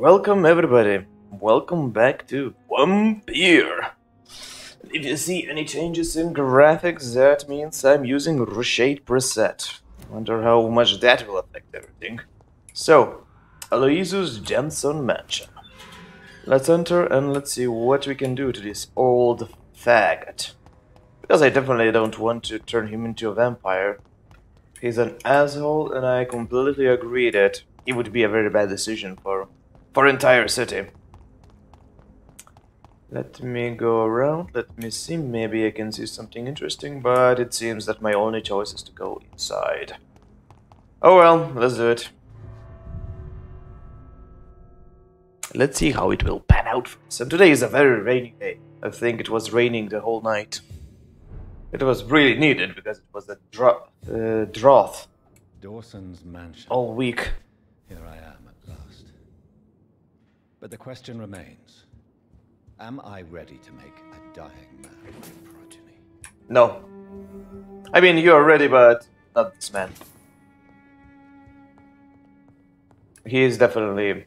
Welcome everybody. Welcome back to Vampyr. If you see any changes in graphics, that means I'm using Reshade preset. Wonder how much that will affect everything. So, Aloysius Jensen Mansion. Let's enter and let's see what we can do to this old faggot. Because I definitely don't want to turn him into a vampire. He's an asshole, and I completely agree that it would be a very bad decision for entire city. Let me go around, let me see, maybe I can see something interesting, but it seems that my only choice is to go inside. Oh well, let's do it. Let's see how it will pan out for us. And today is a very rainy day. I think it was raining the whole night. It was really needed because it was a drought Dawson's mansion. all week. Here I am at last. But the question remains, am I ready to make a dying man my progeny? No. I mean, you're ready, but not this man. He is definitely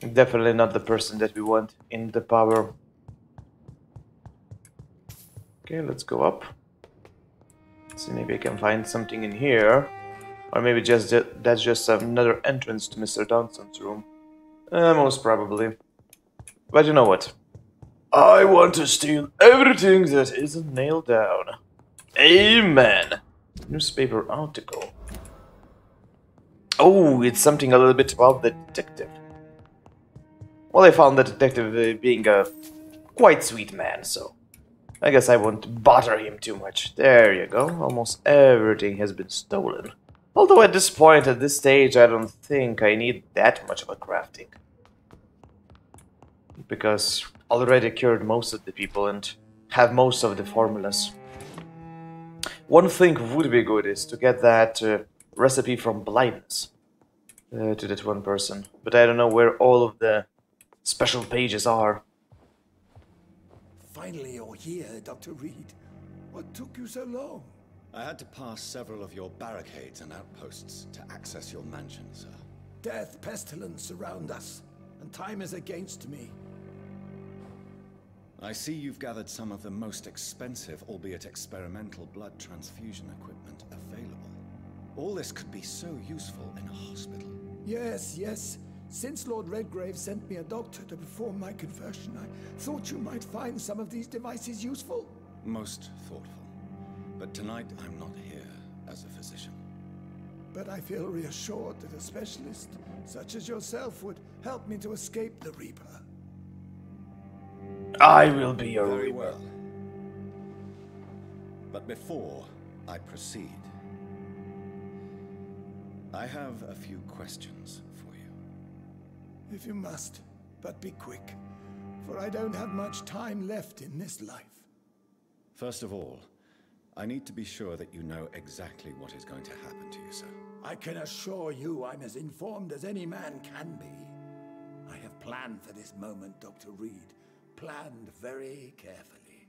not the person that we want in the power. Okay, let's go up. See, maybe I can find something in here. Or maybe that's just another entrance to Mr. Dawson's room. Most probably. But you know what? I want to steal everything that isn't nailed down. Amen. Newspaper article. Oh, it's something a little bit about the detective. Well, I found the detective being a quite sweet man, so I guess I won't bother him too much. There you go. Almost everything has been stolen. Although at this point, at this stage, I don't think I need that much of a crafting. Because I already cured most of the people and have most of the formulas. One thing would be good is to get that recipe from blindness to that one person. But I don't know where all of the special pages are. Finally you're here, Dr. Reed. What took you so long? I had to pass several of your barricades and outposts to access your mansion, sir. Death, pestilence surround us, and time is against me. I see you've gathered some of the most expensive, albeit experimental, blood transfusion equipment available. All this could be so useful in a hospital. Yes. Since Lord Redgrave sent me a doctor to perform my conversion, I thought you might find some of these devices useful. Most thoughtful. But tonight I'm not here as a physician. But I feel reassured that a specialist such as yourself would help me to escape the Reaper. I will be your Very Reaper. well. But before I proceed, I have a few questions for you. If you must, but be quick, for I don't have much time left in this life. First of all, I need to be sure that you know exactly what is going to happen to you, sir. I can assure you I'm as informed as any man can be. I have planned for this moment, Dr. Reed. Planned very carefully.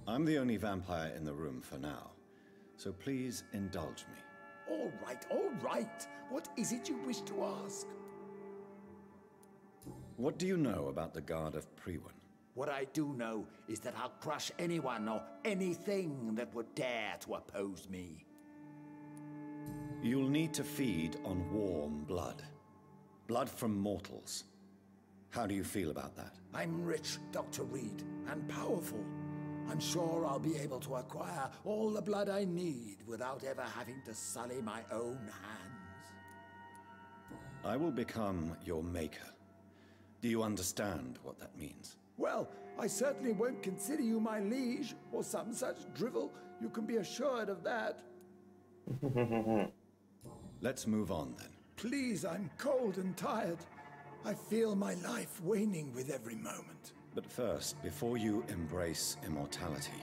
I'm the only vampire in the room for now, so please indulge me. All right. What is it you wish to ask? What do you know about the Guard of Priwen? What I do know is that I'll crush anyone or anything that would dare to oppose me. You'll need to feed on warm blood. Blood from mortals. How do you feel about that? I'm rich, Dr. Reed, and powerful. I'm sure I'll be able to acquire all the blood I need without ever having to sully my own hands. I will become your maker. Do you understand what that means? Well, I certainly won't consider you my liege, or some such drivel. You can be assured of that. Let's move on then. Please, I'm cold and tired. I feel my life waning with every moment. But first, before you embrace immortality,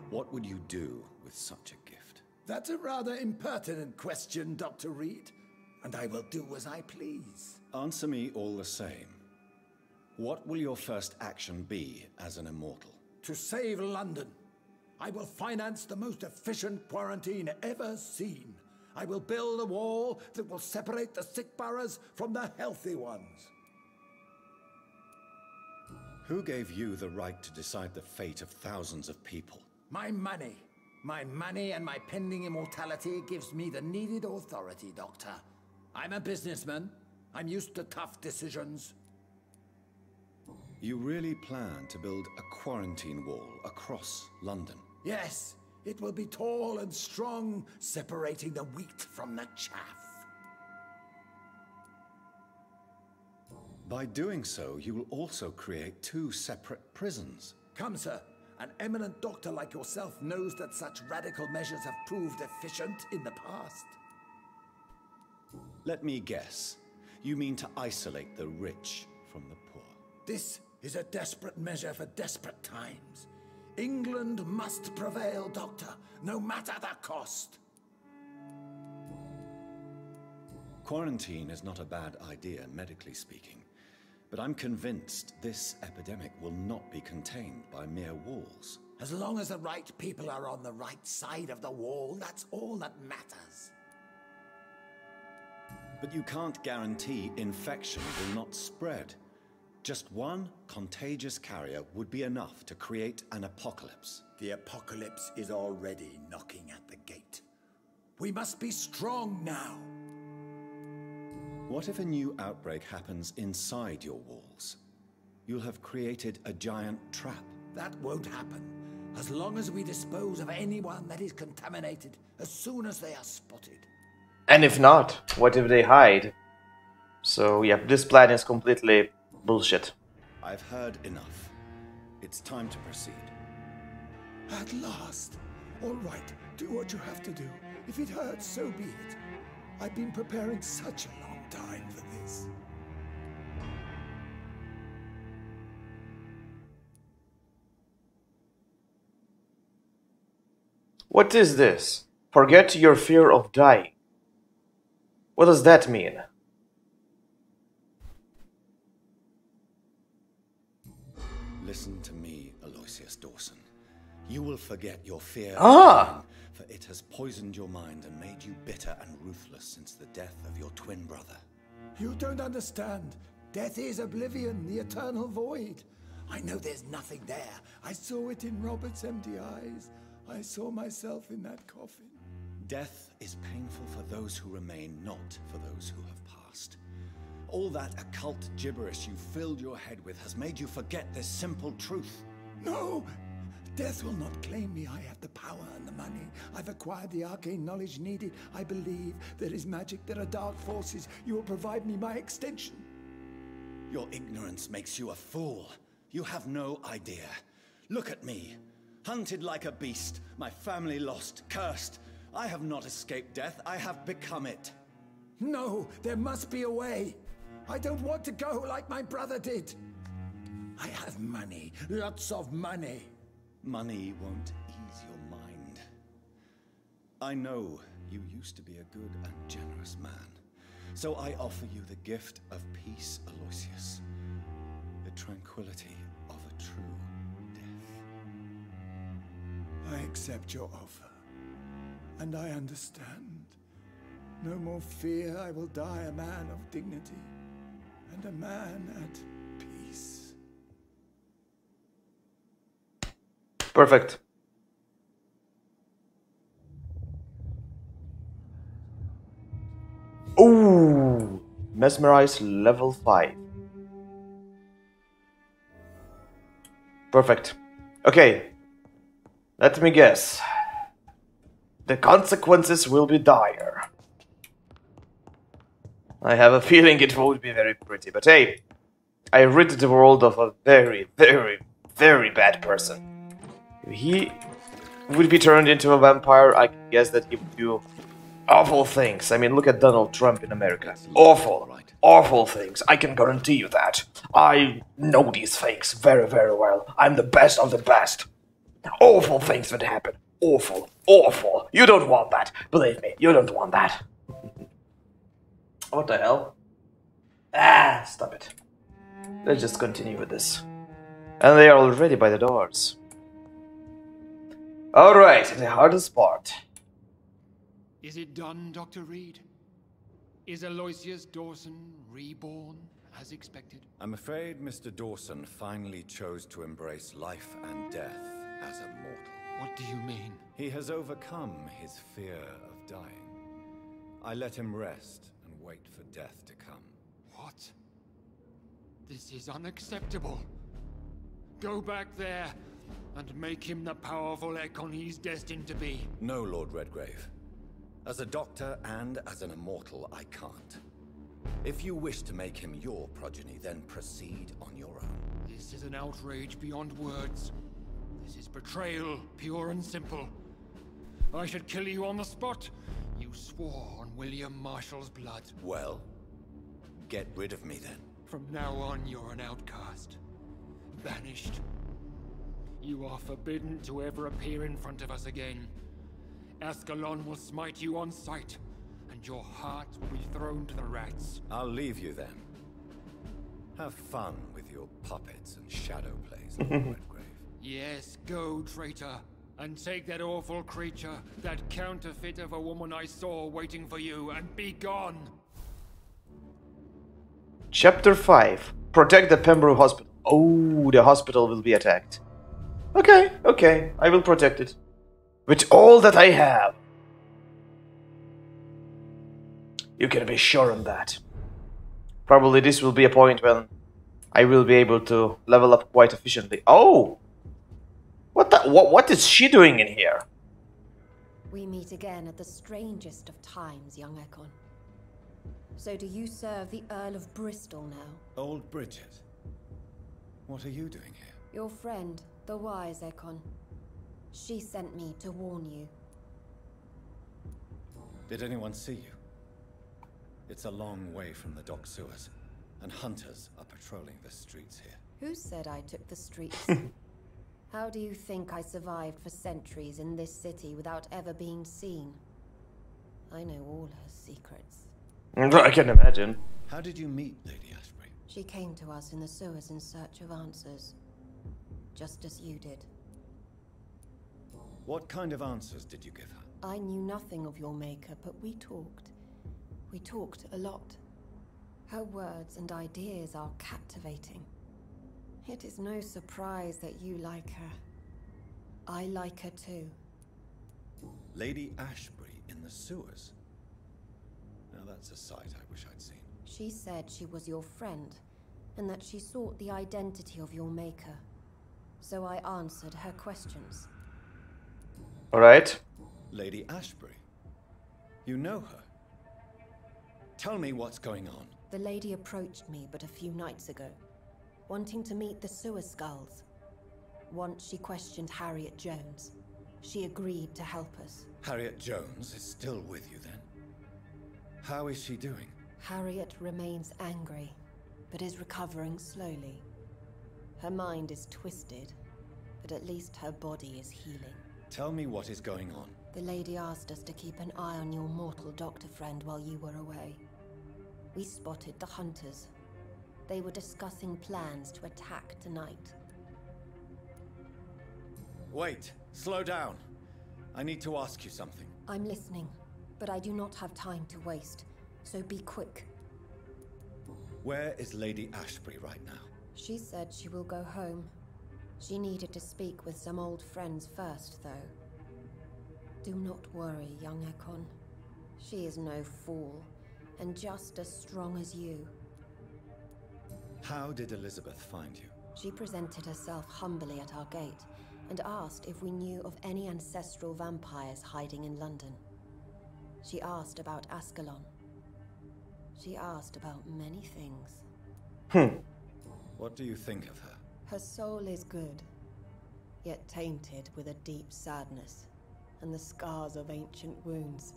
what would you do with such a gift? That's a rather impertinent question, Dr. Reed, and I will do as I please. Answer me all the same. What will your first action be as an immortal? To save London. I will finance the most efficient quarantine ever seen. I will build a wall that will separate the sick boroughs from the healthy ones. Who gave you the right to decide the fate of thousands of people? My money. My money and my pending immortality gives me the needed authority, Doctor. I'm a businessman. I'm used to tough decisions. You really plan to build a quarantine wall across London? Yes, it will be tall and strong, separating the wheat from the chaff. By doing so, you will also create 2 separate prisons. Come, sir. An eminent doctor like yourself knows that such radical measures have proved efficient in the past. Let me guess. You mean to isolate the rich from the poor? This is a desperate measure for desperate times. England must prevail, Doctor, no matter the cost. Quarantine is not a bad idea, medically speaking. But I'm convinced this epidemic will not be contained by mere walls. As long as the right people are on the right side of the wall, that's all that matters. But you can't guarantee infection will not spread. Just one contagious carrier would be enough to create an apocalypse. The apocalypse is already knocking at the gate. We must be strong now. What if a new outbreak happens inside your walls? You'll have created a giant trap. That won't happen. As long as we dispose of anyone that is contaminated as soon as they are spotted. And if not, what if they hide? So yeah, this plan is completely bullshit. I've heard enough. It's time to proceed. At last. All right, do what you have to do. If it hurts, so be it. I've been preparing such a long time for this. What is this? Forget your fear of dying. What does that mean? Listen to me, Aloysius Dawson. You will forget your fear Ah! of dying, for it has poisoned your mind and made you bitter and ruthless since the death of your twin brother. You don't understand. Death is oblivion, the eternal void. I know there's nothing there. I saw it in Robert's empty eyes. I saw myself in that coffin. Death is painful for those who remain, not for those who have passed. All that occult gibberish you filled your head with has made you forget this simple truth. No! Death will not claim me. I have the power and the money. I've acquired the arcane knowledge needed. I believe there is magic, there are dark forces. You will provide me my extension. Your ignorance makes you a fool. You have no idea. Look at me. Hunted like a beast, my family lost, cursed. I have not escaped death, I have become it. No, there must be a way. I don't want to go like my brother did. I have money, lots of money. Money won't ease your mind. I know you used to be a good and generous man. So I offer you the gift of peace, Aloysius. The tranquility of a true death. I accept your offer. And I understand. No more fear, I will die a man of dignity. And a man at peace. Perfect. Ooh, mesmerize level 5. Perfect. Okay, let me guess. The consequences will be dire. I have a feeling it won't be very pretty, but hey, I rid the world of a very, very, very bad person. If he would be turned into a vampire, I guess that he would do awful things. I mean, look at Donald Trump in America. Awful, awful things. I can guarantee you that. I know these things very, very well. I'm the best of the best. Awful things would happen. Awful, awful. You don't want that. Believe me, you don't want that. What the hell? Ah, stop it. Let's just continue with this. And they are already by the doors. Alright, the hardest part. Is it done, Dr. Reed? Is Aloysius Dawson reborn as expected? I'm afraid Mr. Dawson finally chose to embrace life and death as a mortal. What do you mean? He has overcome his fear of dying. I let him rest and wait for death to come. What? This is unacceptable. Go back there and make him the powerful Ekon he's destined to be. No, Lord Redgrave. As a doctor and as an immortal, I can't. If you wish to make him your progeny, then proceed on your own. This is an outrage beyond words. This is betrayal, pure and simple. I should kill you on the spot. You swore on William Marshall's blood. Well, get rid of me then. From now on, you're an outcast. Banished. You are forbidden to ever appear in front of us again. Ascalon will smite you on sight, and your heart will be thrown to the rats. I'll leave you then. Have fun with your puppets and shadow plays, Lord Redgrave. Yes, go, traitor, and take that awful creature, that counterfeit of a woman I saw waiting for you, and be gone! Chapter 5. Protect the Pembroke Hospital. Oh, the hospital will be attacked. Okay, okay, I will protect it. With all that I have. You can be sure on that. Probably this will be a point when I will be able to level up quite efficiently. Oh! What is she doing in here? We meet again at the strangest of times, young Ekon. So do you serve the Earl of Bristol now? Old Bridget. What are you doing here? Your friend, the wise Ekon. She sent me to warn you. Did anyone see you? It's a long way from the dock sewers, and hunters are patrolling the streets here. Who said I took the streets? How do you think I survived for centuries in this city without ever being seen? I know all her secrets. I can imagine. How did you meet Lady Ashbury? She came to us in the sewers in search of answers. Just as you did. What kind of answers did you give her? I knew nothing of your maker, but we talked. We talked a lot. Her words and ideas are captivating. It is no surprise that you like her. I like her too. Lady Ashbury in the sewers? Now that's a sight I wish I'd seen. She said she was your friend, and that she sought the identity of your maker. So I answered her questions. Alright. Lady Ashbury? You know her? Tell me what's going on. The lady approached me but a few nights ago, wanting to meet the sewer skulls. Once she questioned Harriet Jones. She agreed to help us. Harriet Jones is still with you then? How is she doing? Harriet remains angry, but is recovering slowly. Her mind is twisted, but at least her body is healing. Tell me what is going on. The lady asked us to keep an eye on your mortal doctor friend while you were away. We spotted the hunters. They were discussing plans to attack tonight. Wait, slow down. I need to ask you something. I'm listening, but I do not have time to waste, so be quick. Where is Lady Ashbury right now? She said she will go home. She needed to speak with some old friends first, though. Do not worry, young Ekon. She is no fool, and just as strong as you. How did Elizabeth find you? She presented herself humbly at our gate, and asked if we knew of any ancestral vampires hiding in London. She asked about Ascalon. She asked about many things. What do you think of her? Her soul is good, yet tainted with a deep sadness, and the scars of ancient wounds.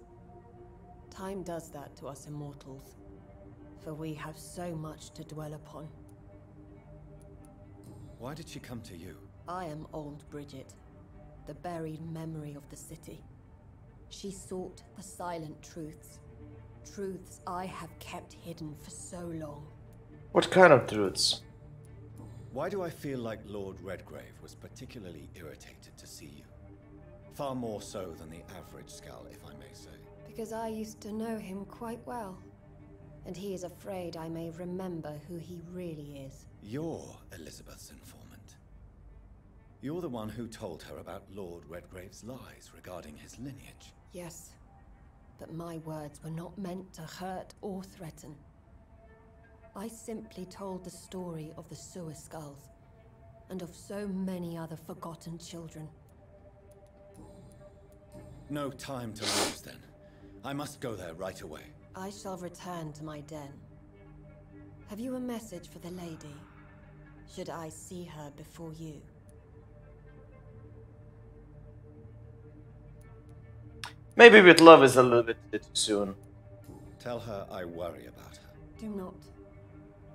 Time does that to us immortals, for we have so much to dwell upon. Why did she come to you? I am old Bridget, the buried memory of the city. She sought the silent truths. Truths I have kept hidden for so long. What kind of truths? Why do I feel like Lord Redgrave was particularly irritated to see you? Far more so than the average Skull, if I may say. Because I used to know him quite well. And he is afraid I may remember who he really is. You're Elizabeth's informant. You're the one who told her about Lord Redgrave's lies regarding his lineage. Yes, but my words were not meant to hurt or threaten. I simply told the story of the Sewer Skulls, and of so many other forgotten children. No time to lose, then. I must go there right away. I shall return to my den. Have you a message for the lady? Should I see her before you? Maybe with love is a little bit too soon. Tell her I worry about her. Do not,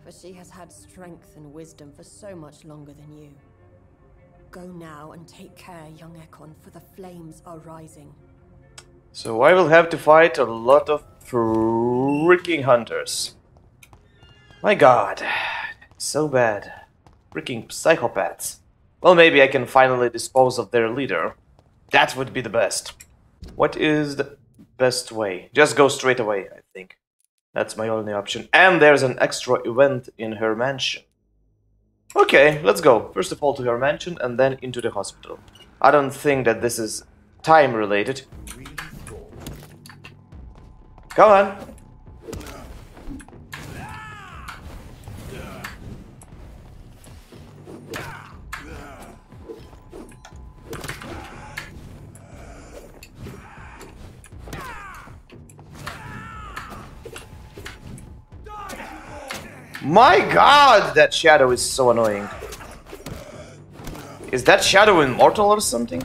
for she has had strength and wisdom for so much longer than you. Go now and take care, young Ekon, for the flames are rising. So I will have to fight a lot of freaking hunters. My god, so bad. Freaking psychopaths. Well, maybe I can finally dispose of their leader. That would be the best. What is the best way? Just go straight away, I think. That's my only option. And there's an extra event in her mansion. Okay, let's go. First of all to her mansion and then into the hospital. I don't think that this is time related. Come on. My god, that shadow is so annoying. Is that shadow immortal or something?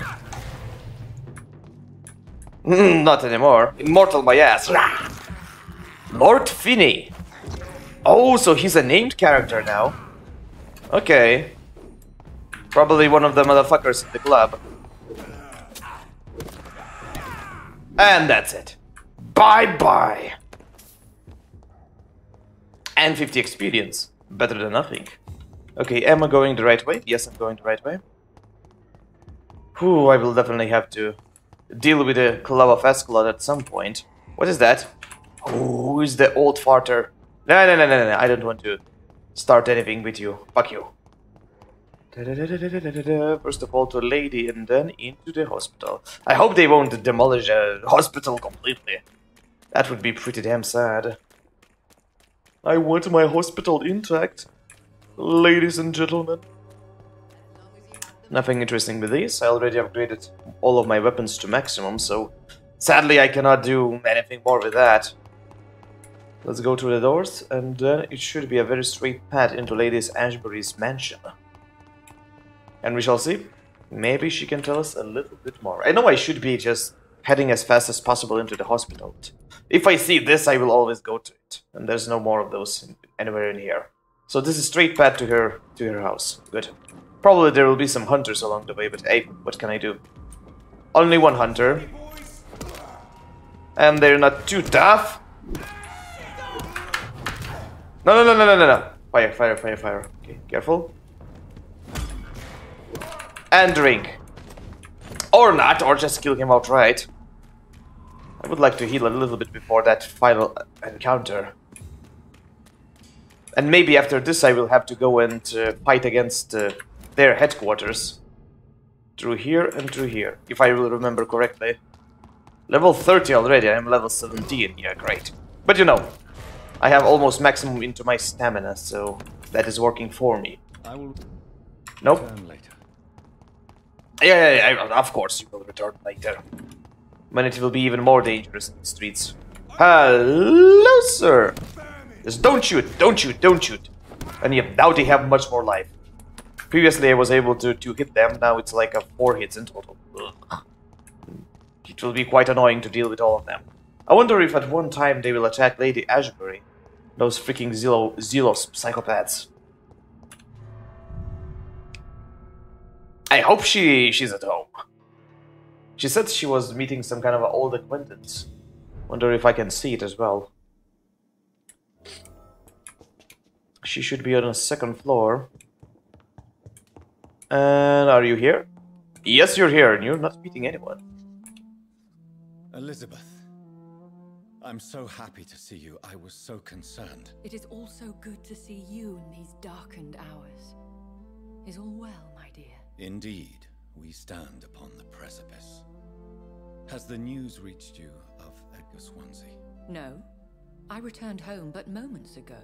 Not anymore. Immortal my ass. Lord Finney. Oh, so he's a named character now. Okay. Probably one of the motherfuckers in the club. And that's it. Bye-bye. And 50 experience. Better than nothing. Okay, am I going the right way? Yes, I'm going the right way. Whew, I will definitely have to deal with the Club of Escalon at some point. What is that? Who is the old farter? No, I don't want to start anything with you. Fuck you. First of all to a lady and then into the hospital. I hope they won't demolish a hospital completely. That would be pretty damn sad. I want my hospital intact, ladies and gentlemen. Nothing interesting with these. I already upgraded all of my weapons to maximum, so sadly I cannot do anything more with that. Let's go to the doors, and then it should be a very straight path into Lady Ashbury's mansion. And we shall see. Maybe she can tell us a little bit more. I know I should be just heading as fast as possible into the hospital. If I see this, I will always go to it. And there's no more of those anywhere in here. So this is straight path to her house. Good. Probably there will be some hunters along the way, but hey, what can I do? Only one hunter. And they're not too tough. No. Fire. Okay, careful. And drink. Or not, or just kill him outright. I would like to heal a little bit before that final encounter. And maybe after this I will have to go and fight against their headquarters. Through here and through here, if I will remember correctly. Level 30 already, I am level 17, yeah, great. But you know, I have almost maximum into my stamina, so that is working for me. I will Nope. return later. Yeah, of course you will return later. When it will be even more dangerous in the streets. Hello, sir! Just don't shoot. And yeah, now they have much more life. Previously I was able to hit them, now it's like 4 hits in total. Ugh. It will be quite annoying to deal with all of them. I wonder if at one time they will attack Lady Ashbury. Those freaking Zelos psychopaths. I hope she's at home. She said she was meeting some kind of an old acquaintance. Wonder if I can see it as well. She should be on the 2nd floor. And are you here? Yes, you're here, and you're not meeting anyone. Elizabeth, I'm so happy to see you. I was so concerned. It is also good to see you in these darkened hours. Is all well, my dear? Indeed, we stand upon the precipice. Has the news reached you of Edgar Swansea? No. I returned home but moments ago.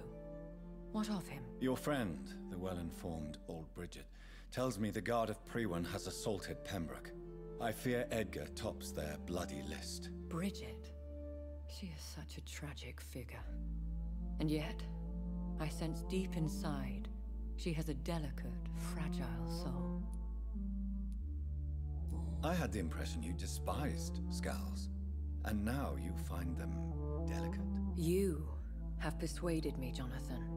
What of him? Your friend, the well-informed old Bridget, tells me the Guard of Priwen has assaulted Pembroke. I fear Edgar tops their bloody list. Bridget? She is such a tragic figure. And yet, I sense deep inside, she has a delicate, fragile soul. I had the impression you despised Skulls, and now you find them delicate? You have persuaded me, Jonathan.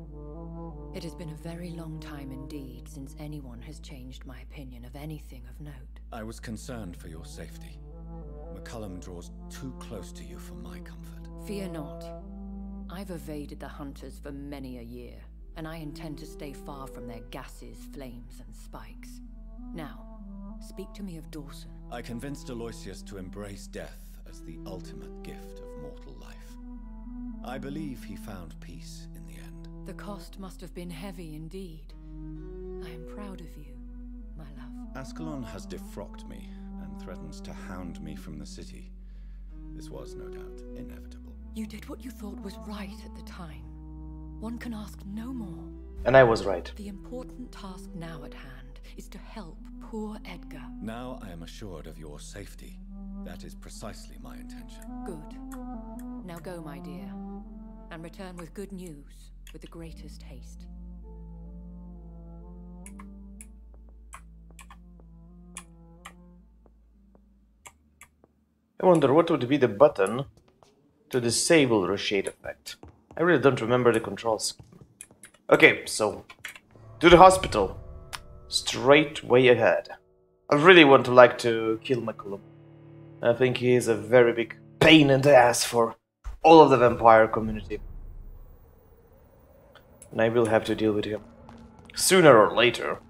It has been a very long time indeed since anyone has changed my opinion of anything of note. I was concerned for your safety. McCullum draws too close to you for my comfort. Fear not. I've evaded the hunters for many a year, and I intend to stay far from their gases, flames, and spikes. Now, speak to me of Dawson. I convinced Aloysius to embrace death as the ultimate gift of mortal life. I believe he found peace in the end. The cost must have been heavy indeed. I am proud of you, my love. Ascalon has defrocked me and threatens to hound me from the city. This was, no doubt, inevitable. You did what you thought was right at the time. One can ask no more. And I was right. The important task now at hand is to help poor Edgar. Now I am assured of your safety. That is precisely my intention. Good. Now go, my dear, and return with good news with the greatest haste. I wonder what would be the button to disable Rochade effect. I really don't remember the controls. Okay, so to the hospital. Straight way ahead. I really want to kill McCullum. I think he is a very big pain in the ass for all of the vampire community. And I will have to deal with him. Sooner or later.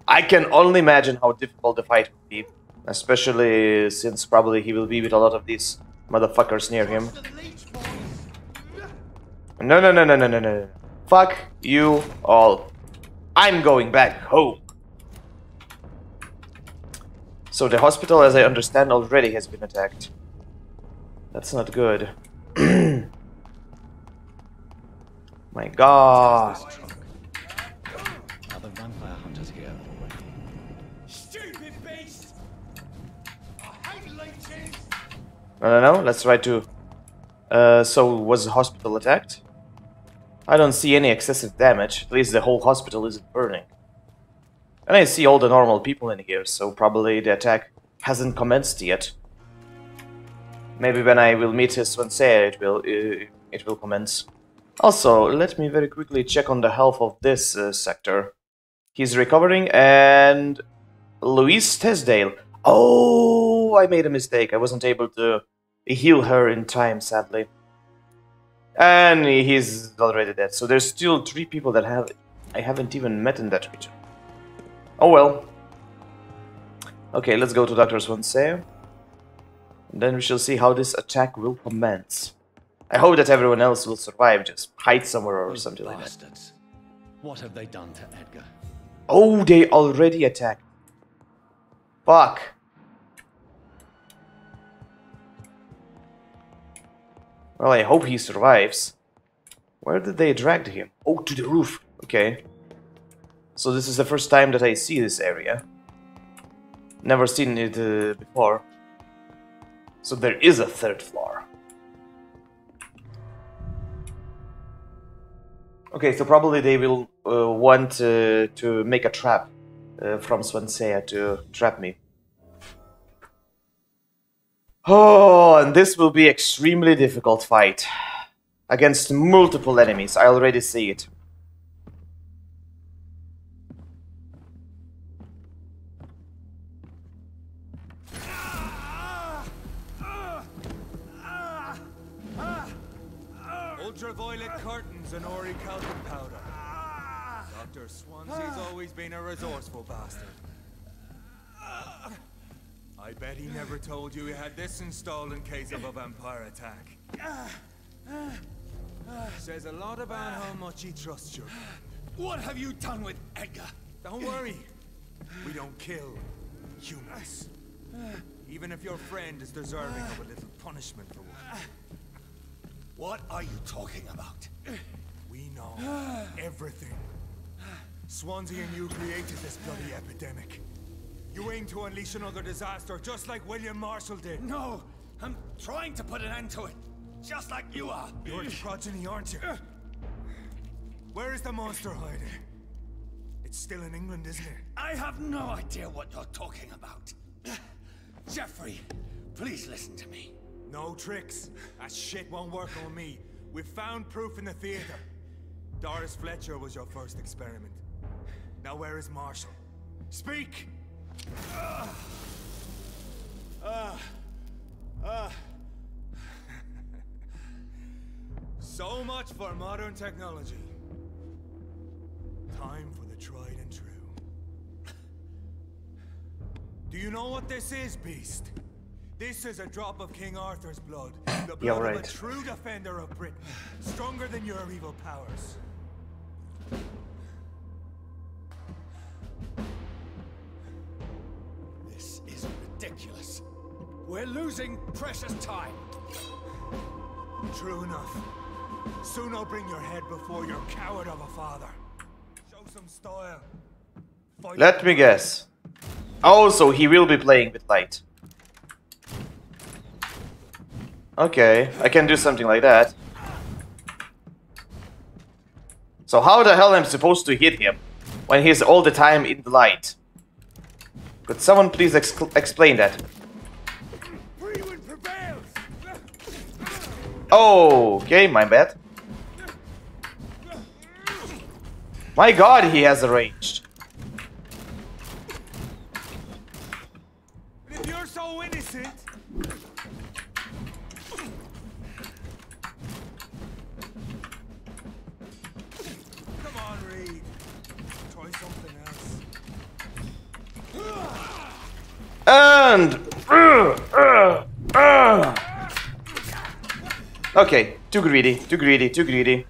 I can only imagine how difficult the fight will be. Especially since probably he will be with a lot of these motherfuckers near him. No. Fuck you all. I'm going back home. So the hospital, as I understand, already has been attacked. That's not good. My god. Are the vampire hunters here already? Stupid beast! I hate leeches! No. Let's try to... so was the hospital attacked? I don't see any excessive damage. At least the whole hospital isn't burning. And I see all the normal people in here, so probably the attack hasn't commenced yet. Maybe when I will meet his Swansea, it will commence. Also, let me very quickly check on the health of this sector. He's recovering, and Louise Tesdale. Oh, I made a mistake. I wasn't able to heal her in time, sadly. And he's already dead. So there's still 3 people that I haven't even met in that region. Oh well. Okay, let's go to Dr. Swansea. Then we shall see how this attack will commence. I hope that everyone else will survive, just hide somewhere or something like that. Bastards. What have they done to Edgar? Oh, they already attacked. Fuck. Well, I hope he survives. Where did they drag him? Oh, to the roof. Okay. So this is the first time that I see this area. Never seen it before. So there is a 3rd floor. Okay, so probably they will want to make a trap from Swansea to trap me. Oh, and this will be extremely difficult fight. Against multiple enemies, I already see it. Ultraviolet curtains and orichalcum powder. Dr. Swansea's always been a resourceful bastard. I bet he never told you he had this installed in case of a vampire attack. Says a lot about how much he trusts you. What have you done with Edgar? Don't worry. We don't kill humans. Even if your friend is deserving of a little punishment for one. What are you talking about? We know everything. Swansea and you created this bloody epidemic. You aim to unleash another disaster, just like William Marshall did. No, I'm trying to put an end to it. Just like you are. You're its progeny, aren't you? Where is the monster hiding? It's still in England, isn't it? I have no idea what you're talking about. Jeffrey, please listen to me. No tricks. That shit won't work on me. We've found proof in the theater. Doris Fletcher was your first experiment. Now where is Marshall? Speak! So much for modern technology. Time for the tried and true. Do you know what this is, Beast? This is a drop of King Arthur's blood. The blood of a true defender of Britain. Stronger than your evil powers. This is ridiculous. We're losing precious time. True enough. Soon I'll bring your head before your coward of a father. Show some style. Fight. Let me guess. Oh, so he will be playing with light. Okay, I can do something like that. So how the hell am I supposed to hit him when he's all the time in the light? Could someone please explain that? Oh, okay, my bad. My god, he has ranged. If you're so innocent. Come on, Reed. Try something else. And okay, too greedy, too greedy, too greedy.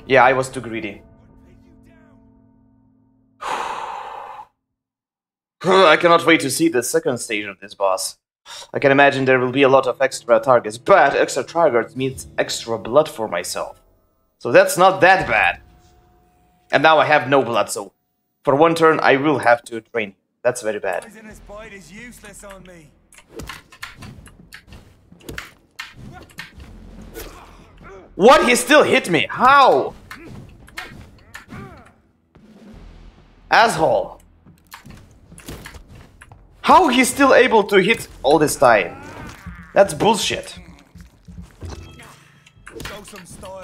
Yeah, I was too greedy. I cannot wait to see the second stage of this boss. I can imagine there will be a lot of extra targets, but extra targets means extra blood for myself. So that's not that bad. And now I have no blood, so for one turn I will have to train. That's very bad. Poisonous bite is useless on me. What? He still hit me? How? Asshole. How he's still able to hit all this time? That's bullshit. Show some style.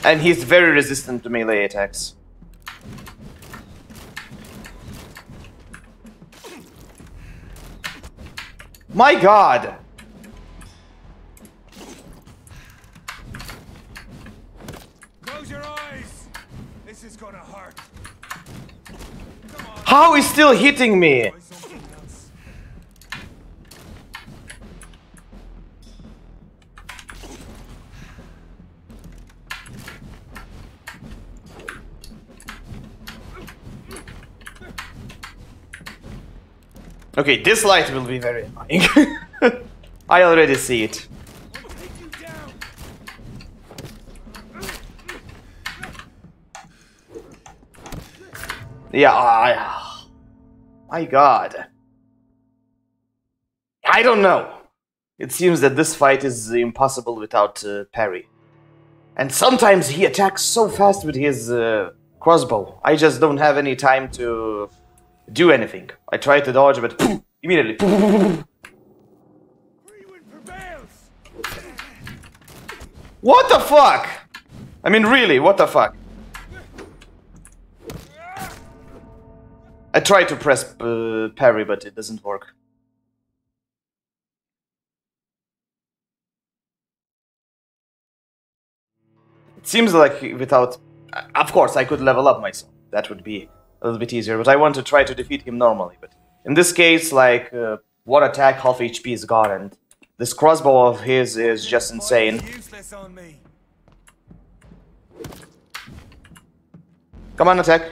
And he's very resistant to melee attacks. My god! Close your eyes. This is gonna hurt. Come on. How is still hitting me? Try something else. Okay, this light will be very annoying. I already see it. Take you down. Yeah, my god. I don't know. It seems that this fight is impossible without parry. And sometimes he attacks so fast with his crossbow. I just don't have any time to do anything. I try to dodge, but poof, immediately. Poof. What the fuck? I mean, really, what the fuck? I try to press parry, but it doesn't work. It seems like without... Of course, I could level up myself. That would be a little bit easier, but I want to try to defeat him normally. But in this case, like, one attack, half HP is gone, and this crossbow of his is just insane. Come on, attack.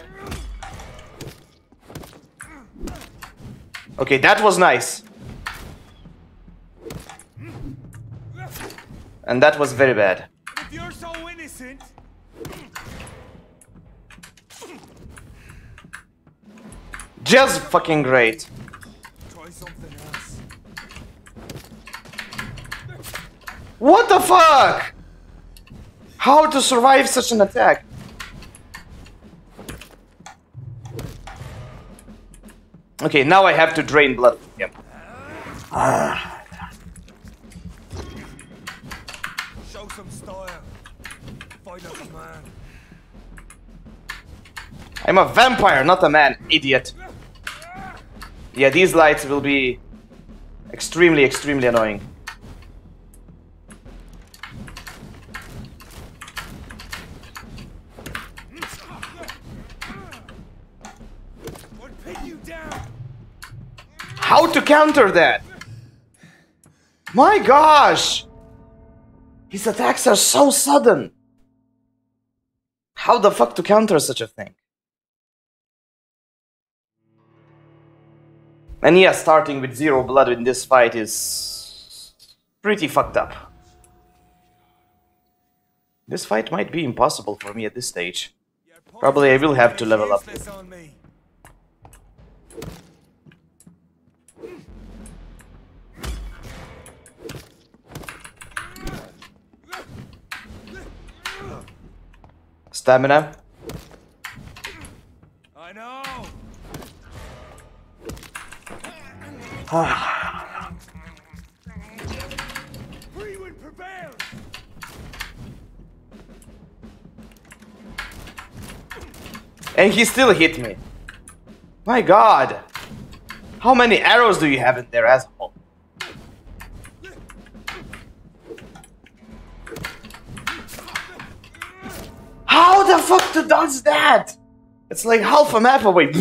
Okay, that was nice. And that was very bad. If you're so innocent. Just fucking great. Try something else. What the fuck? How to survive such an attack? Okay, now I have to drain blood from him. Show some style. Fight like a man. I'm a vampire, not a man, idiot. Yeah, these lights will be extremely, extremely annoying. How to counter that? My gosh! His attacks are so sudden. How the fuck to counter such a thing? And yeah, starting with 0 blood in this fight is pretty fucked up. This fight might be impossible for me at this stage. Probably I will have to level up. Stamina. I know. And he still hit me. My god. How many arrows do you have in there, asshole? How the fuck to dodge that? It's like half a map away.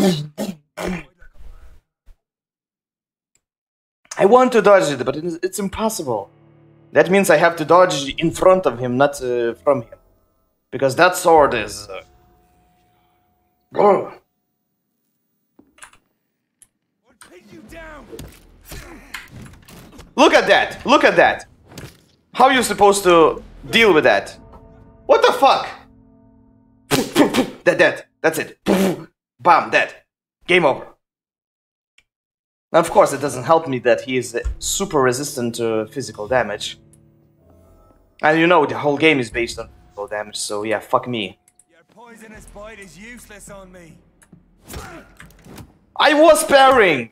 I want to dodge it, but it's impossible. That means I have to dodge in front of him, not from him. Because that sword is... Look at that! Look at that! How are you supposed to deal with that? What the fuck? Dead. That's it. Bam, dead. Game over. Now, of course, it doesn't help me that he is super resistant to physical damage. And you know, the whole game is based on physical damage, so yeah, fuck me. Your poisonous bite is useless on me. I was parrying!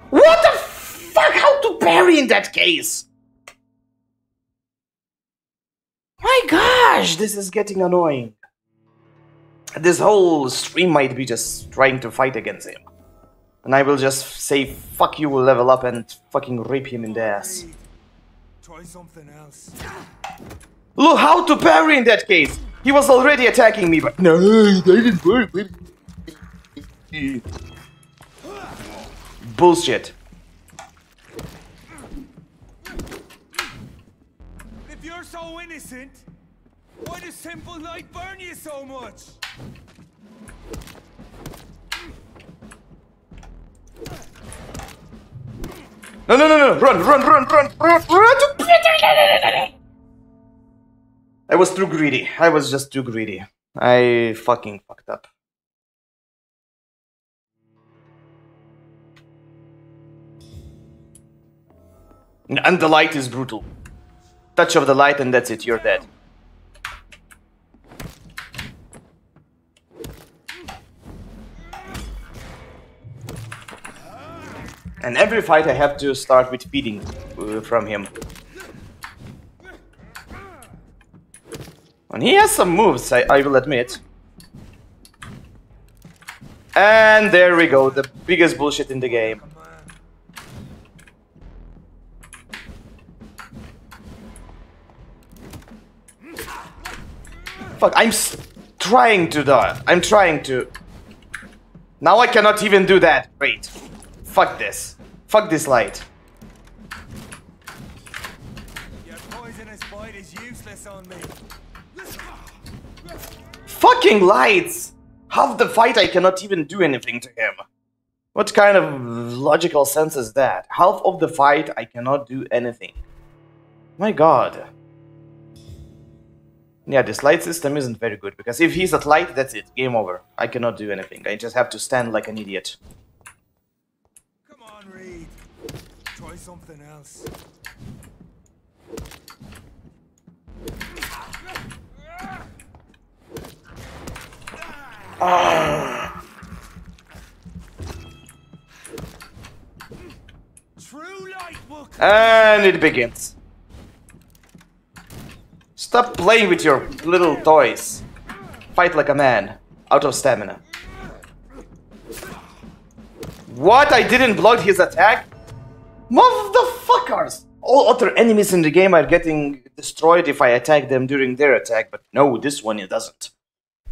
What the fuck? How to parry in that case? My gosh, this is getting annoying. This whole stream might be just trying to fight against him. And I will just say, fuck you, level up and fucking rape him in the ass. Try something else. Look, how to parry in that case? He was already attacking me, but no, that didn't work. Bullshit. If you're so innocent, why does simple light burn you so much? No, run. I was too greedy. I was just too greedy. I fucking fucked up. And the light is brutal. Touch of the light and that's it, you're dead. And every fight I have to start with feeding from him. And he has some moves, I will admit. And there we go, the biggest bullshit in the game. Fuck, trying to die. I'm trying to... Now I cannot even do that. Wait. Fuck this. Fuck this light. Your poisonous bite is useless on me. Fucking lights! Half the fight I cannot even do anything to him. What kind of logical sense is that? Half of the fight I cannot do anything. My god. Yeah, this light system isn't very good, because if he's at light, that's it. Game over. I cannot do anything. I just have to stand like an idiot. Come on, Reed. Try something else. True light will come. And it begins. Stop playing with your little toys. Fight like a man. Out of stamina. What? I didn't block his attack? Motherfuckers! All other enemies in the game are getting destroyed if I attack them during their attack, but no, this one it doesn't.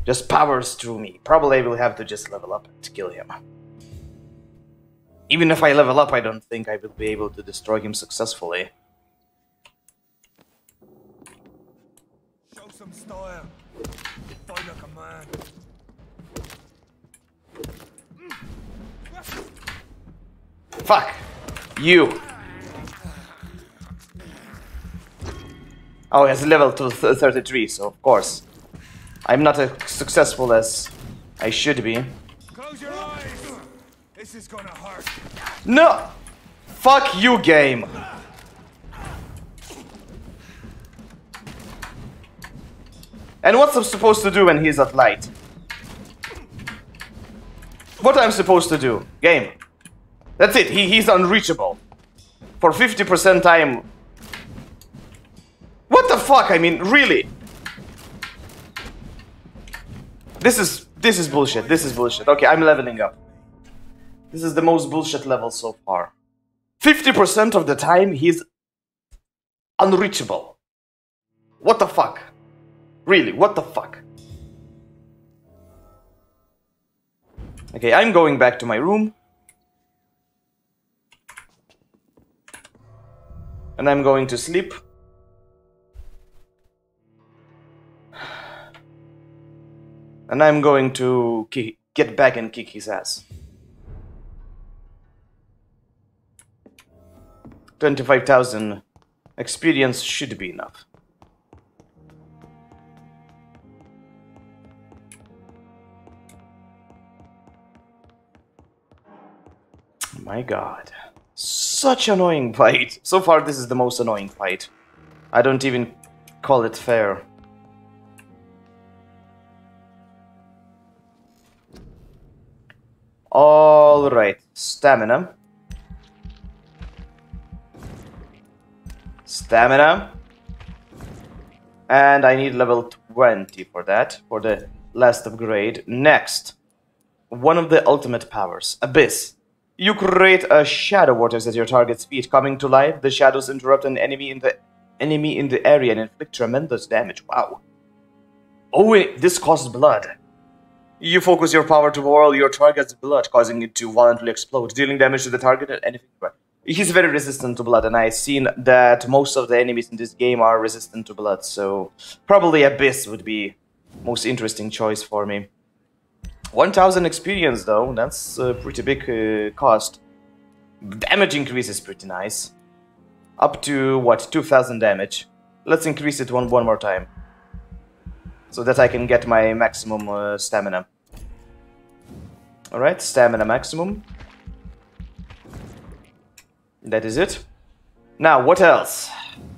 Just powers through me. Probably I will have to just level up and kill him. Even if I level up, I don't think I will be able to destroy him successfully. Show some style. Fight like a man. Fuck! You! Oh, he has level to 33, so of course. I'm not as successful as I should be. Close your eyes. This is gonna hurt. No! Fuck you, game! And what's I'm supposed to do when he's at light? What I'm supposed to do? Game. That's it, he's unreachable. For 50% time. What the fuck? I mean, really? This is bullshit. This is bullshit. Okay, I'm leveling up. This is the most bullshit level so far. 50% of the time, he's unreachable. What the fuck? Really, what the fuck? Okay, I'm going back to my room. And I'm going to sleep. And I'm going to get back and kick his ass. 25,000 experience should be enough. My god. Such annoying fight. So far this is the most annoying fight. I don't even call it fair. Alright, stamina. Stamina. And I need level 20 for that, for the last upgrade. Next, one of the ultimate powers, Abyss. You create a shadow vortex at your target's feet. Coming to life, the shadows interrupt an enemy in the area and inflict tremendous damage. Wow. Oh wait, this costs blood. You focus your power to boil your target's blood, causing it to violently explode, dealing damage to the target at anything. He's very resistant to blood, and I've seen that most of the enemies in this game are resistant to blood, so probably Abyss would be most interesting choice for me. 1000 experience though, that's a pretty big cost. Damage increase is pretty nice. Up to, what, 2000 damage. Let's increase it one more time. So that I can get my maximum stamina. Alright, stamina maximum. That is it. Now, what else?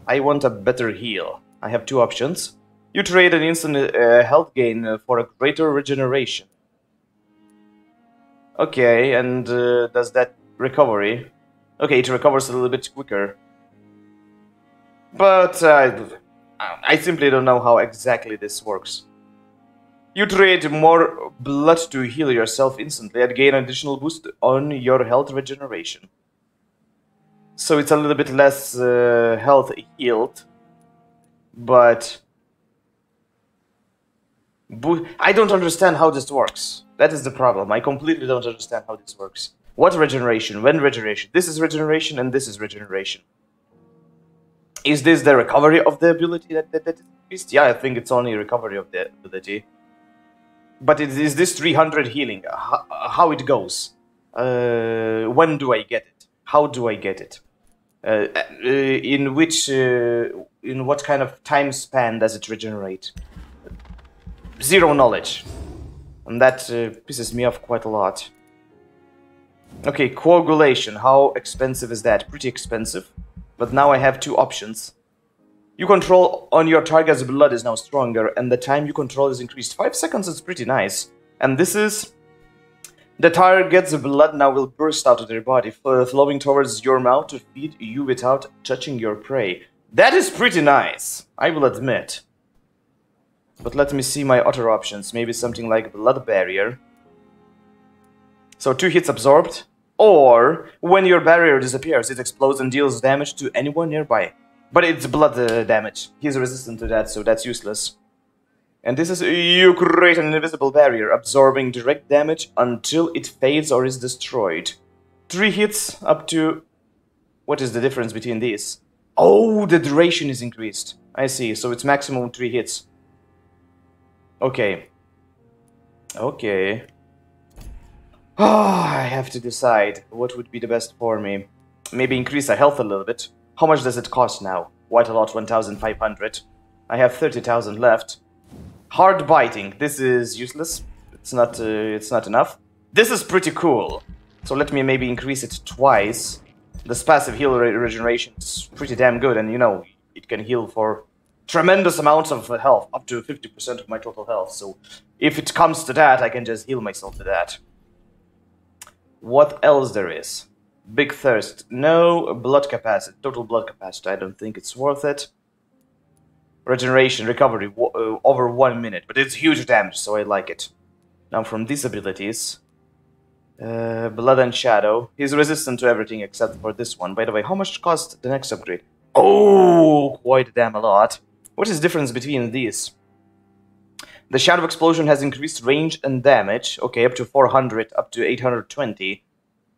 I want a better heal. I have two options. You trade an instant health gain for a greater regeneration. Okay, and does that recovery? Okay, it recovers a little bit quicker. But I simply don't know how exactly this works. You trade more blood to heal yourself instantly and gain an additional boost on your health regeneration. So it's a little bit less health healed, but I don't understand how this works. That is the problem. I completely don't understand how this works. What regeneration? When regeneration? This is regeneration and this is regeneration. Is this the recovery of the ability that increased? Yeah, I think it's only recovery of the ability. But is this 300 healing? How it goes? When do I get it? How do I get it? In what kind of time span does it regenerate? Zero knowledge. And that pisses me off quite a lot. Okay, coagulation. How expensive is that? Pretty expensive. But now I have two options. You control on your target's blood is now stronger, and the time you control is increased. 5 seconds is pretty nice. And this is... The target's blood now will burst out of their body, flowing towards your mouth to feed you without touching your prey. That is pretty nice, I will admit. But let me see my other options. Maybe something like blood barrier. So 2 hits absorbed. Or, when your barrier disappears, it explodes and deals damage to anyone nearby. But it's blood damage. He's resistant to that, so that's useless. And this is, you create an invisible barrier, absorbing direct damage until it fades or is destroyed. 3 hits up to... What is the difference between these? Oh, the duration is increased. I see, so it's maximum 3 hits. Okay. Okay. I have to decide what would be the best for me. Maybe increase the health a little bit. How much does it cost now? Quite a lot, 1,500. I have 30,000 left. Hard biting. This is useless. It's not enough. This is pretty cool. So let me maybe increase it twice. This passive heal regeneration is pretty damn good, and you know, it can heal for tremendous amounts of health, up to 50% of my total health. So if it comes to that, I can just heal myself to that. What else there is? Big thirst. No. Blood capacity. Total blood capacity. I don't think it's worth it. Regeneration, recovery, over 1 minute. But it's huge damage, so I like it. Now from these abilities. Blood and Shadow. He's resistant to everything except for this one. By the way, how much cost the next upgrade? Oh, quite damn a lot. What is the difference between these? The Shadow Explosion has increased range and damage. Okay, up to 400, up to 820.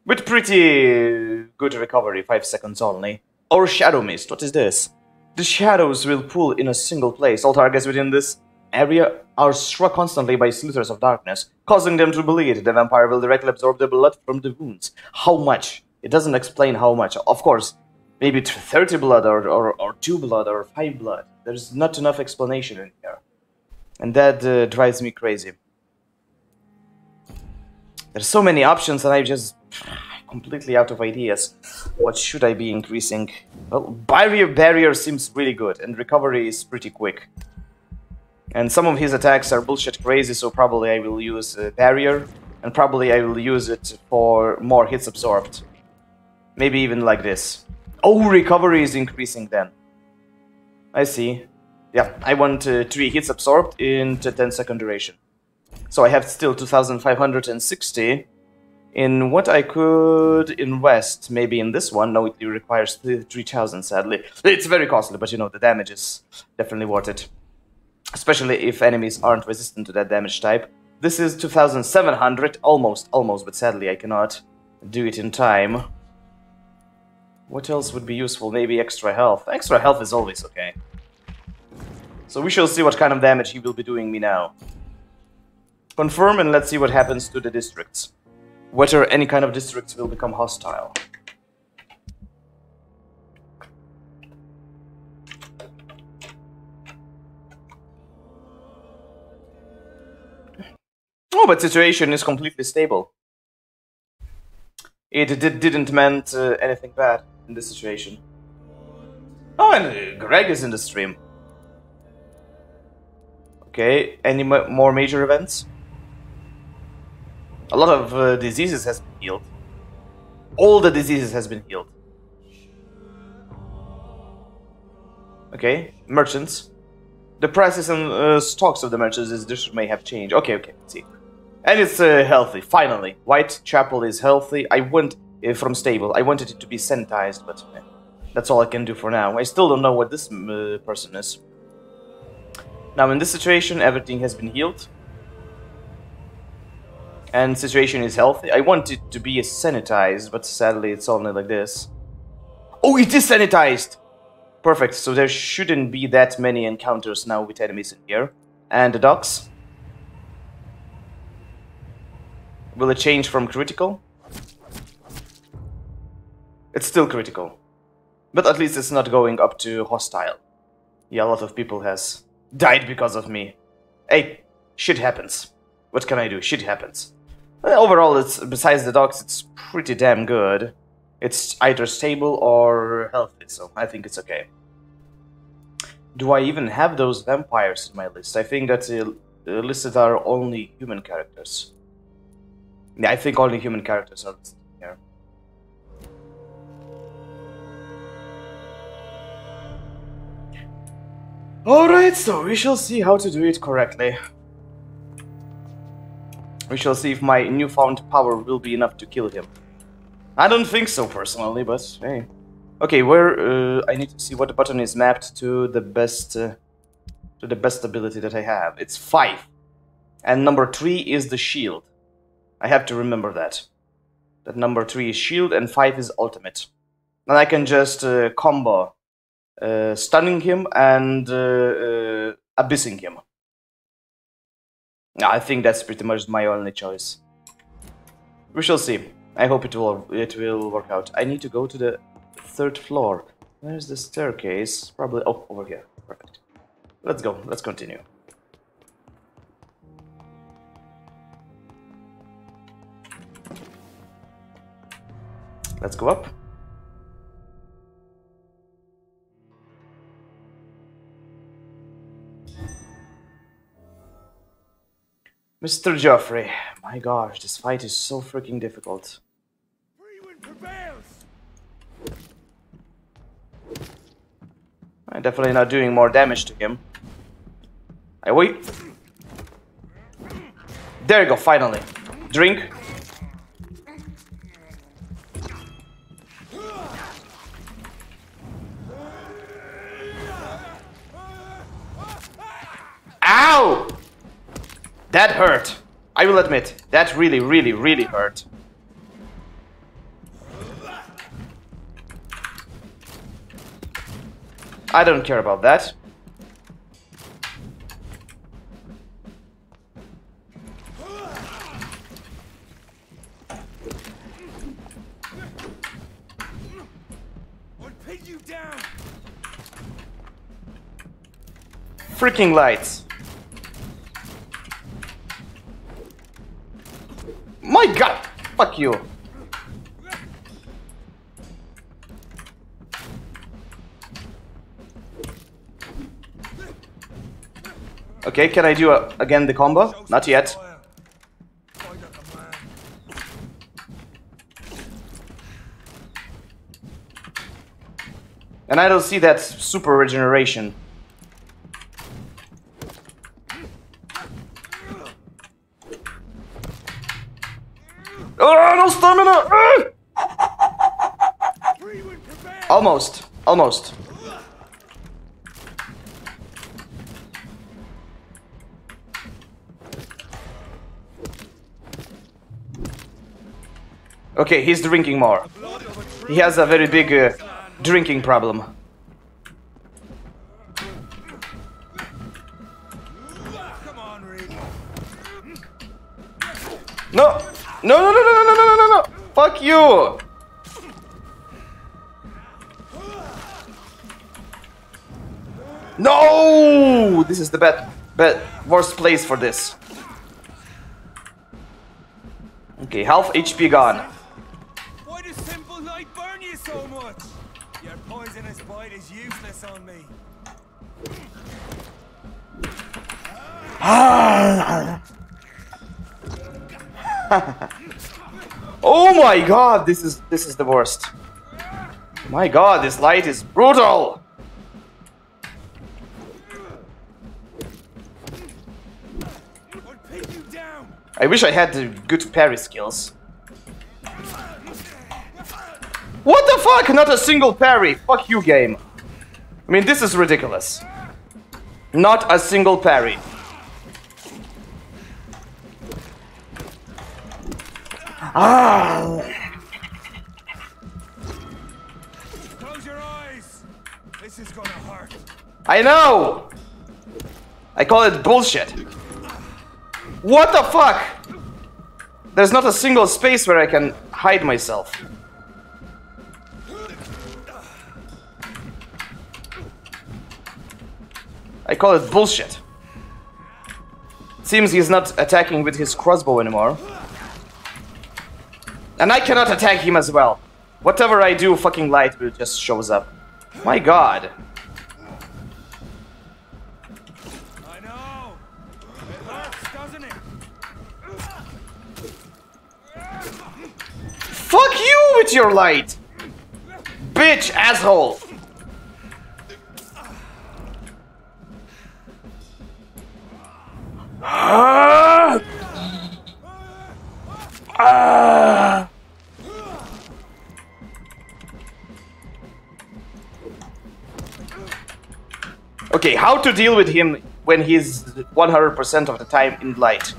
With pretty good recovery, 5 seconds only. Or Shadow Mist, what is this? The shadows will pull in a single place. All targets within this area are struck constantly by slithers of darkness, causing them to bleed. The vampire will directly absorb the blood from the wounds. How much? It doesn't explain how much. Of course, maybe 30 blood or 2 blood or 5 blood. There's not enough explanation in here. And that drives me crazy. There's so many options and I'm just completely out of ideas. What should I be increasing? Well, barrier seems really good and recovery is pretty quick. And some of his attacks are bullshit crazy, so probably I will use barrier. And probably I will use it for more hits absorbed. Maybe even like this. Oh, recovery is increasing then. I see. Yeah, I want 3 hits absorbed in 10-second duration. So I have still 2,560 in what I could invest. Maybe in this one. No, it requires 3,000 sadly. It's very costly, but you know, the damage is definitely worth it. Especially if enemies aren't resistant to that damage type. This is 2,700, almost, but sadly I cannot do it in time. What else would be useful? Maybe extra health. Extra health is always okay. So we shall see what kind of damage he will be doing me now. Confirm and let's see what happens to the districts. Whether any kind of districts will become hostile. Oh, but situation is completely stable. It didn't meant anything bad in this situation. Oh, and Greg is in the stream. Okay, any more major events? A lot of diseases has been healed. All the diseases has been healed. Okay, merchants. The prices and stocks of the merchants is this may have changed. Okay, let's see. And it's healthy, finally. Whitechapel is healthy. I went from stable. I wanted it to be sanitized, but that's all I can do for now. I still don't know what this person is. Now in this situation, everything has been healed. And situation is healthy. I want it to be sanitized, but sadly it's only like this. Oh, it is sanitized! Perfect, so there shouldn't be that many encounters now with enemies in here. And the docks. Will it change from critical? It's still critical. But at least it's not going up to hostile. Yeah, a lot of people has died because of me. Hey, shit happens. What can I do? Shit happens. Overall, it's besides the docks, it's pretty damn good. It's either stable or healthy, so I think it's okay. Do I even have those vampires in my list? I think that listed are only human characters. Yeah, I think only human characters are listed here. Alright, so we shall see how to do it correctly. We shall see if my newfound power will be enough to kill him. I don't think so, personally, but hey. Okay, where I need to see what button is mapped to the best ability that I have. It's 5, and number 3 is the shield. I have to remember that. That number 3 is shield and 5 is ultimate. And I can just combo stunning him and abyssing him. I think that's pretty much my only choice. We shall see. I hope it will work out. I need to go to the 3rd floor. Where's the staircase? Probably over here. Perfect. Let's go. Let's continue. Let's go up. Mr. Joffrey, my gosh, this fight is so freaking difficult. I'm definitely not doing more damage to him. I wait. There you go, finally. Drink. Ow! That hurt. I will admit, that really, really, really hurt. I don't care about that. Freaking lights. My god! Fuck you. Okay, can I do again the combo? Not yet. And I don't see that super regeneration. Oh, no stamina! Almost. Almost. Okay, he's drinking more. He has a very big drinking problem. No! No, no, no, no, no, no, no, no, no! Fuck you! No! This is the worst place for this. Okay, half HP gone. Why does simple light burn you so much? Your poisonous bite is useless on me. Oh my god, this is the worst. My god, this light is brutal. I wish I had the good parry skills. What the fuck? Not a single parry. Fuck you, game. I mean, this is ridiculous. Not a single parry. Ah! Close your eyes. This is gonna hurt. I know! I call it bullshit. What the fuck? There's not a single space where I can hide myself. I call it bullshit. Seems he's not attacking with his crossbow anymore. And I cannot attack him as well. Whatever I do, fucking light will just shows up. My god. I know. It hurts, doesn't it? Fuck you with your light! Bitch, asshole! Ah! Ah! Okay, how to deal with him when he's 100% of the time in light?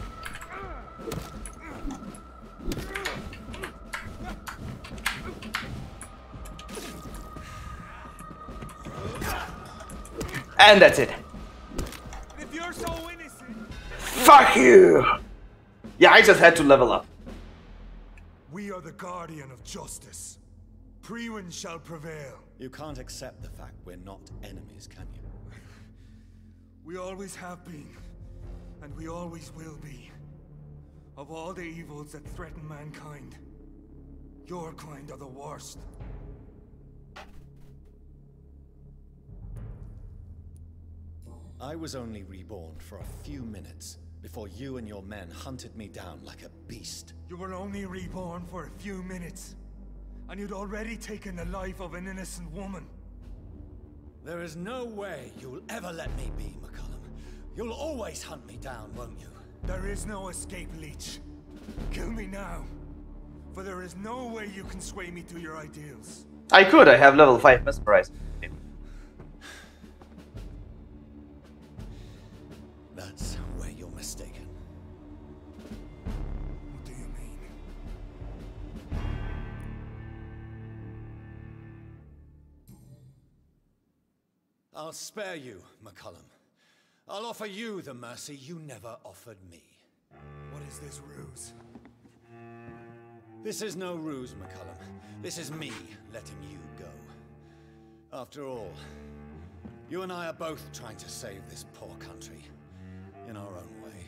And that's it. If you're so innocent. Fuck you! Yeah, I just had to level up. We are the guardian of justice. Priwen shall prevail. You can't accept the fact we're not enemies, can you? We always have been, and we always will be. Of all the evils that threaten mankind, your kind are the worst. I was only reborn for a few minutes before you and your men hunted me down like a beast. You were only reborn for a few minutes, and you'd already taken the life of an innocent woman. There is no way you'll ever let me be, McCullum. You'll always hunt me down, won't you? There is no escape, Leech. Kill me now, for there is no way you can sway me to your ideals. I could, I have level 5 mesmerize. That's where you're mistaken. What do you mean? I'll spare you, McCullum. I'll offer you the mercy you never offered me. What is this ruse? This is no ruse, McCullum. This is me letting you go. After all, you and I are both trying to save this poor country in our own way.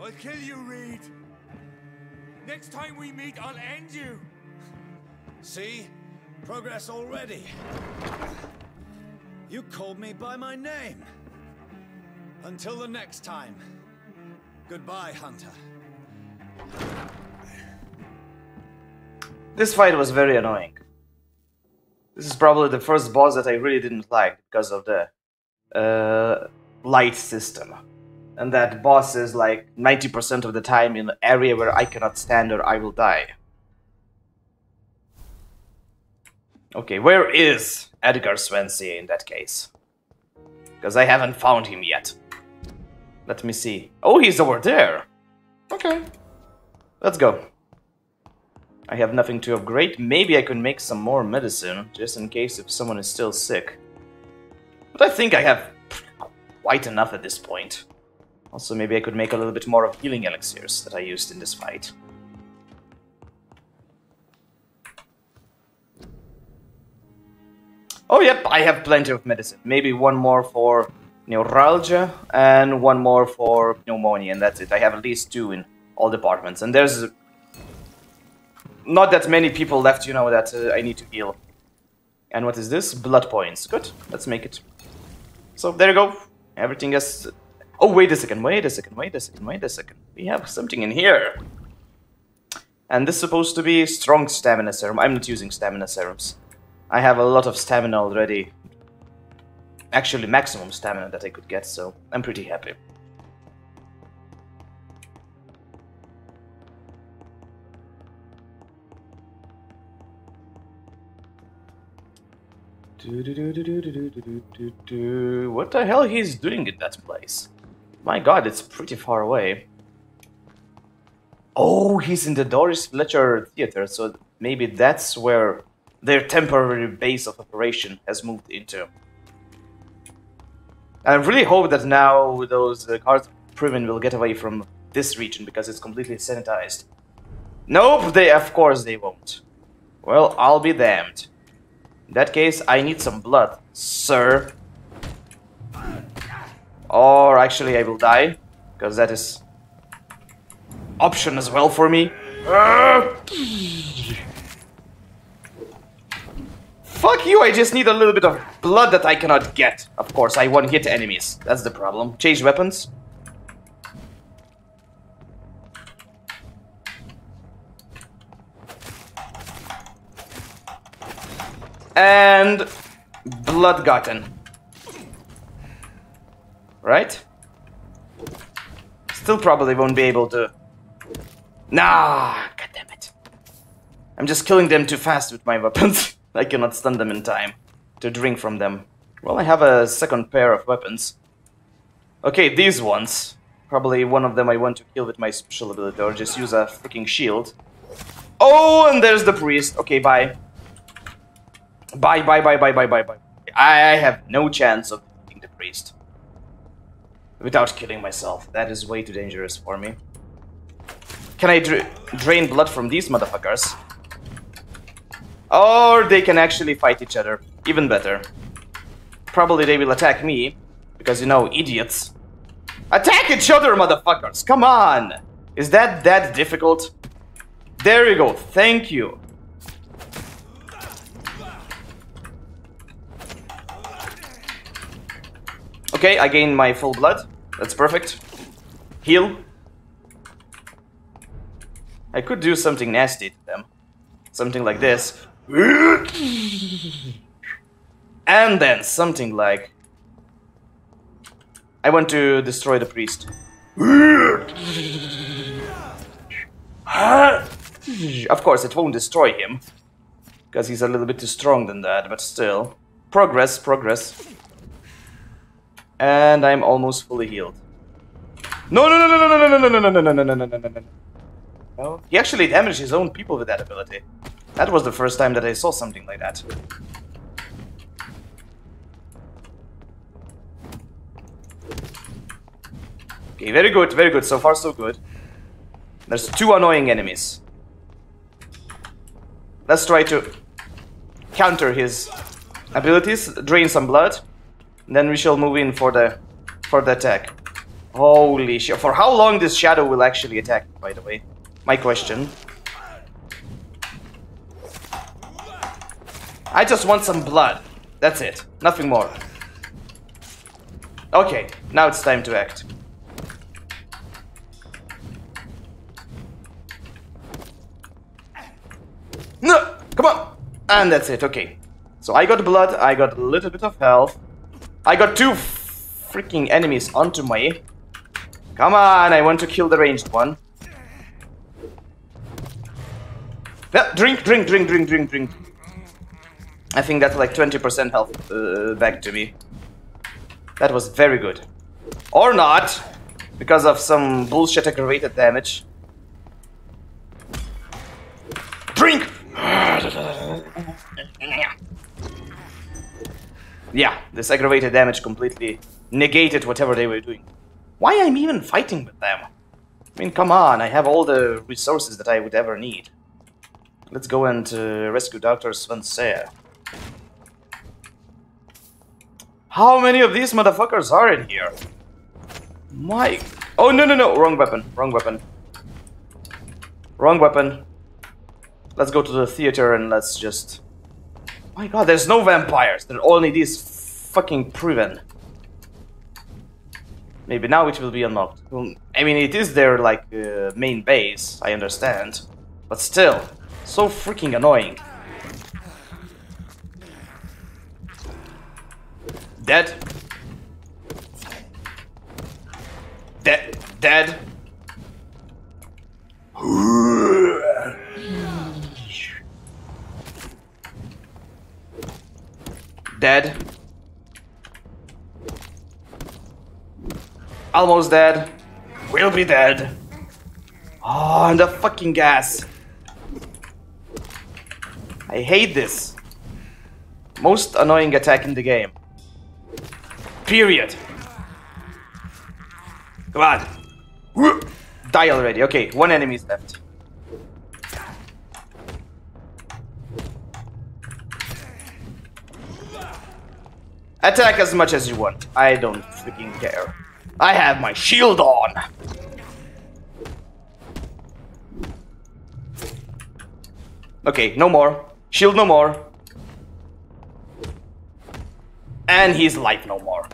I'll kill you, Reed. Next time we meet, I'll end you. See? Progress already. You called me by my name. Until the next time. Goodbye, Hunter. This fight was very annoying. This is probably the first boss that I really didn't like because of the light system. And that boss is like 90% of the time in an area where I cannot stand or I will die. Okay, where is Edgar Swansea in that case? Because I haven't found him yet. Let me see. Oh, he's over there. Okay. Let's go. I have nothing to upgrade. Maybe I could make some more medicine, just in case if someone is still sick. But I think I have quite enough at this point. Also, maybe I could make a little bit more of healing elixirs that I used in this fight. Oh, yep, I have plenty of medicine. Maybe one more for neuralgia and one more for pneumonia, and that's it. I have at least 2 in all departments. And there's not that many people left, that I need to heal. And what is this? Blood points. Good, let's make it. So, there you go. Everything is... Oh, wait a second. We have something in here. And this is supposed to be strong stamina serum. I'm not using stamina serums. I have a lot of stamina already. Actually, maximum stamina that I could get, so I'm pretty happy. What the hell he's doing in that place? My god, it's pretty far away. Oh, he's in the Doris Fletcher Theater, so maybe that's where their temporary base of operation has moved into. I really hope that now those cards Priven will get away from this region because it's completely sanitized. Nope, of course they won't. Well, I'll be damned. In that case, I need some blood, sir. Or actually, I will die, because that is option as well for me. Fuck you, I just need a little bit of blood that I cannot get. Of course, I one-hit enemies. That's the problem. Change weapons. And blood gotten. Right? Still probably won't be able to... Nah, goddammit. I'm just killing them too fast with my weapons. I cannot stun them in time to drink from them. Well, I have a second pair of weapons. Okay, these ones. Probably one of them I want to kill with my special ability or just use a freaking shield. Oh, and there's the priest. Okay, bye. Bye. I have no chance of defeating the priest. Without killing myself. That is way too dangerous for me. Can I drain blood from these motherfuckers? Or they can actually fight each other. Even better. Probably they will attack me. Because, you know, idiots. Attack each other, motherfuckers! Come on! Is that difficult? There you go. Thank you. Okay, I gained my full blood. That's perfect. Heal. I could do something nasty to them. Something like this. And then something like... I want to destroy the priest. Of course, it won't destroy him. Because he's a little bit too strong than that, but still. Progress. And I'm almost fully healed. No. He actually damaged his own people with that ability. That was the first time that I saw something like that. Okay, very good. So far, so good. There's 2 annoying enemies. Let's try to counter his abilities, drain some blood. Then we shall move in for the attack. Holy shit. For how long this shadow will actually attack, by the way? My question. I just want some blood. That's it. Nothing more. Okay, now it's time to act. No! Come on! And that's it, okay. So I got blood, I got a little bit of health. I got 2 freaking enemies onto me. Come on, I want to kill the ranged one. Yeah, drink. I think that's like 20% health back to me. That was very good. Or not, because of some bullshit aggravated damage. Drink! Yeah, this aggravated damage completely negated whatever they were doing. Why I'm even fighting with them? I mean, come on, I have all the resources that I would ever need. Let's go and rescue Dr. Svenseer. How many of these motherfuckers are in here? My... Oh, no. Wrong weapon. Let's go to the theater and let's just... My god, there's no vampires. There are only these fucking Priven. Maybe now it will be unlocked. Well, I mean, it is their, like, main base, I understand. But still, so freaking annoying. Dead. Dead. Dead. Almost dead. Will be dead. Oh, and the fucking gas. I hate this. Most annoying attack in the game. Period. Come on. Die already. Okay, one enemy is left. Attack as much as you want. I don't freaking care. I have my shield on. Okay, no more. Shield no more. And his life no more.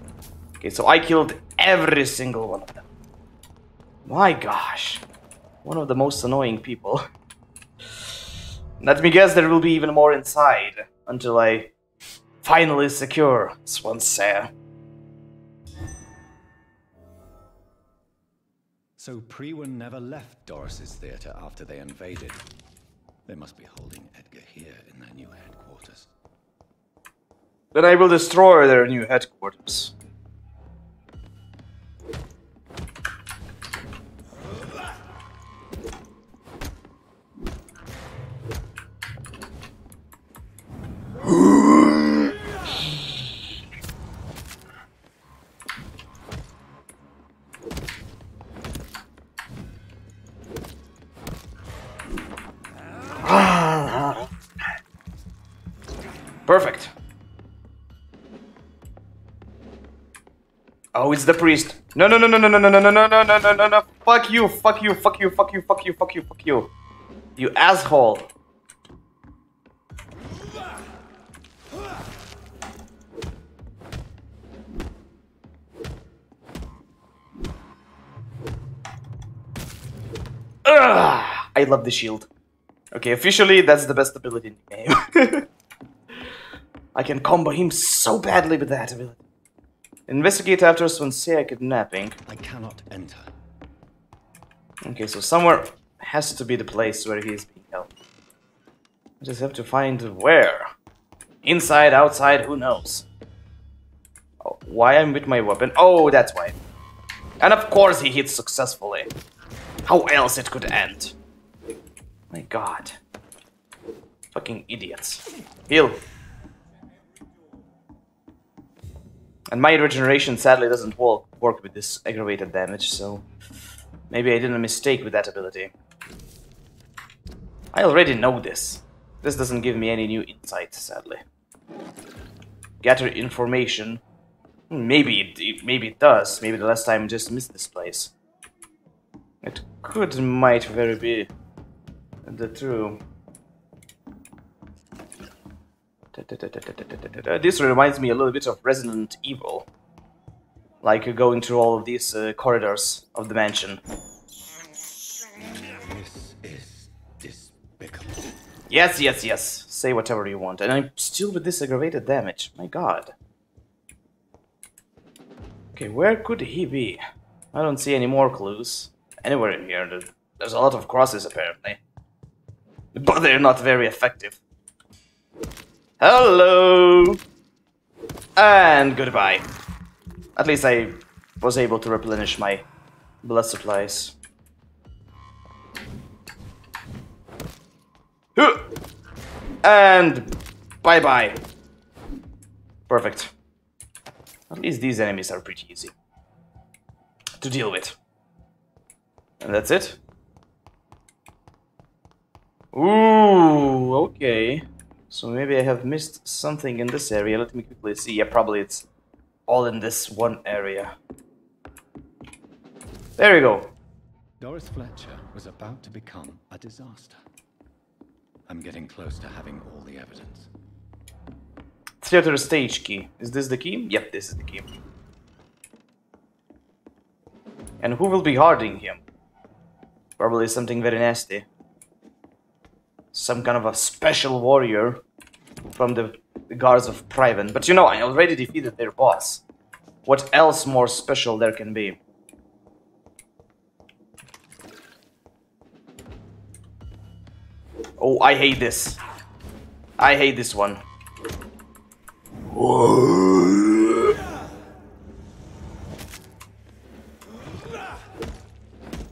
Okay, so I killed every single one of them. My gosh. One of the most annoying people. Let me guess there will be even more inside until I finally secure Swansea. So Priwen never left Doris's theater after they invaded. They must be holding Edgar here in their new headquarters. Then I will destroy their new headquarters. Perfect. Oh, it's the priest. No, no, no, no, no, no, no, no, no, no, no, no, no, no, no. Fuck you, fuck you, fuck you, fuck you, fuck you, fuck you, fuck you. You asshole. Ugh, I love the shield. Okay, officially, that's the best ability in the game. I can combo him so badly with that ability. Investigate after Swansea kidnapping. I cannot enter. Okay, so somewhere has to be the place where he is being held. I just have to find where. Inside, outside, who knows? Oh, why I'm with my weapon? Oh, that's why. And of course he hits successfully. How else it could end? My god. Fucking idiots. Heal. And my regeneration sadly doesn't work with this aggravated damage, so maybe I did a mistake with that ability. I already know this. This doesn't give me any new insight, sadly. Gather information. Maybe it does. Maybe the last time I just missed this place. It might very be the true. This reminds me a little bit of Resident Evil. Like going through all of these corridors of the mansion. This is despicable. Yes, yes, yes. Say whatever you want. And I'm still with this aggravated damage. My god. Okay, where could he be? I don't see any more clues. Anywhere in here. There's a lot of crosses apparently. But they're not very effective. Hello! And goodbye. At least I was able to replenish my blood supplies. And bye-bye. Perfect. At least these enemies are pretty easy to deal with. And that's it. Ooh, okay. So maybe I have missed something in this area. Let me quickly see. Yeah, probably it's all in this one area. There we go. Doris Fletcher was about to become a disaster. I'm getting close to having all the evidence. Theater stage key. Is this the key? Yep, this is the key. And who will be guarding him? Probably something very nasty. Some kind of a special warrior from the guards of Priwen. But you know, I already defeated their boss. What else more special there can be? Oh, I hate this. I hate this one.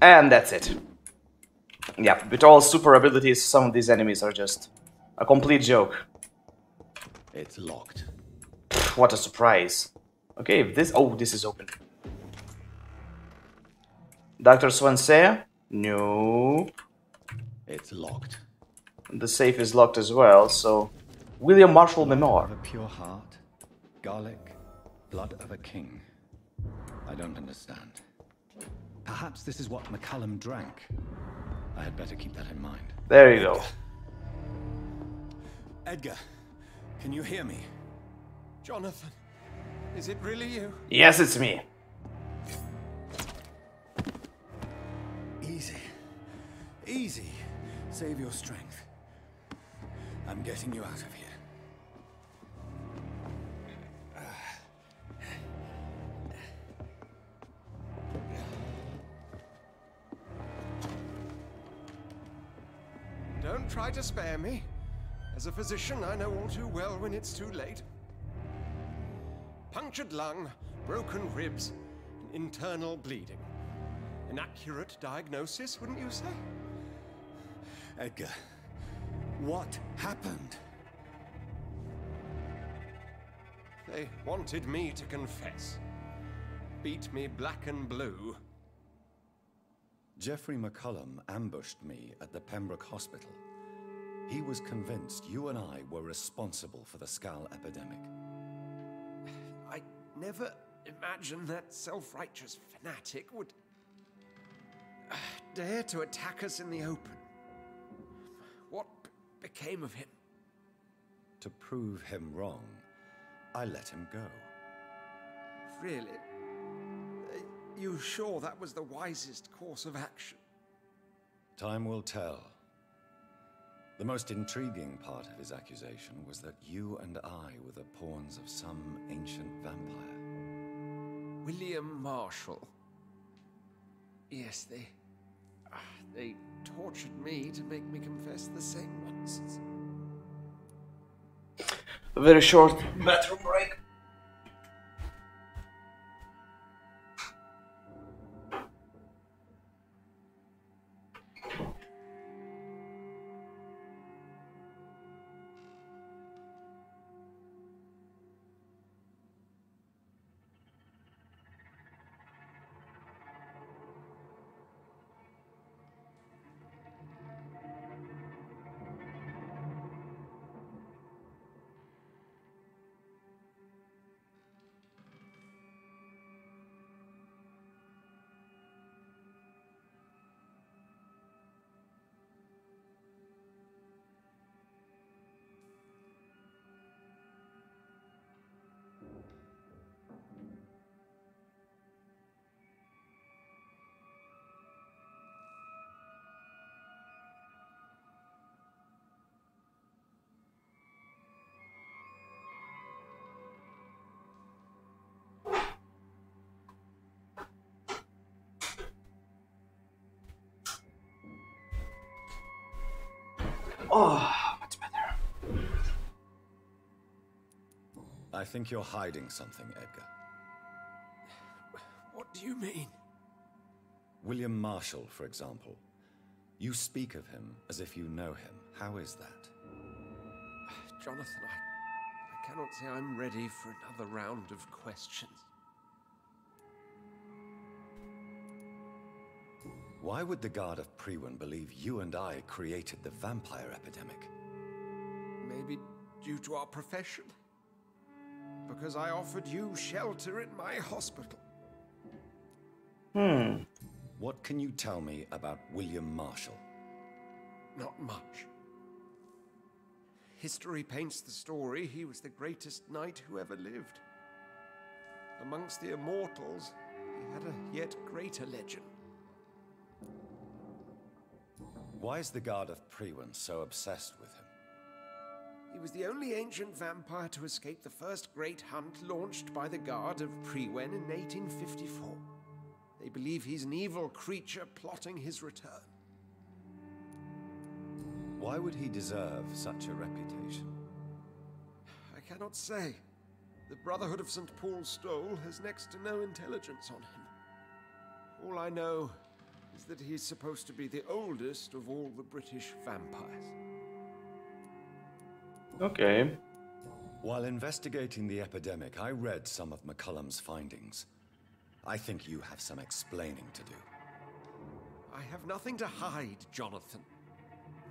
And that's it. Yeah, with all super abilities, some of these enemies are just a complete joke. It's locked. What a surprise. Okay, if this... Oh, this is open. Dr. Swansea? Nope. It's locked. The safe is locked as well, so... William Marshall Blood Memoir. of a pure heart, garlic, blood of a king. I don't understand. Perhaps this is what McCallum drank. I had better keep that in mind. There you go. Edgar, can you hear me? Jonathan, is it really you? Yes, it's me. Easy. Easy. Save your strength. I'm getting you out of here. Don't try to spare me. As a physician, I know all too well when it's too late. Punctured lung, broken ribs, and internal bleeding. An accurate diagnosis, wouldn't you say? Edgar, what happened? They wanted me to confess. Beat me black and blue. Geoffrey McCullum ambushed me at the Pembroke Hospital. He was convinced you and I were responsible for the Skal epidemic. I never imagined that self-righteous fanatic would dare to attack us in the open. What became of him? To prove him wrong, I let him go. Really? You sure that was the wisest course of action? Time will tell. The most intriguing part of his accusation was that you and I were the pawns of some ancient vampire. William Marshall. Yes, they tortured me to make me confess the same nonsense. A very short bathroom break. Oh, much better. I think you're hiding something, Edgar. What do you mean? William Marshall, for example. You speak of him as if you know him. How is that? Jonathan, I cannot say I'm ready for another round of questions. Why would the Guard of Priwen believe you and I created the vampire epidemic? Maybe due to our profession. Because I offered you shelter in my hospital. What can you tell me about William Marshall? Not much. History paints the story he was the greatest knight who ever lived. Amongst the immortals, he had a yet greater legend. Why is the Guard of Priwen so obsessed with him? He was the only ancient vampire to escape the first great hunt launched by the Guard of Priwen in 1854. They believe he's an evil creature plotting his return. Why would he deserve such a reputation? I cannot say. The Brotherhood of St. Paul's Stole has next to no intelligence on him. All I know is that he's supposed to be the oldest of all the British vampires. Okay. While investigating the epidemic, I read some of McCullum's findings. I think you have some explaining to do. I have nothing to hide, Jonathan.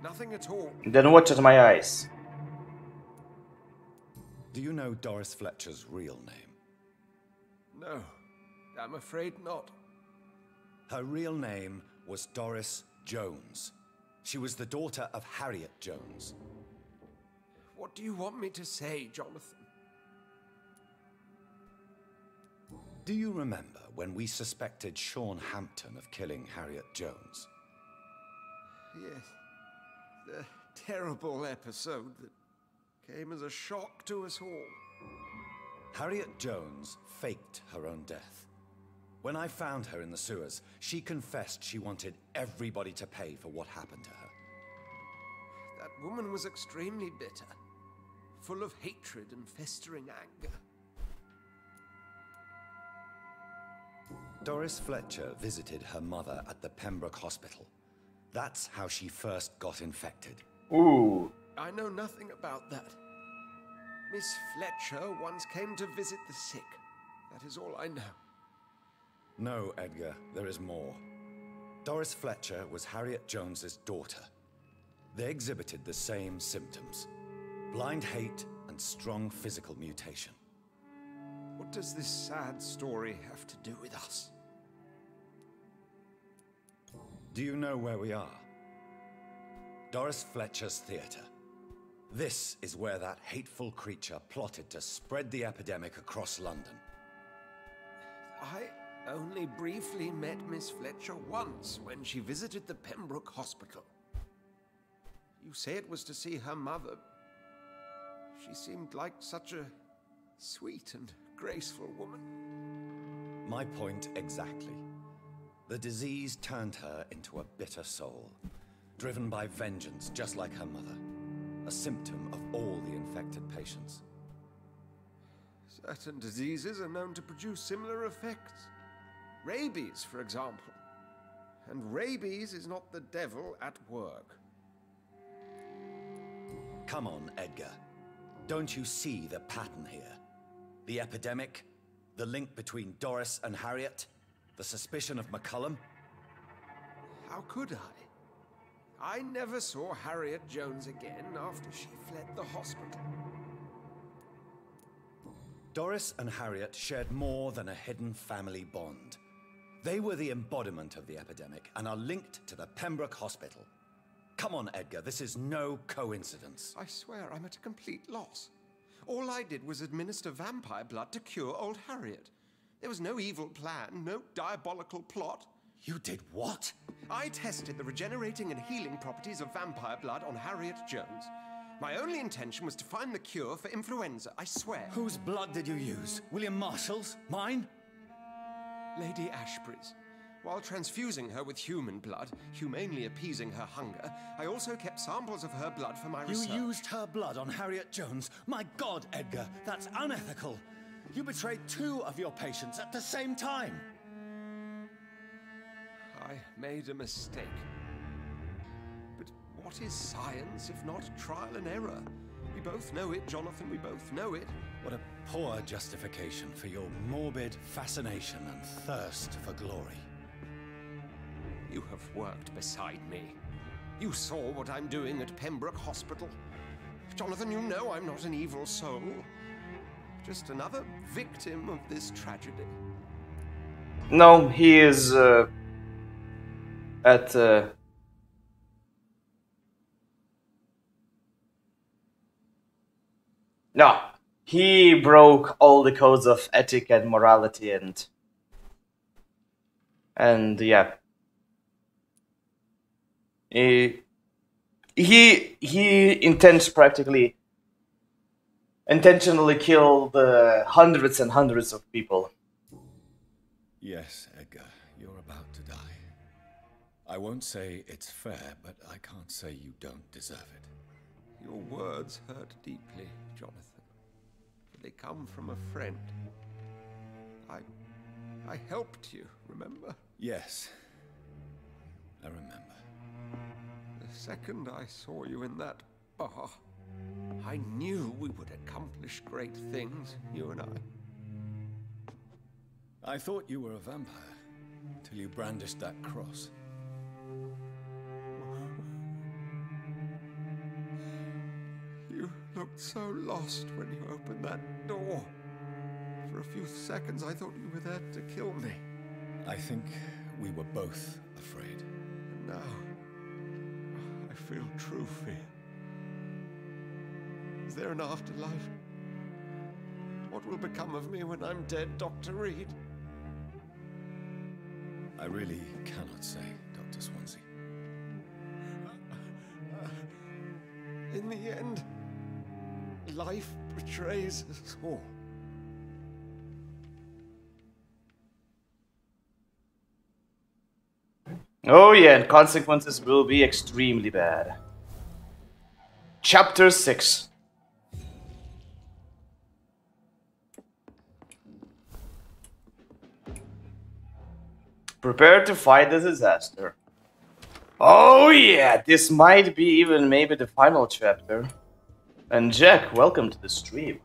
Nothing at all. Then watch at my eyes. Do you know Doris Fletcher's real name? No, I'm afraid not. Her real name was Doris Jones. She was the daughter of Harriet Jones. What do you want me to say, Jonathan? Do you remember when we suspected Sean Hampton of killing Harriet Jones? Yes. The terrible episode that came as a shock to us all. Harriet Jones faked her own death. When I found her in the sewers, she confessed she wanted everybody to pay for what happened to her. That woman was extremely bitter, full of hatred and festering anger. Doris Fletcher visited her mother at the Pembroke Hospital. That's how she first got infected. Ooh. I know nothing about that. Miss Fletcher once came to visit the sick. That is all I know. No, Edgar, there is more. Doris Fletcher was Harriet Jones's daughter. They exhibited the same symptoms: blind hate and strong physical mutation. What does this sad story have to do with us? Do you know where we are? Doris Fletcher's theater. This is where that hateful creature plotted to spread the epidemic across London. I only briefly met Miss Fletcher once when she visited the Pembroke Hospital. You say it was to see her mother. She seemed like such a sweet and graceful woman. My point exactly. The disease turned her into a bitter soul, driven by vengeance just like her mother. A symptom of all the infected patients. Certain diseases are known to produce similar effects. Rabies, for example. And rabies is not the devil at work. Come on, Edgar. Don't you see the pattern here? The epidemic, the link between Doris and Harriet, the suspicion of McCullum. How could I? I never saw Harriet Jones again after she fled the hospital. Doris and Harriet shared more than a hidden family bond. They were the embodiment of the epidemic and are linked to the Pembroke Hospital. Come on, Edgar, this is no coincidence. I swear I'm at a complete loss. All I did was administer vampire blood to cure old Harriet. There was no evil plan, no diabolical plot. You did what? I tested the regenerating and healing properties of vampire blood on Harriet Jones. My only intention was to find the cure for influenza, I swear. Whose blood did you use? William Marshall's? Mine? Lady Ashbury's. While transfusing her with human blood, humanely appeasing her hunger, I also kept samples of her blood for my research. You used her blood on Harriet Jones? My God, Edgar, that's unethical. You betrayed 2 of your patients at the same time. I made a mistake. But what is science if not trial and error? We both know it, Jonathan, we both know it. What a poor justification for your morbid fascination and thirst for glory. You have worked beside me. You saw what I'm doing at Pembroke Hospital. Jonathan, you know I'm not an evil soul. Just another victim of this tragedy. No, he is at no, he broke all the codes of ethic and morality, and yeah, he intentionally killed hundreds and hundreds of people. Yes, Edgar, you're about to die. I won't say it's fair, but I can't say you don't deserve it. Your words hurt deeply, Jonathan. They come from a friend. I helped you, remember? Yes, I remember. The second I saw you in that bar, I knew we would accomplish great things, you and I. I thought you were a vampire, till you brandished that cross. You looked so lost when you opened that door. For a few seconds, I thought you were there to kill me. I think we were both afraid. And now, I feel true fear. Is there an afterlife? What will become of me when I'm dead, Dr. Reed? I really cannot say, Dr. Swansea. In the end, life betrays us all. Oh yeah, and consequences will be extremely bad. Chapter 6. Prepare to fight the disaster. Oh yeah, this might be even maybe the final chapter. And Jack, welcome to the stream.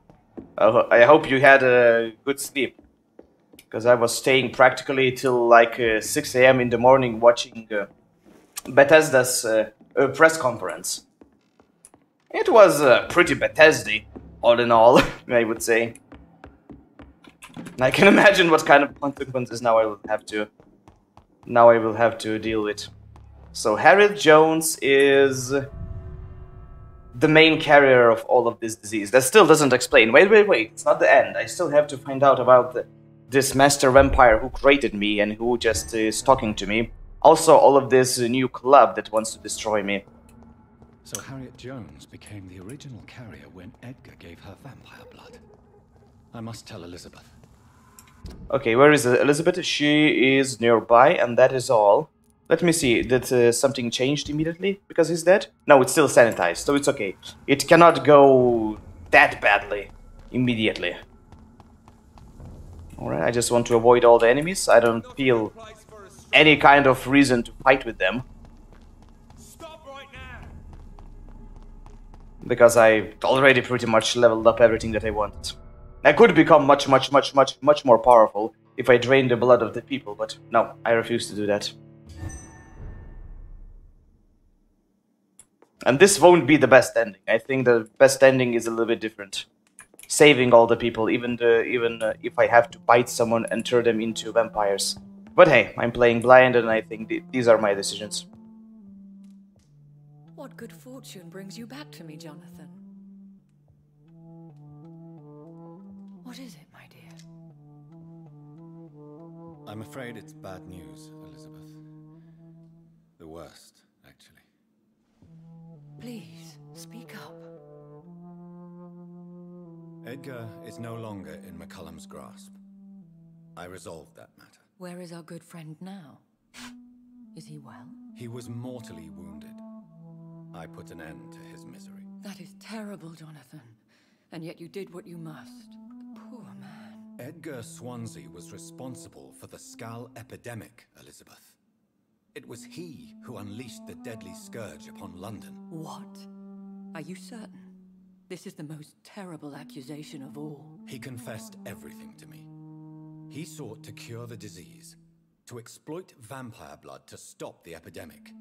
I hope you had a good sleep. Because I was staying practically till like 6 AM in the morning watching Bethesda's press conference. It was pretty Bethesda, all in all, I would say. I can imagine what kind of consequences now I will have to deal with. So Harriet Jones is the main carrier of all of this disease. That still doesn't explain. Wait, it's not the end. I still have to find out about this master vampire who created me and who just is talking to me. Also, all of this new club that wants to destroy me. So Harriet Jones became the original carrier when Edgar gave her vampire blood. I must tell Elizabeth. Okay, where is Elizabeth? She is nearby, and that is all. Let me see, did something changed immediately because he's dead? No, it's still sanitized, so it's okay. It cannot go that badly immediately. Alright, I just want to avoid all the enemies. I don't feel any kind of reason to fight with them. Stop right now! Because I already pretty much leveled up everything that I want. I could become much more powerful if I drain the blood of the people, but no, I refuse to do that. And this won't be the best ending. I think the best ending is a little bit different. Saving all the people, even if I have to bite someone and turn them into vampires. But hey, I'm playing blind and I think these are my decisions. What good fortune brings you back to me, Jonathan? What is it, my dear? I'm afraid it's bad news, Elizabeth. The worst, actually. Please, speak up. Edgar is no longer in McCullum's grasp. I resolved that matter. Where is our good friend now? Is he well? He was mortally wounded. I put an end to his misery. That is terrible, Jonathan. And yet you did what you must. Poor man. Edgar Swansea was responsible for the Skal epidemic, Elizabeth. It was he who unleashed the deadly scourge upon London. What? Are you certain? This is the most terrible accusation of all. He confessed everything to me. He sought to cure the disease, to exploit vampire blood to stop the epidemic.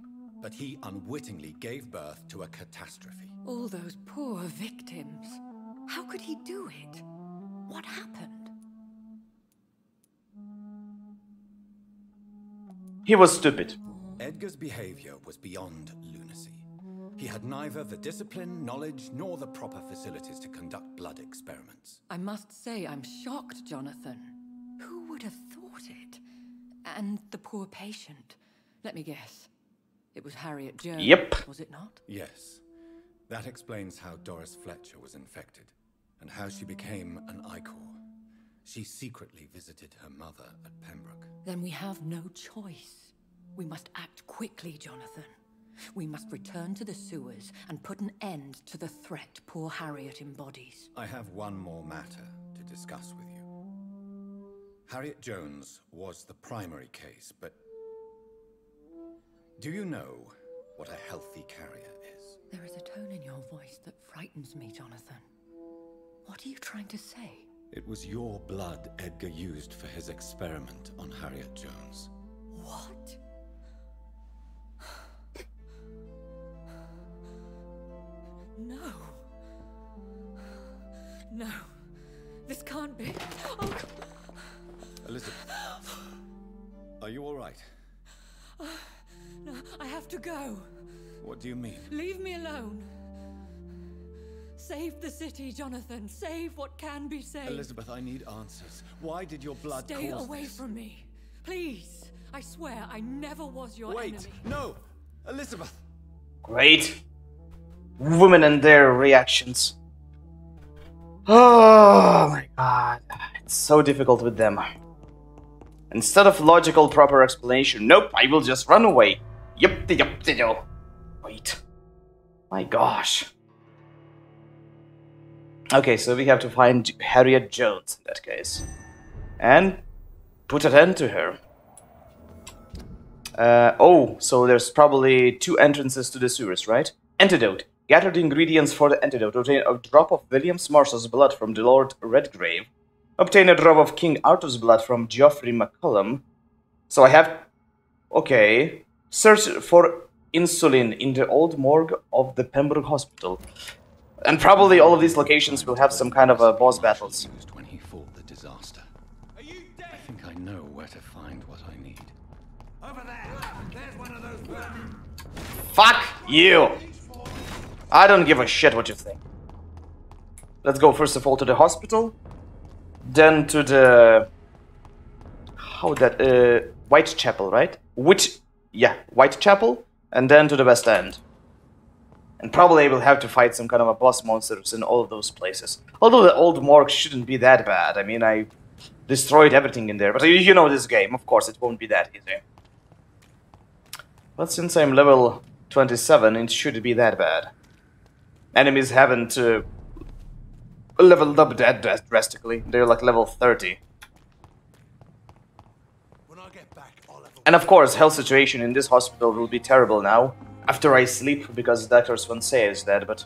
But he unwittingly gave birth to a catastrophe. All those poor victims. How could he do it? What happened? He was stupid. Edgar's behavior was beyond lunacy. He had neither the discipline, knowledge, nor the proper facilities to conduct blood experiments. I must say I'm shocked, Jonathan. Who would have thought it? And the poor patient. Let me guess. It was Harriet Jones, Yep. was it not? Yes. That explains how Doris Fletcher was infected, and how she became an Ichor. She secretly visited her mother at Pembroke. Then we have no choice. We must act quickly, Jonathan. We must return to the sewers and put an end to the threat poor Harriet embodies. I have one more matter to discuss with you. Harriet Jones was the primary case, but do you know what a healthy carrier is? There is a tone in your voice that frightens me, Jonathan. What are you trying to say? It was your blood Edgar used for his experiment on Harriet Jones. What? No. No. This can't be. Oh. Elizabeth, are you all right? No, I have to go. What do you mean? Leave me alone. Save the city, Jonathan. Save what can be saved. Elizabeth, I need answers. Why did your blood Stay cause away this? from me. Please. I swear I never was your Wait, enemy. no! Elizabeth! Great. Women and their reactions. Oh my god. It's so difficult with them. Instead of logical, proper explanation, nope, I will just run away. Yup. Wait. My gosh. Okay, so we have to find Harriet Jones in that case. And put an end to her. Oh, so there's probably 2 entrances to the sewers, right? Antidote. Gather the ingredients for the antidote. Obtain a drop of Williams Marshall's blood from the Lord Redgrave. Obtain a drop of King Arthur's blood from Geoffrey McCullum. So I have... Okay. Search for insulin in the old morgue of the Pembroke Hospital. And probably all of these locations will have some kind of boss battles. Used when he fought the disaster. I think I know where to find what I need. Over there! There's one of those vermin! Fuck you! I don't give a shit what you think. Let's go first of all to the hospital. Then to the... How that... Whitechapel, right? Yeah, Whitechapel. And then to the West End. And probably I will have to fight some kind of a boss monsters in all of those places. Although the old morgue shouldn't be that bad. I mean, I destroyed everything in there. But you know this game, of course, it won't be that easy. But since I'm level 27, it should be that bad. Enemies haven't leveled up that drastically. They're like level 30. When I get back, I'll have a... And of course, health situation in this hospital will be terrible now. After I sleep, because doctors won't say it's dead, but...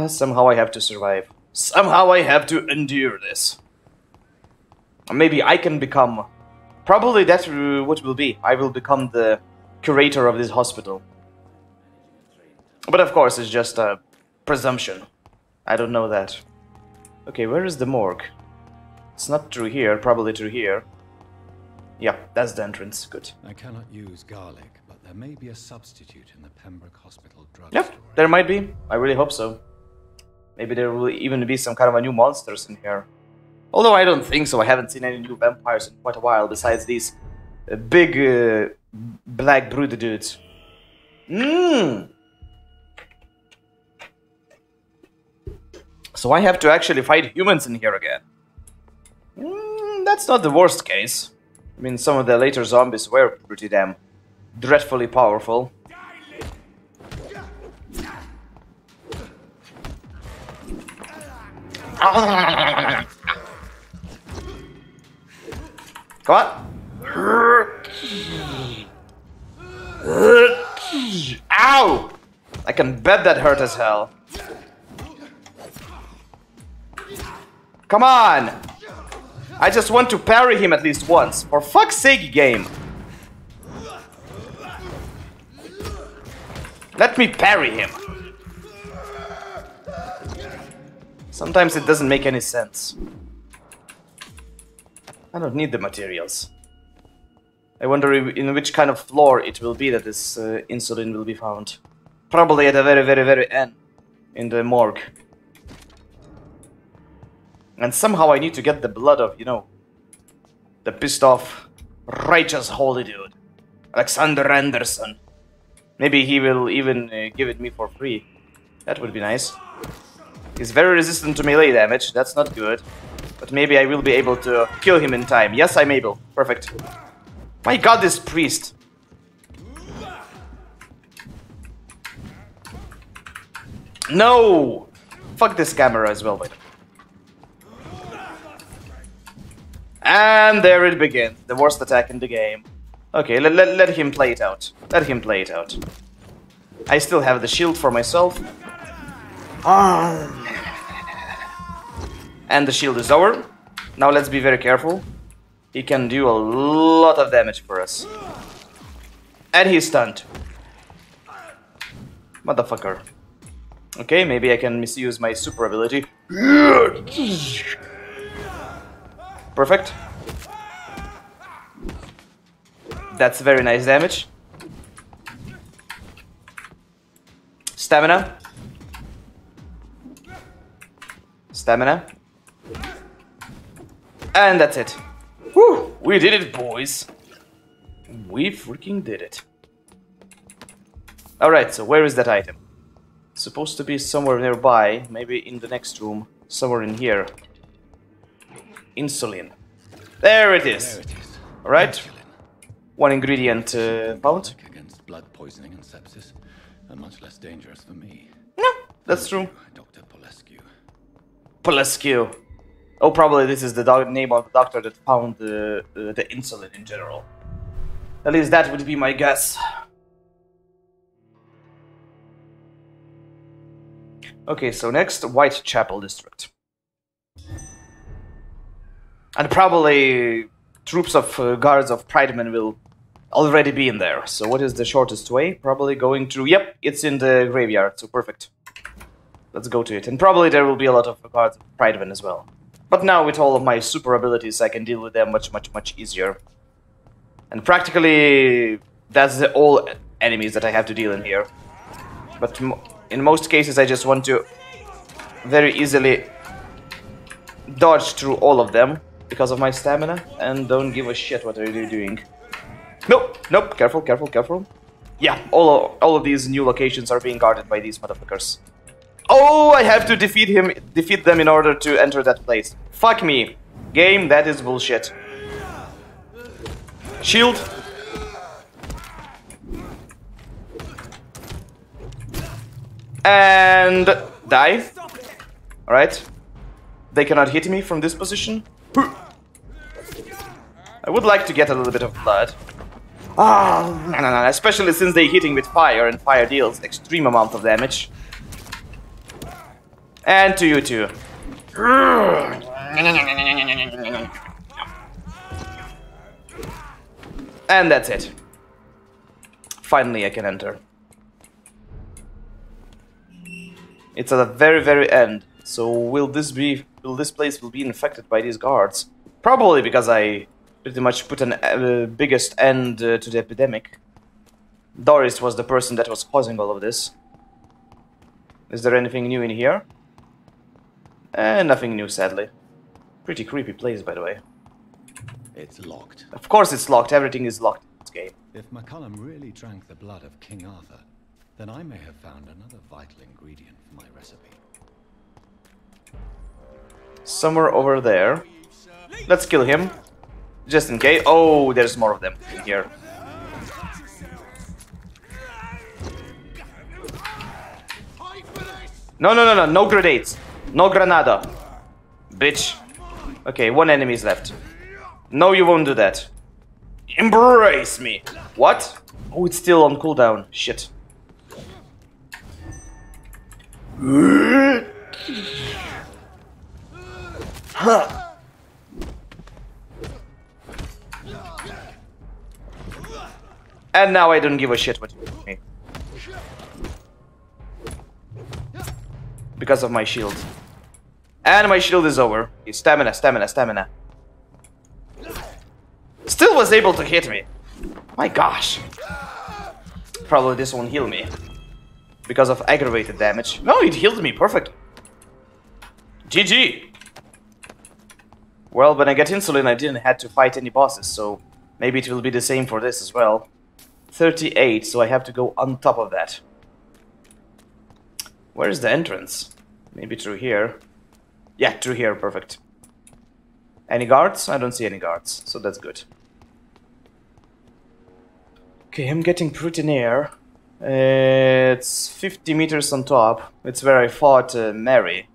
somehow I have to survive. Somehow I have to endure this. Or maybe I can become... Probably that's what will be. I will become the curator of this hospital. But of course, it's just a presumption. I don't know that. Okay, where is the morgue? It's not through here, probably through here. Yeah, that's the entrance. Good. I cannot use garlic, but there may be a substitute in the Pembroke Hospital drugstore. Yep, there might be. I really hope so. Maybe there will even be some kind of a new monsters in here. Although I don't think so. I haven't seen any new vampires in quite a while, besides these big black brood dudes. So I have to actually fight humans in here again. That's not the worst case. I mean, some of the later zombies were pretty damn dreadfully powerful. Come on. Ow! I can bet that hurt as hell. Come on! I just want to parry him at least once. For fuck's sake, game. Let me parry him. Sometimes it doesn't make any sense. I don't need the materials. I wonder in which kind of floor it will be that this insulin will be found. Probably at the very end. In the morgue. And somehow I need to get the blood of, you know, the pissed off, righteous holy dude. Alexander Anderson. Maybe he will even give it me for free. That would be nice. He's very resistant to melee damage, that's not good. But maybe I will be able to kill him in time. Yes, I'm able. Perfect. My god, this priest. No! Fuck this camera as well, by the way. And there it begins. The worst attack in the game. Okay, let him play it out. Let him play it out. I still have the shield for myself. And the shield is over. Now let's be very careful. He can do a lot of damage for us. And he's stunned. Motherfucker. Okay, maybe I can misuse my super ability. Perfect. That's very nice damage. Stamina. Stamina. And that's it. Whew, we did it, boys. We freaking did it. Alright, so where is that item? It's supposed to be somewhere nearby, maybe in the next room, somewhere in here. Insulin. There it is. Alright. One ingredient found. Against blood poisoning and sepsis, and much less dangerous for me. No, that's true. Dr. Polescu. Polescu. Oh, probably this is the name of the doctor that found the insulin in general. At least that would be my guess. Okay, so next, Whitechapel District. And probably troops of guards of Pridemen will already be in there. So what is the shortest way? Probably going through... Yep, it's in the graveyard, so perfect. Let's go to it. And probably there will be a lot of guards of Pridemen as well. But now with all of my super abilities, I can deal with them much easier. And practically, that's all enemies that I have to deal in here. But in most cases, I just want to very easily dodge through all of them because of my stamina and don't give a shit what are you doing. Nope, nope, careful, careful, careful. Yeah, all of these new locations are being guarded by these motherfuckers. Oh, I have to defeat them in order to enter that place. Fuck me. Game, that is bullshit. Shield. And die. Alright. They cannot hit me from this position. I would like to get a little bit of blood. Ah, no, especially since they're hitting with fire, and fire deals extreme amount of damage. And to you too. And that's it. Finally I can enter. It's at the very end. So will this place be infected by these guards? Probably because I pretty much put an biggest end to the epidemic. Doris was the person that was causing all of this. Is there anything new in here? Nothing new, sadly. Pretty creepy place, by the way. It's locked. Of course it's locked. Everything is locked in this game. If McCullum really drank the blood of King Arthur, then I may have found another vital ingredient for my recipe. Somewhere over there. Let's kill him. Just in case. Oh, there's more of them in here. No, no grenades. No granada. Bitch. Okay, one enemy is left. No, you won't do that. Embrace me. What? Oh, it's still on cooldown. Shit. And now I don't give a shit what you do with me. Because of my shield. And my shield is over. Stamina, stamina, stamina. Still was able to hit me. My gosh. Probably this won't heal me. Because of aggravated damage. No, it healed me. Perfect. GG. Well, when I get insulin, I didn't have to fight any bosses. So maybe it will be the same for this as well. 38, so I have to go on top of that. Where is the entrance? Maybe through here. Yeah, through here, perfect. Any guards? I don't see any guards, so that's good. Okay, I'm getting pretty near. It's 50 meters on top. It's where I fought Mary.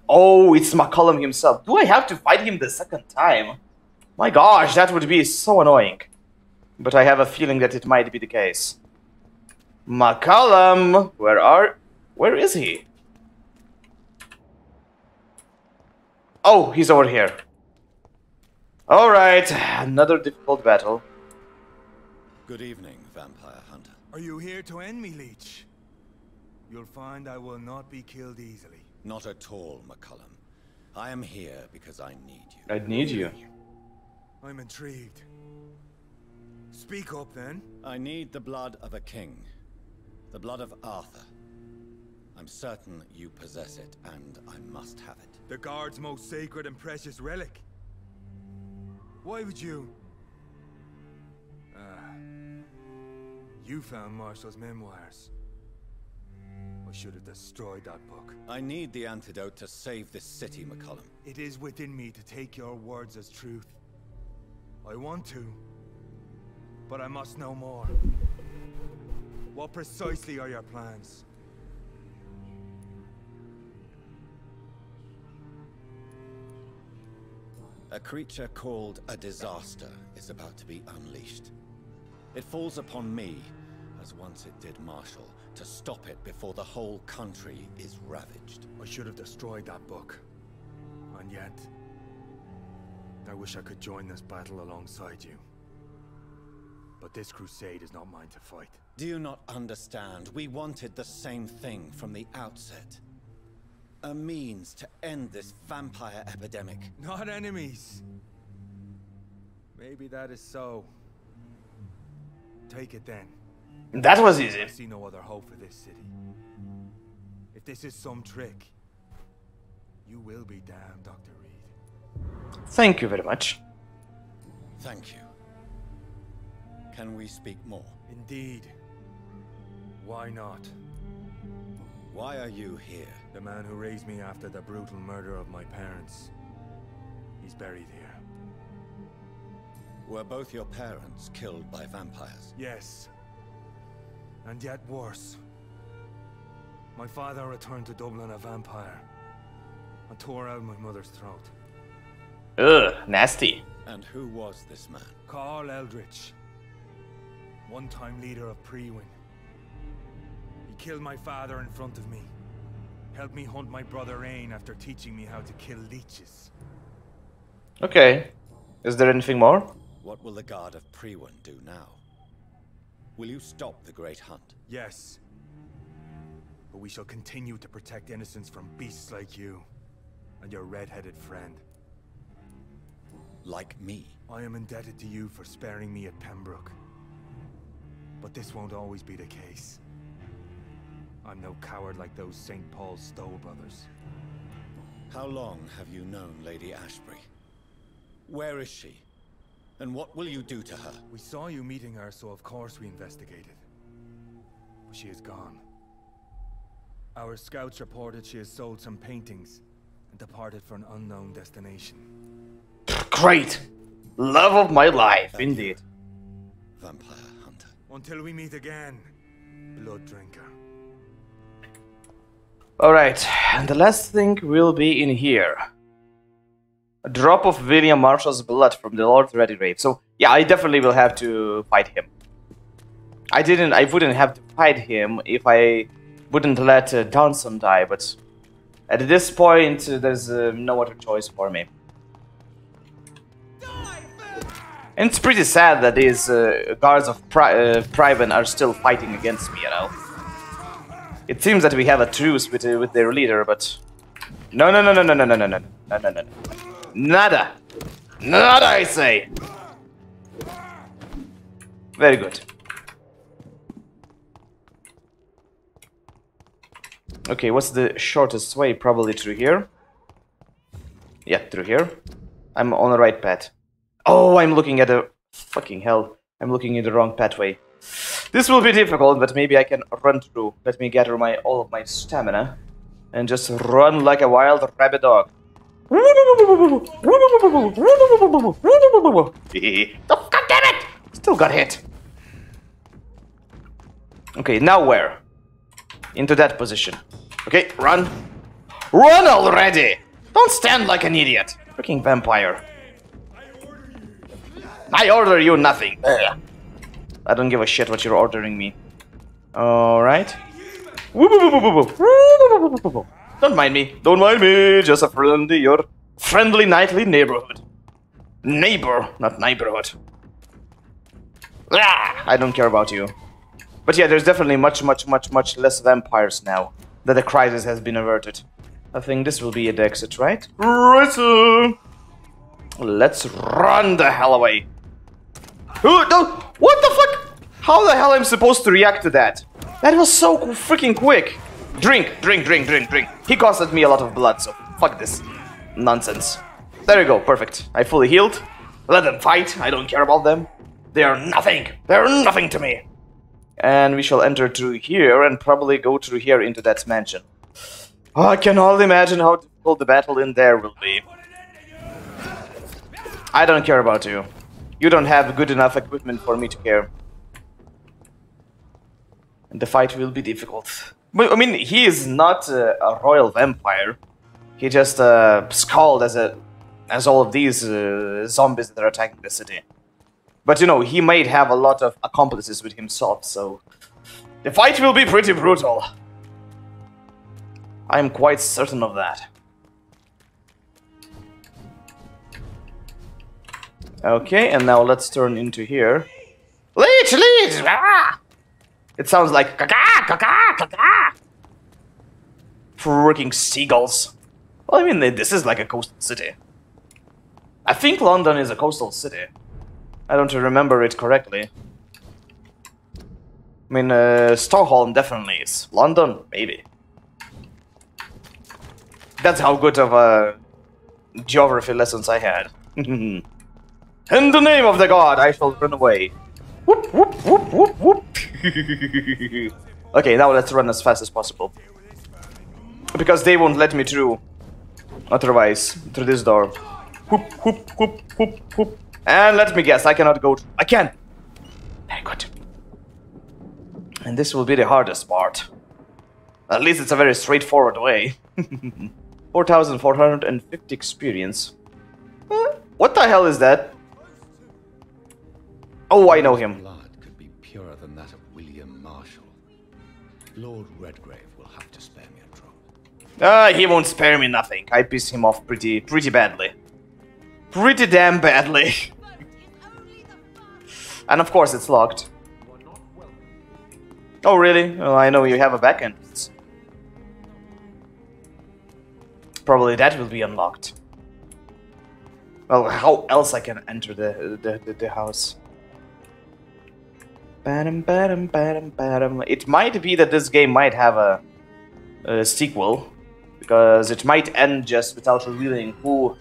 Oh, it's McCollum himself. Do I have to fight him the second time? My gosh, that would be so annoying. But I have a feeling that it might be the case. McCollum! Where is he? Oh, he's over here. Alright, another difficult battle. Good evening, Vampire Hunter. Are you here to end me, Leech? You'll find I will not be killed easily. Not at all, McCullum. I am here because I need you. I need you. I'm intrigued. Speak up, then. I need the blood of a king. The blood of Arthur. I'm certain you possess it, and I must have it. The guard's most sacred and precious relic. Why would you? You found Marshall's memoirs. I should have destroyed that book. I need the antidote to save this city, McCullum. It is within me to take your words as truth. I want to, but I must know more. What precisely are your plans? A creature called a disaster is about to be unleashed. It falls upon me, as once it did Marshall, to stop it before the whole country is ravaged. I should have destroyed that book. And yet, I wish I could join this battle alongside you. But this crusade is not mine to fight. Do you not understand? We wanted the same thing from the outset. A means to end this vampire epidemic. Not enemies. Maybe that is so. Take it then. That was easy. I see no other hope for this city. If this is some trick, you will be damned, Dr. Reed. Thank you very much. Thank you. Can we speak more? Indeed. Why not? Why are you here? The man who raised me after the brutal murder of my parents. He's buried here. Were both your parents killed by vampires? Yes. And yet worse. My father returned to Dublin a vampire and tore out my mother's throat. Ugh, nasty. And who was this man? Carl Eldritch. One-time leader of Prewin. He killed my father in front of me. Helped me hunt my brother Ain after teaching me how to kill leeches. Okay. Is there anything more? What will the Guard of Prewin do now? Will you stop the Great Hunt? Yes. But we shall continue to protect innocents from beasts like you and your red-headed friend. Like me? I am indebted to you for sparing me at Pembroke. But this won't always be the case. I'm no coward like those St. Paul's Stowe brothers. How long have you known Lady Ashbury? Where is she? And what will you do to her? We saw you meeting her, so of course we investigated. But she is gone. Our scouts reported she has sold some paintings and departed for an unknown destination. Great! Love of my life, indeed. Vampire Hunter. Until we meet again, Blood Drinker. Alright, and the last thing will be in here. A drop of William Marshall's blood from the Lord Ready-Grave. So, yeah, I definitely will have to fight him. I wouldn't have to fight him if I wouldn't let Danson die, but at this point, there's no other choice for me. And it's pretty sad that these guards of Private are still fighting against me, you know. It seems that we have a truce with their leader, but no, nada, nada, I say. Very good. Okay, what's the shortest way? Probably through here. Yeah, through here. I'm on the right path. Oh, I'm looking at the... Fucking hell. I'm looking at the wrong pathway. This will be difficult, but maybe I can run through. Let me gather all of my stamina. And just run like a wild rabid dog. Oh, God damn it! Still got hit. Okay, now where? Into that position. Okay, run. Run already! Don't stand like an idiot. Freaking vampire. I order you nothing. Ugh. I don't give a shit what you're ordering me. Alright. Don't mind me. Don't mind me. Just a friendly nightly neighborhood. Neighbor, not neighborhood. Ah, I don't care about you. But yeah, there's definitely much less vampires now that the crisis has been averted. I think this will be the exit, right? Right, sir. Let's run the hell away. No, what the fuck? How the hell am I supposed to react to that? That was so freaking quick. Drink. He costed me a lot of blood, so fuck this nonsense. There you go, perfect. I fully healed. Let them fight. I don't care about them. They are nothing. They're nothing to me. And we shall enter through here and probably go through here into that mansion. Oh, I can only imagine how difficult the battle in there will be. I don't care about you. You don't have good enough equipment for me to care. And the fight will be difficult. But, I mean, he is not a royal vampire. He just skulled as all of these zombies that are attacking the city. But, you know, he might have a lot of accomplices with himself, so... the fight will be pretty brutal. I am quite certain of that. Okay, and now let's turn into here. Leech! Ah! It sounds like caca, caca, caca. Freaking seagulls. Well, I mean, this is like a coastal city. I think London is a coastal city. I don't remember it correctly. I mean, Stockholm definitely is. London, maybe. That's how good of geography lessons I had. In the name of the god, I shall run away. Whoop, whoop, whoop, whoop, whoop. Okay, now let's run as fast as possible. Because they won't let me through. Otherwise, through this door. Whoop, whoop, whoop, whoop, whoop. And let me guess, I cannot go through. I can! Very good. And this will be the hardest part. At least it's a very straightforward way. 4,450 experience. What the hell is that? Oh, I know him. Blood could be purer than that of William Marshall. Lord Redgrave will have to spare me a drop. He won't spare me nothing. I piss him off pretty badly. Pretty damn badly. And of course it's locked. Oh really? Well, I know you have a back entrance. Probably that will be unlocked. Well, how else I can enter the house? It might be that this game might have a sequel, because it might end just without revealing who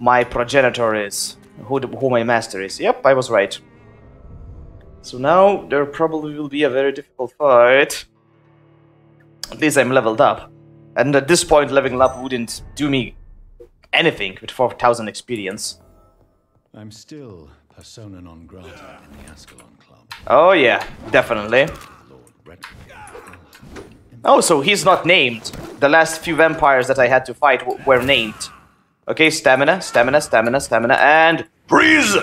my progenitor is, who my master is. Yep, I was right. So now there probably will be a very difficult fight. At least I'm leveled up. And at this point, leveling up wouldn't do me anything with 4,000 experience. I'm still persona non grata in the Ascalon Club. Oh yeah, definitely. Oh, so he's not named. The last few vampires that I had to fight were named. Okay, stamina, stamina, stamina, stamina, and freeze!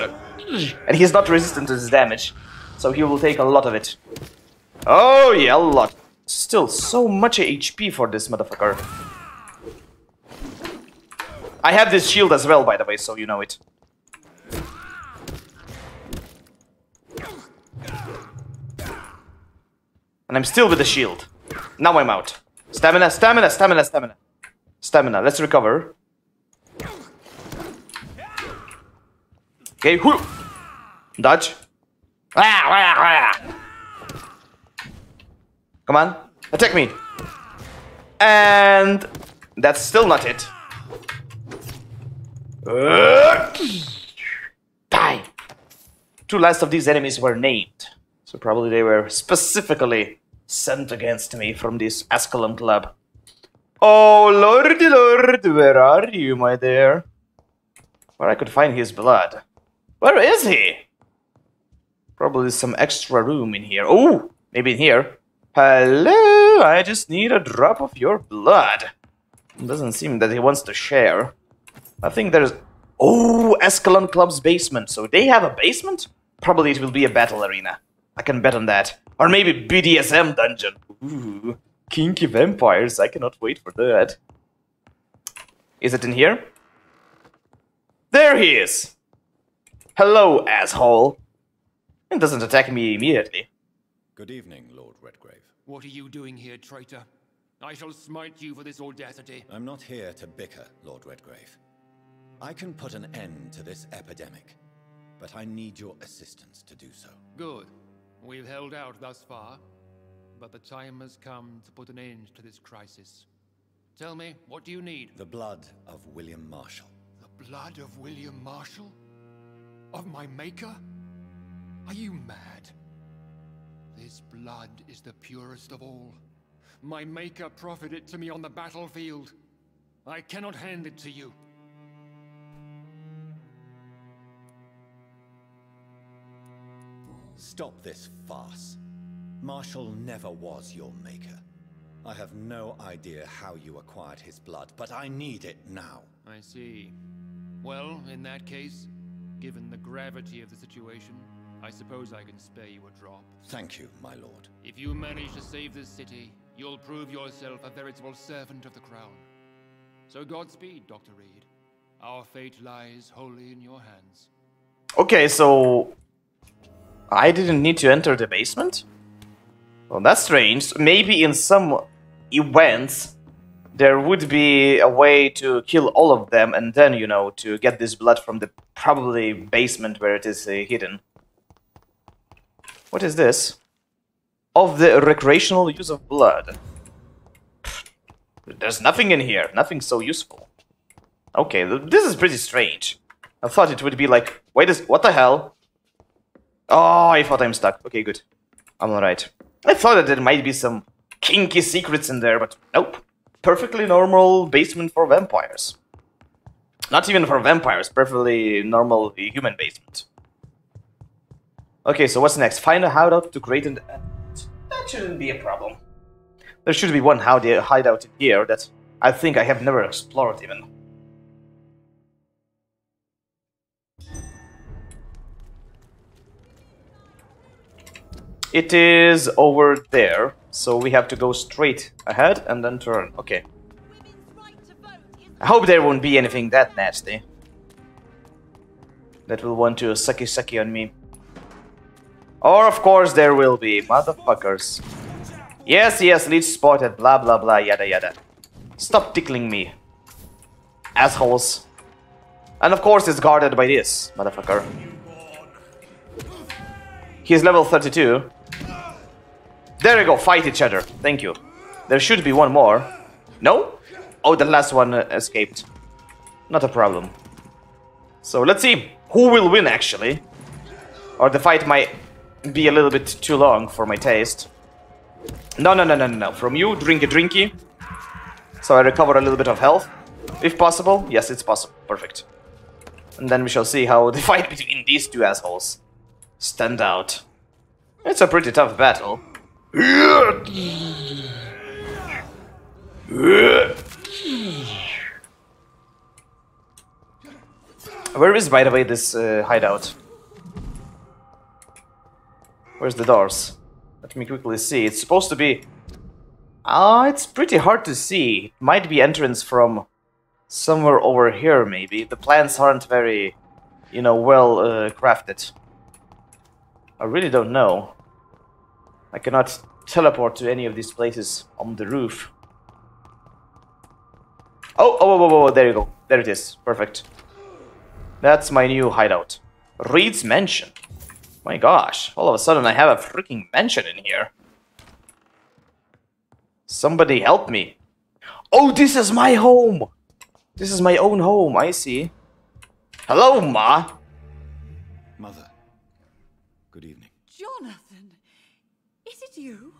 And he's not resistant to this damage, so he will take a lot of it. Oh yeah, a lot. Still, so much HP for this motherfucker. I have this shield as well, by the way, so you know it. And I'm still with the shield. Now I'm out. Stamina, stamina, stamina, stamina. Stamina, let's recover. Okay, whoo! Dodge. Come on, attack me. And that's still not it. Die. Two last of these enemies were named. So probably they were specifically sent against me from this Ascalon Club. Oh, lordy lord, where are you, my dear? Where I could find his blood. Where is he? Probably some extra room in here. Oh, maybe in here. Hello, I just need a drop of your blood. It doesn't seem that he wants to share. I think there's... Oh, Escalon Club's basement. So they have a basement? Probably it will be a battle arena. I can bet on that. Or maybe BDSM dungeon. Ooh, kinky vampires. I cannot wait for that. Is it in here? There he is! Hello, asshole. It doesn't attack me immediately. Good evening, Lord Redgrave. What are you doing here, traitor? I shall smite you for this audacity. I'm not here to bicker, Lord Redgrave. I can put an end to this epidemic, but I need your assistance to do so. Good. We've held out thus far, but the time has come to put an end to this crisis. Tell me, what do you need? The blood of William Marshall. The blood of William Marshall? Of my maker? Are you mad? This blood is the purest of all. My maker proffered it to me on the battlefield. I cannot hand it to you. Stop this farce. Marshall never was your maker. I have no idea how you acquired his blood, but I need it now. I see. Well, in that case, given the gravity of the situation, I suppose I can spare you a drop. Thank you, my lord. If you manage to save this city, you'll prove yourself a veritable servant of the crown. So Godspeed, Dr. Reed. Our fate lies wholly in your hands. Okay, so... I didn't need to enter the basement? Well, that's strange. Maybe in some events there would be a way to kill all of them and then, you know, to get this blood from the probably basement where it is hidden. What is this? Of the recreational use of blood. There's nothing in here. Nothing so useful. Okay, this is pretty strange. I thought it would be like, what the hell? Oh, I thought I'm stuck. Okay, good. I'm alright. I thought that there might be some kinky secrets in there, but nope. Perfectly normal basement for vampires. Not even for vampires, perfectly normal human basement. Okay, so what's next? Find a hideout to create an... That shouldn't be a problem. There should be one hideout in here that I think I have never explored even. It is over there, so we have to go straight ahead and then turn. Okay. I hope there won't be anything that nasty that will want to sucky on me. Or of course there will be, motherfuckers. Yes, leech spotted, blah blah blah, yada yada. Stop tickling me, assholes. And of course it's guarded by this motherfucker. He's level 32. There we go, fight each other. Thank you. There should be one more. No? Oh, the last one escaped. Not a problem. So let's see who will win actually. Or the fight might be a little bit too long for my taste. No. From you, drinky. So I recover a little bit of health. If possible. Yes, it's possible. Perfect. And then we shall see how the fight between these two assholes stand out. It's a pretty tough battle. Where is, by the way, this hideout? Where's the doors? Let me quickly see. It's supposed to be... it's pretty hard to see. It might be entrance from somewhere over here, maybe. The plans aren't very, you know, well crafted. I really don't know. I cannot teleport to any of these places on the roof. Oh, there you go. There it is. Perfect. That's my new hideout. Reed's Mansion. My gosh, all of a sudden I have a freaking mansion in here. Somebody help me. Oh, this is my home. This is my own home, I see. Hello, Ma. Mother, good evening. Jonathan, is it you?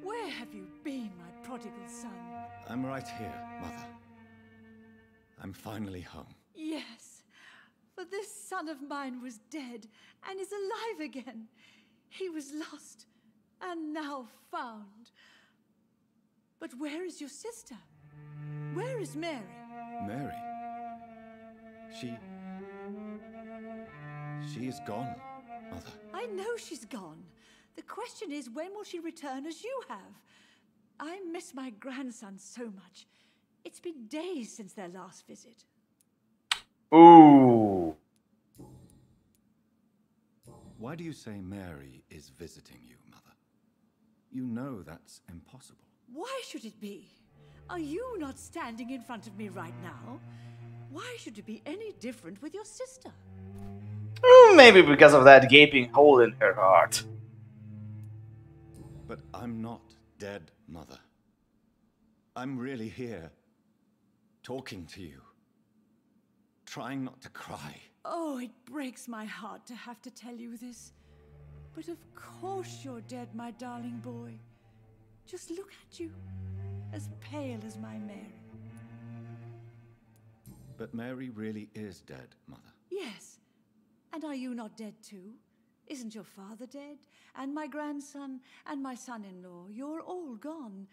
Where have you been, my prodigal son? I'm right here, Mother. I'm finally home. Yes, for this son of mine was dead and is alive again. He was lost, and now found. But where is your sister? Where is Mary? Mary? She is gone, Mother. I know she's gone. The question is, when will she return as you have? I miss my grandson so much. It's been days since their last visit. Ooh. Why do you say Mary is visiting you, Mother? You know that's impossible. Why should it be? Are you not standing in front of me right now? Why should it be any different with your sister? Maybe because of that gaping hole in her heart. But I'm not dead, Mother. I'm really here, talking to you, trying not to cry. Oh, it breaks my heart to have to tell you this. But of course you're dead, my darling boy. Just look at you, as pale as my Mary. But Mary really is dead, Mother. Yes. And are you not dead too? Isn't your father dead? And my grandson, and my son-in-law, you're all gone.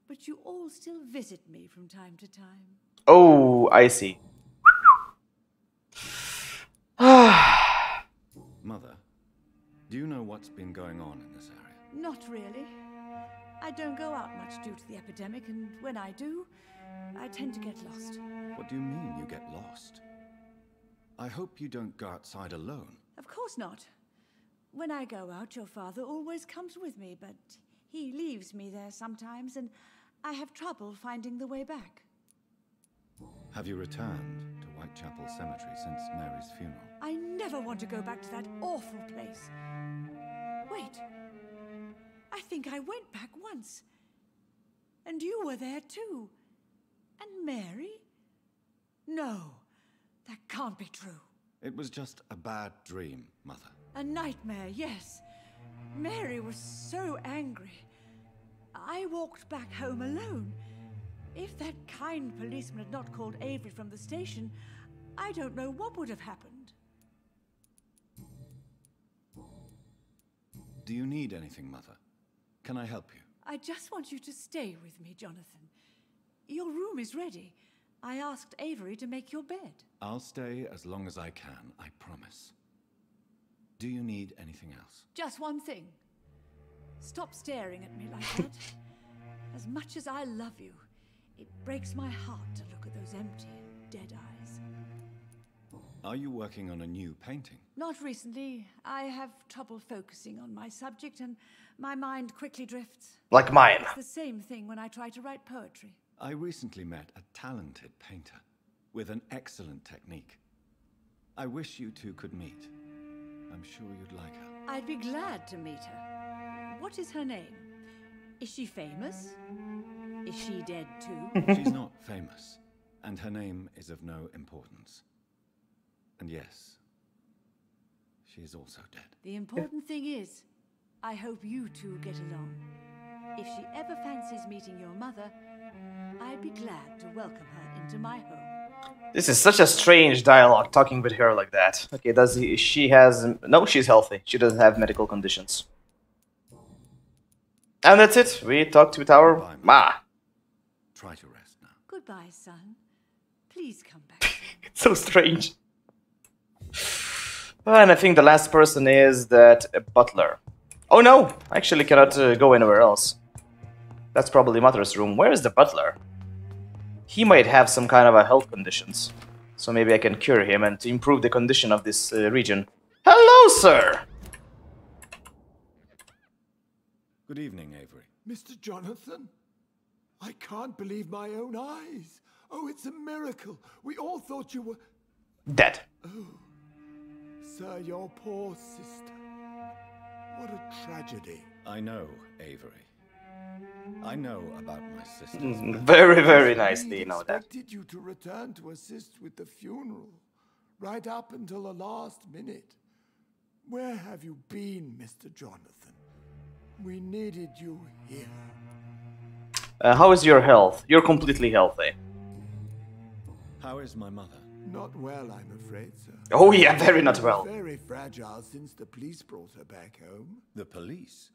But you all still visit me from time to time. Oh, I see. Mother, do you know what's been going on in this area? Not really. I don't go out much due to the epidemic, and when I do, I tend to get lost. What do you mean you get lost? I hope you don't go outside alone. Of course not. When I go out, your father always comes with me, but he leaves me there sometimes, and I have trouble finding the way back. Have you returned to Whitechapel Cemetery since Mary's funeral? I never want to go back to that awful place. Wait. I think I went back once. And you were there too. And Mary? No, that can't be true. It was just a bad dream, Mother. A nightmare, yes. Mary was so angry. I walked back home alone. If that kind policeman had not called Avery from the station, I don't know what would have happened. Do you need anything, Mother? Can I help you? I just want you to stay with me, Jonathan. Your room is ready. I asked Avery to make your bed. I'll stay as long as I can, I promise. Do you need anything else? Just one thing. Stop staring at me like that. As much as I love you, it breaks my heart to look at those empty, dead eyes. Are you working on a new painting? Not recently. I have trouble focusing on my subject, and my mind quickly drifts. Like mine. It's the same thing when I try to write poetry. I recently met a talented painter with an excellent technique. I wish you two could meet. I'm sure you'd like her. I'd be glad to meet her. What is her name? Is she famous? Is she dead too? She's not famous, and her name is of no importance. And yes, she is also dead. The important thing is, I hope you two get along. If she ever fancies meeting your mother, I'd be glad to welcome her into my home. This is such a strange dialogue, talking with her like that. Okay, she has... No, she's healthy. She doesn't have medical conditions. And that's it. We talked with our Goodbye, ma. Try to rest now. Goodbye, son. Please come back. It's so strange. And I think the last person is that butler. Oh no, I actually cannot go anywhere else. That's probably Mother's room. Where is the butler? He might have some kind of a health conditions. So maybe I can cure him and to improve the condition of this region. Hello, sir! Good evening, Avery. Mr. Jonathan? I can't believe my own eyes. Oh, it's a miracle. We all thought you were... Dead. Oh, sir, your poor sister. What a tragedy. I know, Avery. I know about my sister. Very, very nicely, you know that. I expected you to return to assist with the funeral, right up until the last minute. Where have you been, Mr. Jonathan? We needed you here. How is your health? You're completely healthy. How is my mother? Not well, I'm afraid, sir. Oh yeah, very not well. Very fragile since the police brought her back home. The police?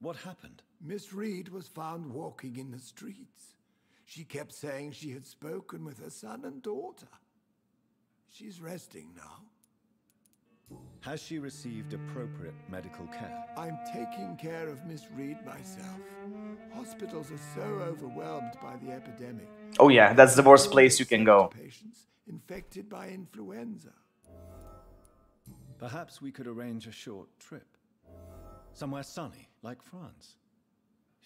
What happened? Miss Reed was found walking in the streets. She kept saying she had spoken with her son and daughter. She's resting now. Has she received appropriate medical care? I'm taking care of Miss Reed myself. Hospitals are so overwhelmed by the epidemic. Oh yeah, that's the worst place you can go. Patients infected by influenza. Perhaps we could arrange a short trip. Somewhere sunny, like France.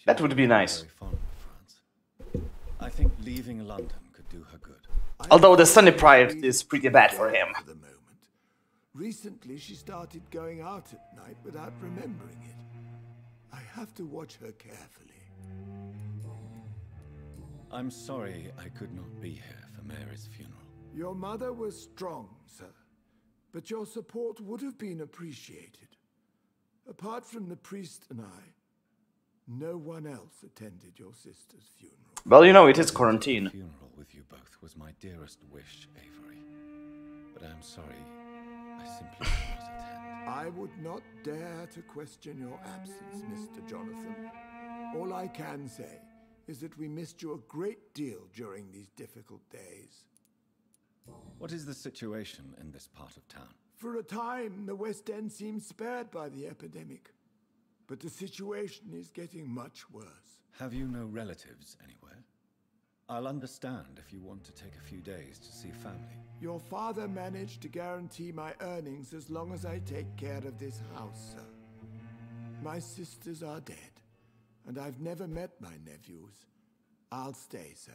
That would be nice. Very fond of France. I think leaving London could do her good. Although the sunny part is pretty bad for him. For the moment. Recently, she started going out at night without remembering it. I have to watch her carefully. I'm sorry I could not be here for Mary's funeral. Your mother was strong, sir. But your support would have been appreciated. Apart from the priest and I, no one else attended your sister's funeral. Well, you know, it is quarantine. The funeral with you both was my dearest wish, Avery. But I'm sorry, I simply could not attend. I would not dare to question your absence, Mr. Jonathan. All I can say is that we missed you a great deal during these difficult days. What is the situation in this part of town? For a time, the West End seemed spared by the epidemic. But the situation is getting much worse. Have you no relatives anywhere? I'll understand if you want to take a few days to see family. Your father managed to guarantee my earnings as long as I take care of this house, sir. My sisters are dead, and I've never met my nephews. I'll stay, sir.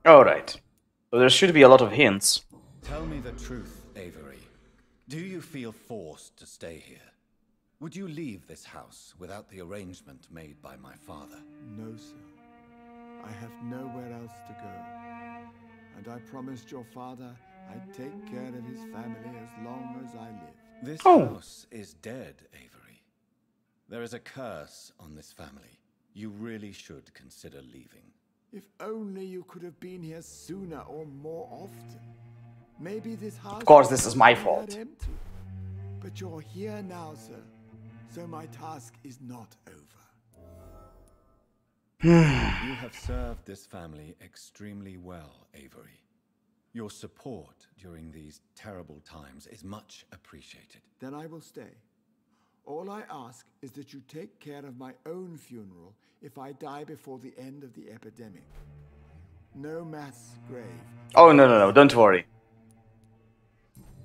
Alright. So there should be a lot of hints. Tell me the truth, Avery. Do you feel forced to stay here? Would you leave this house without the arrangement made by my father? No, sir. I have nowhere else to go. And I promised your father I'd take care of his family as long as I live. This house is dead, Avery. There is a curse on this family. You really should consider leaving. If only you could have been here sooner or more often. Maybe this house... Of course, this is my fault. Empty. But you're here now, sir. So my task is not over. You have served this family extremely well, Avery. Your support during these terrible times is much appreciated. Then I will stay. All I ask is that you take care of my own funeral if I die before the end of the epidemic. No mass grave. Oh, no, don't worry.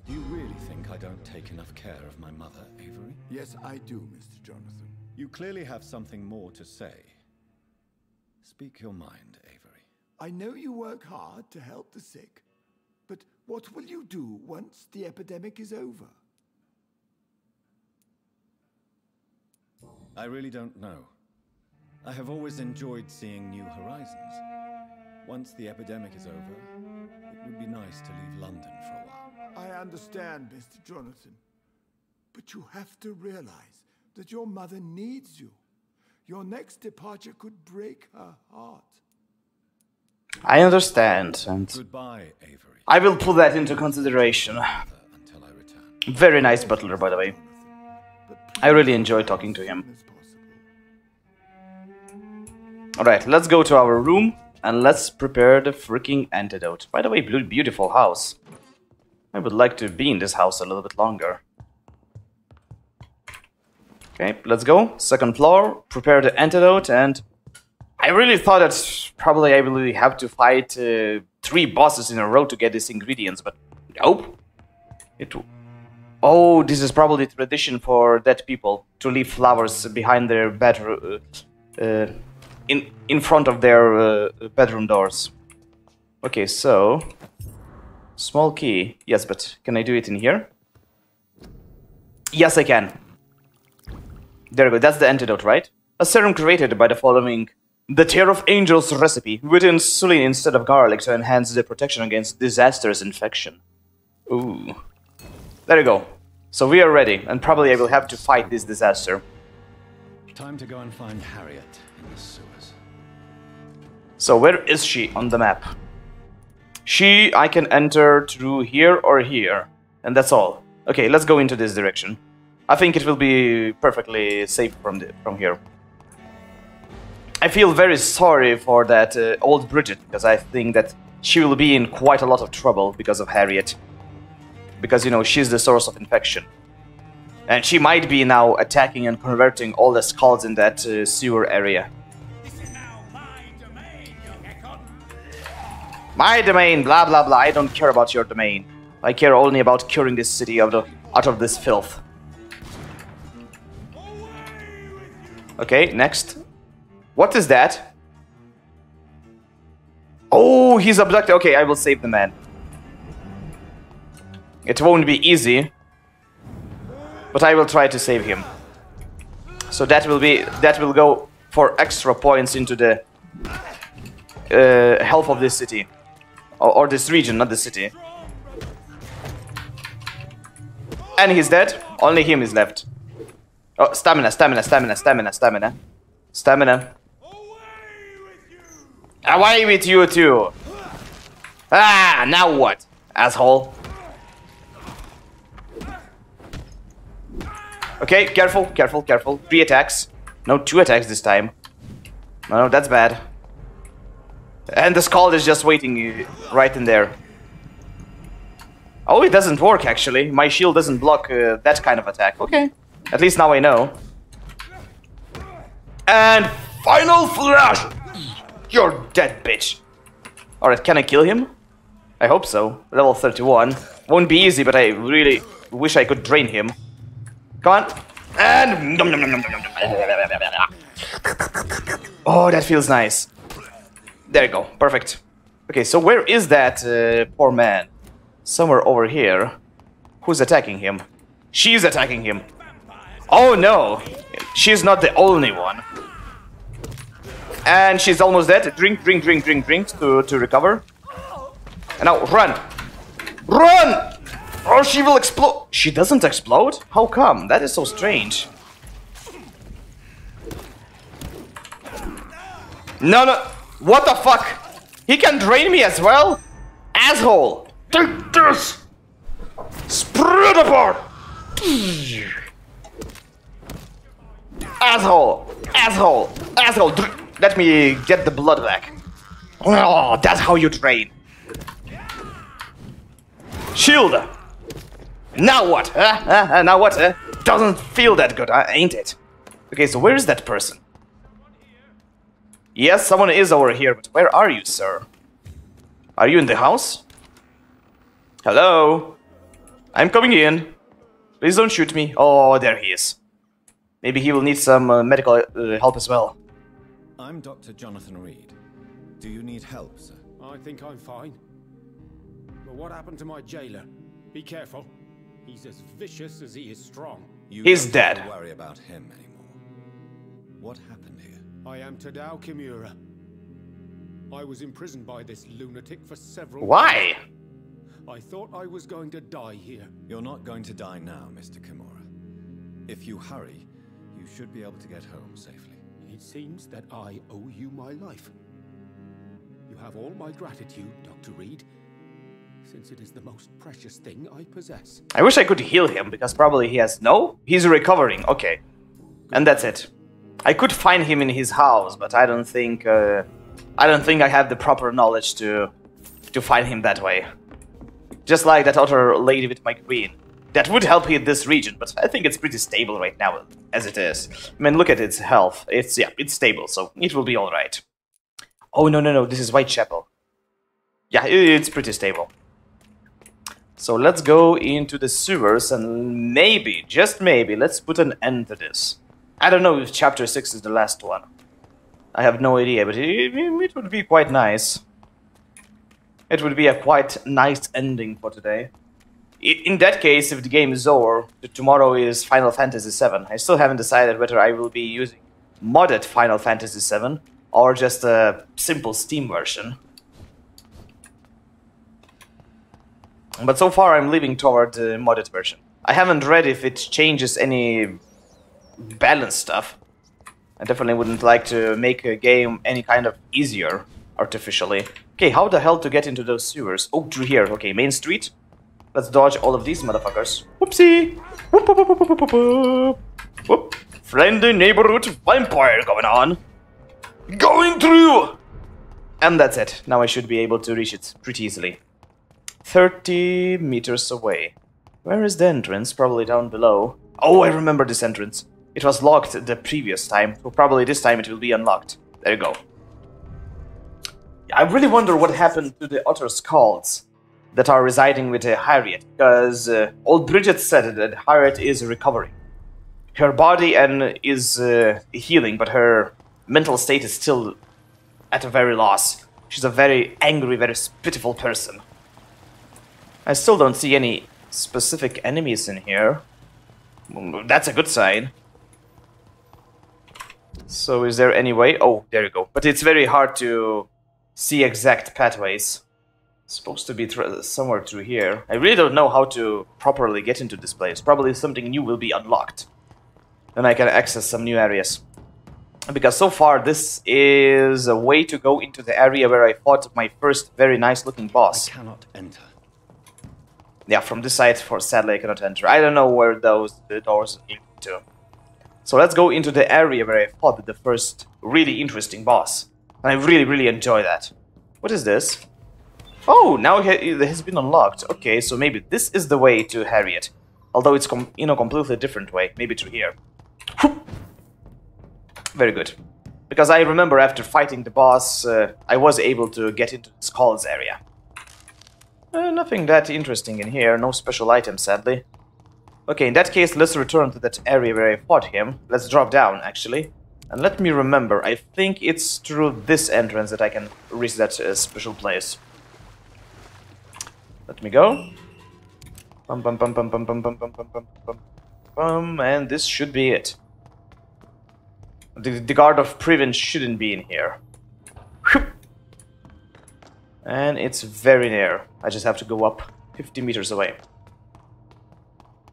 Do you really think I don't take enough care of my mother, Avery? Yes, I do, Mr. Jonathan. You clearly have something more to say. Speak your mind, Avery. I know you work hard to help the sick, but what will you do once the epidemic is over? I really don't know. I have always enjoyed seeing new horizons. Once the epidemic is over, it would be nice to leave London for a while. I understand, Mr. Jonathan. But you have to realize that your mother needs you. Your next departure could break her heart. I understand, and Goodbye, Avery. I will put that into consideration. Until I return. Very nice butler, by the way. I really enjoy talking to him. Alright, let's go to our room and let's prepare the freaking antidote. By the way, beautiful house. I would like to be in this house a little bit longer. Okay, let's go. Second floor, prepare the antidote, and I really thought that probably I will have to fight 3 bosses in a row to get these ingredients, but nope. Oh, this is probably tradition for dead people to leave flowers behind their bedroom, in front of their bedroom doors. Okay, so small key. Yes, but can I do it in here? Yes, I can. There we go. That's the antidote, right? A serum created by the following: the Tear of Angels recipe with insulin instead of garlic to enhance the protection against disastrous infection. Ooh. There you go. So we are ready, and probably I will have to fight this disaster. Time to go and find Harriet in the sewers. So where is she on the map? I can enter through here or here, and that's all. Okay, let's go into this direction. I think it will be perfectly safe from here. I feel very sorry for that old Bridget, because I think that she will be in quite a lot of trouble because of Harriet. Because, you know, she's the source of infection. And she might be now attacking and converting all the skulls in that sewer area. My domain, blah blah blah, I don't care about your domain. I care only about curing this city out of this filth. Okay, next. What is that? Oh, he's abducted. Okay, I will save the man. It won't be easy, but I will try to save him. So that will go for extra points into the health of this city. Or this region, not the city. And he's dead. Only him is left. Oh, stamina, stamina, stamina, stamina, stamina. Stamina. Away with you too. Ah, now what? Asshole. Okay, careful, careful, careful. 3 attacks. No, 2 attacks this time. No, that's bad. And the skull is just waiting right in there. Oh, it doesn't work actually. My shield doesn't block that kind of attack. Okay. At least now I know. And final flash! You're dead, bitch. Alright, can I kill him? I hope so. Level 31. Won't be easy, but I really wish I could drain him. Come on. And... oh, that feels nice. There you go. Perfect. Okay, so where is that poor man? Somewhere over here. Who's attacking him? She's attacking him. Oh no! She's not the only one. And she's almost dead. Drink, drink, drink, drink, drink to recover. And now run! Run! Or she will explode. She doesn't explode? How come? That is so strange. No, no. What the fuck? He can drain me as well? Asshole! Take this! Spread apart! Asshole! Asshole! Asshole! Let me get the blood back. Oh, that's how you train. Shield! Now what? Now what? Doesn't feel that good, ain't it? Okay, so where is that person? Yes, someone is over here, but where are you, sir? Are you in the house? Hello? I'm coming in. Please don't shoot me. Oh, there he is. Maybe he will need some medical help as well. I'm Dr. Jonathan Reed. Do you need help, sir? I think I'm fine. But what happened to my jailer? Be careful. He's as vicious as he is strong. He's dead. Don't worry about him anymore. What happened here? I am Tadao Kimura. I was imprisoned by this lunatic for several Why? months. I thought I was going to die here. You're not going to die now, Mr. Kimura. If you hurry, you should be able to get home safely. It seems that I owe you my life. You have all my gratitude, Dr. Reed, since it is the most precious thing I possess. I wish I could heal him, because probably he has... No? He's recovering, okay. And that's it. I could find him in his house, but I don't think I have the proper knowledge to find him that way. Just like that other lady with my green. That would help in this region, but I think it's pretty stable right now, as it is. I mean, look at its health. It's stable, so it will be alright. Oh, no, this is Whitechapel. Yeah, it's pretty stable. So let's go into the sewers and maybe, just maybe, let's put an end to this. I don't know if chapter 6 is the last one. I have no idea, but it would be quite nice. It would be a quite nice ending for today. In that case, if the game is over, tomorrow is Final Fantasy VII. I still haven't decided whether I will be using modded Final Fantasy VII or just a simple Steam version. But so far I'm leaning toward the modded version. I haven't read if it changes any balance stuff. I definitely wouldn't like to make a game any kind of easier artificially. Okay, how the hell to get into those sewers? Oh, through here. Okay, main street. Let's dodge all of these motherfuckers. Whoopsie! Whoop, whoop, whoop, whoop, whoop, whoop. Whoop. Friendly neighborhood vampire going on. Going through! And that's it. Now I should be able to reach it pretty easily. 30 meters away. Where is the entrance? Probably down below. Oh, I remember this entrance. It was locked the previous time, so probably this time it will be unlocked. There you go. I really wonder what happened to the other skulls that are residing with Harriet, because old Bridget said that Harriet is recovering. Her body is healing, but her mental state is still at a very loss. She's a very angry, very pitiful person. I still don't see any specific enemies in here. That's a good sign. So is there any way? Oh, there you go. But it's very hard to see exact pathways. It's supposed to be somewhere through here. I really don't know how to properly get into this place. Probably something new will be unlocked. Then I can access some new areas. Because so far this is a way to go into the area where I fought my first very nice looking boss. I cannot enter. Yeah, from this side, sadly I cannot enter. I don't know where the doors lead to. So let's go into the area where I fought the first really interesting boss. And I really enjoy that. What is this? Oh, now it has been unlocked. Okay, so maybe this is the way to Harriet. Although it's completely different way. Maybe through here. Very good. Because I remember after fighting the boss, I was able to get into the skulls area. Nothing that interesting in here. No special items, sadly. Okay, in that case, let's return to that area where I fought him. Let's drop down, actually. And let me remember. I think it's through this entrance that I can reach that special place. Let me go. Bum, bum, bum, bum, bum, bum, bum, bum, bum, bum, bum, and this should be it. The Guard of Prevent shouldn't be in here. And it's very near. I just have to go up 50 meters away.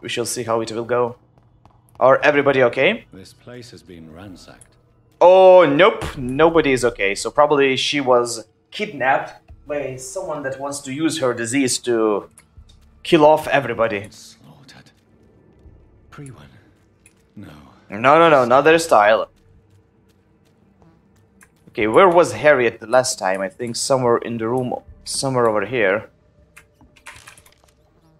We shall see how it will go. Are everybody okay? This place has been ransacked. Oh, nope. Nobody is okay. So probably she was kidnapped by someone that wants to use her disease to kill off everybody. Slaughtered. Pre-one. No. No, not their style. Okay, where was Harriet the last time? I think somewhere in the room, somewhere over here.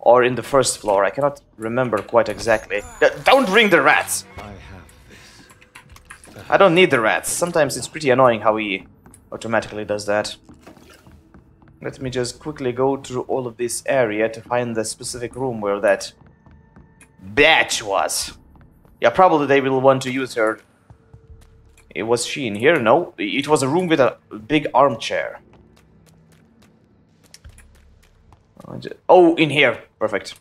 Or in the first floor, I cannot remember quite exactly. Don't bring the rats! I have this. I don't need the rats. Sometimes it's pretty annoying how he automatically does that. Let me just quickly go through all of this area to find the specific room where that bitch was. Yeah, probably they will want to use her. Was she in here? No, it was a room with a big armchair. Oh, in here. Perfect.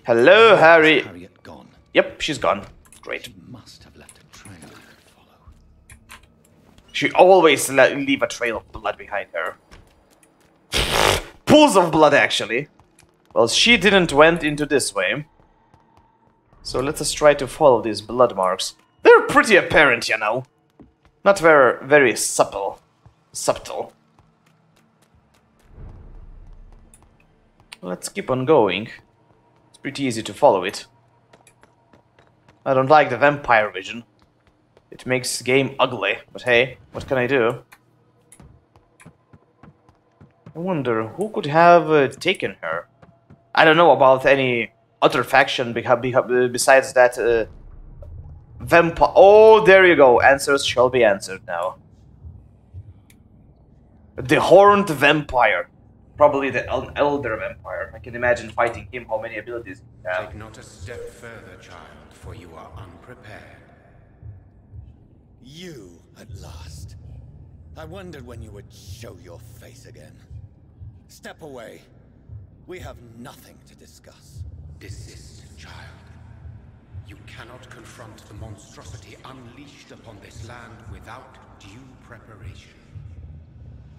Hello, Harry. Harriet gone. Yep, she's gone. Great. She must have left a trail I could follow. She always leave a trail of blood behind her. Pools of blood, actually. Well, she didn't went into this way. So let us try to follow these blood marks. They're pretty apparent, you know. Not very subtle. Let's keep on going. It's pretty easy to follow it. I don't like the vampire vision. It makes the game ugly, but hey, what can I do? I wonder who could have taken her. I don't know about any other faction besides that vampire. Oh, there you go. Answers shall be answered now. The Horned Vampire. Probably the elder vampire. I can imagine fighting him, how many abilities he has. Take not a step further, child, for you are unprepared. You, at last. I wondered when you would show your face again. Step away. We have nothing to discuss. Desist, child. You cannot confront the monstrosity unleashed upon this land without due preparation.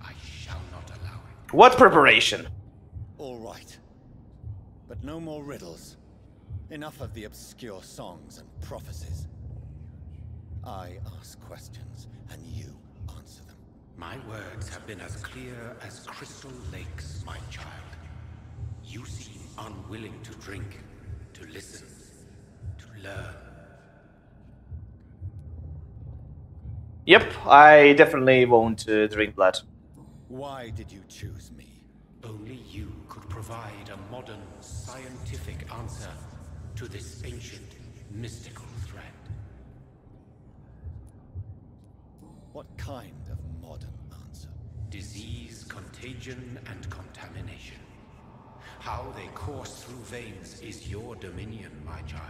I shall not allow it. What preparation? All right. But no more riddles. Enough of the obscure songs and prophecies. I ask questions, and you answer them. My words have been as clear as crystal lakes, my child. You seem unwilling to drink, to listen, to learn. Yep, I definitely won't drink blood. Why did you choose me? Only you could provide a modern, scientific answer to this ancient, mystical threat. What kind of modern answer? Disease, contagion, and contamination. How they course through veins is your dominion, my child.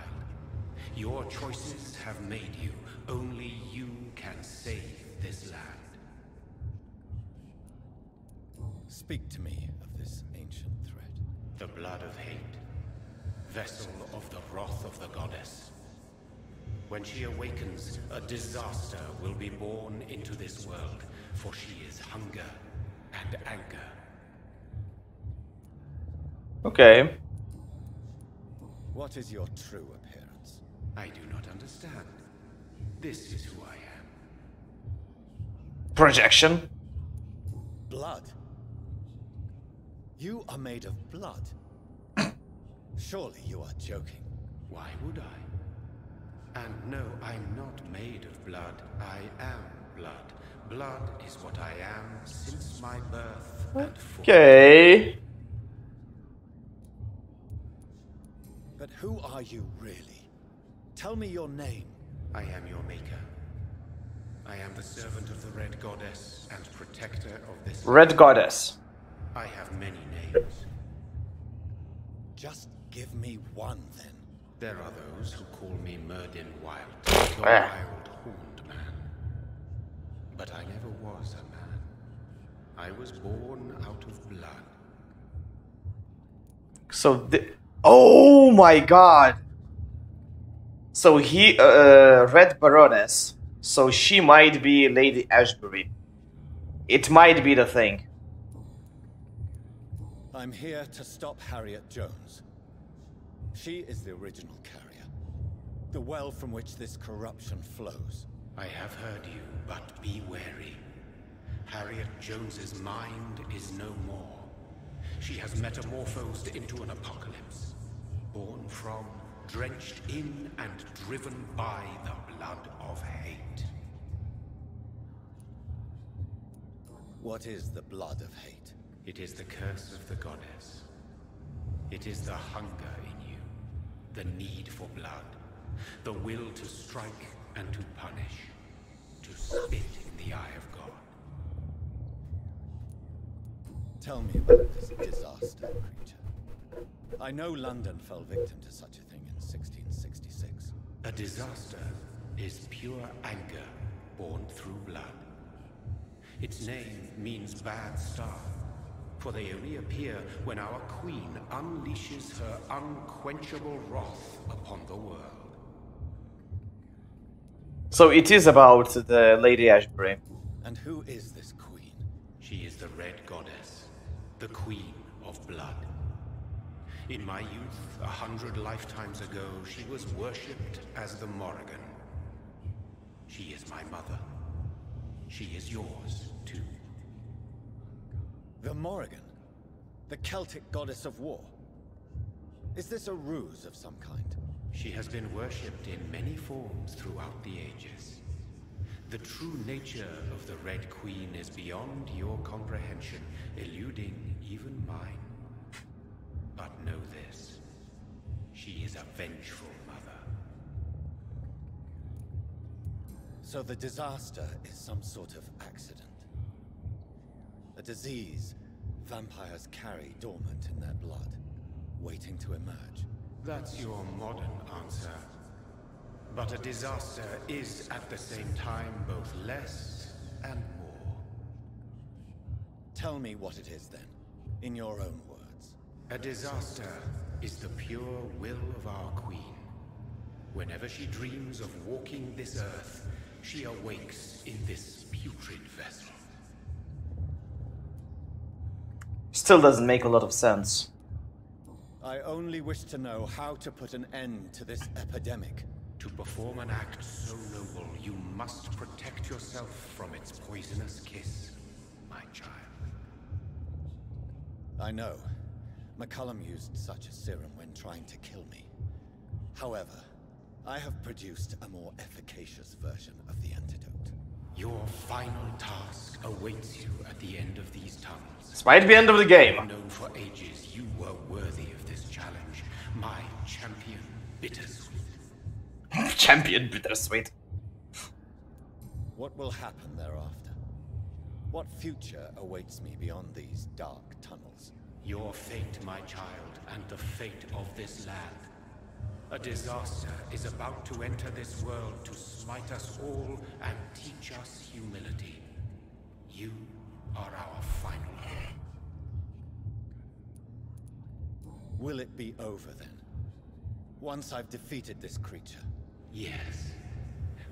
Your choices have made you. Only you can save this land. Speak to me of this ancient threat. The blood of hate. Vessel of the wrath of the goddess. When she awakens, a disaster will be born into this world, for she is hunger and anger. Okay. What is your true appearance? I do not understand. This is who I am. Projection. Blood? You are made of blood. Surely you are joking. Why would I? And no, I'm not made of blood. I am blood. Blood is what I am since my birth and form. Okay. But who are you really? Tell me your name. I am your maker. I am the servant of the Red Goddess and protector of this Red land. Goddess. I have many names. Just give me one, then. There are those who call me Merdin Wild, the wild horned man. But I never was a man. I was born out of blood. So oh my god. So Red Baroness. So she might be Lady Ashbury. It might be the thing. I'm here to stop Harriet Jones. She is the original carrier. The well from which this corruption flows. I have heard you, but be wary. Harriet Jones's mind is no more. She has metamorphosed into an apocalypse. Born from, drenched in, and driven by the blood of hate. What is the blood of hate? It is the curse of the goddess. It is the hunger in you, the need for blood, the will to strike and to punish, to spit in the eye of God. Tell me about this disaster creature. I know London fell victim to such a thing in 1666. A disaster is pure anger born through blood. Its name means bad star, for they only appear when our queen unleashes her unquenchable wrath upon the world. So it is about the Lady Ashbury. And who is this queen? She is the Red Goddess, the Queen of Blood. In my youth, 100 lifetimes ago, she was worshipped as the Morrigan. She is my mother. She is yours, too. The Morrigan? The Celtic goddess of war? Is this a ruse of some kind? She has been worshipped in many forms throughout the ages. The true nature of the Red Queen is beyond your comprehension, eluding even mine. But know this, she is a vengeful mother. So the disaster is some sort of accident. A disease vampires carry dormant in their blood, waiting to emerge. That's your modern answer. But a disaster is at the same time both less and more. Tell me what it is then, in your own words. A disaster is the pure will of our queen. Whenever she dreams of walking this earth, she awakes in this putrid vessel. Still doesn't make a lot of sense. I only wish to know how to put an end to this epidemic. To perform an act so noble, you must protect yourself from its poisonous kiss, my child. I know. McCullum used such a serum when trying to kill me. However, I have produced a more efficacious version of the antidote. Your final task awaits you at the end of these tunnels. This might be the end of the game. Known for ages, you were worthy of this challenge. My champion, Bittersweet. Champion Bittersweet. What will happen thereafter? What future awaits me beyond these dark tunnels? Your fate, my child, and the fate of this land. A disaster is about to enter this world to smite us all and teach us humility. You are our final hope. Will it be over then? Once I've defeated this creature? Yes.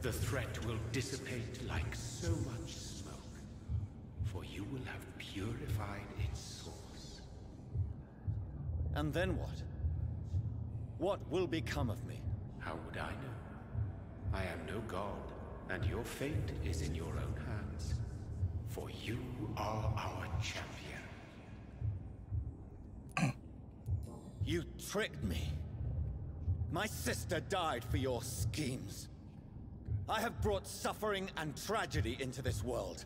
The threat will dissipate like so much smoke, for you will have purified its source. And then what? What will become of me? How would I know? I am no god, and your fate is in your own hands. For you are our champion. You tricked me. My sister died for your schemes. I have brought suffering and tragedy into this world.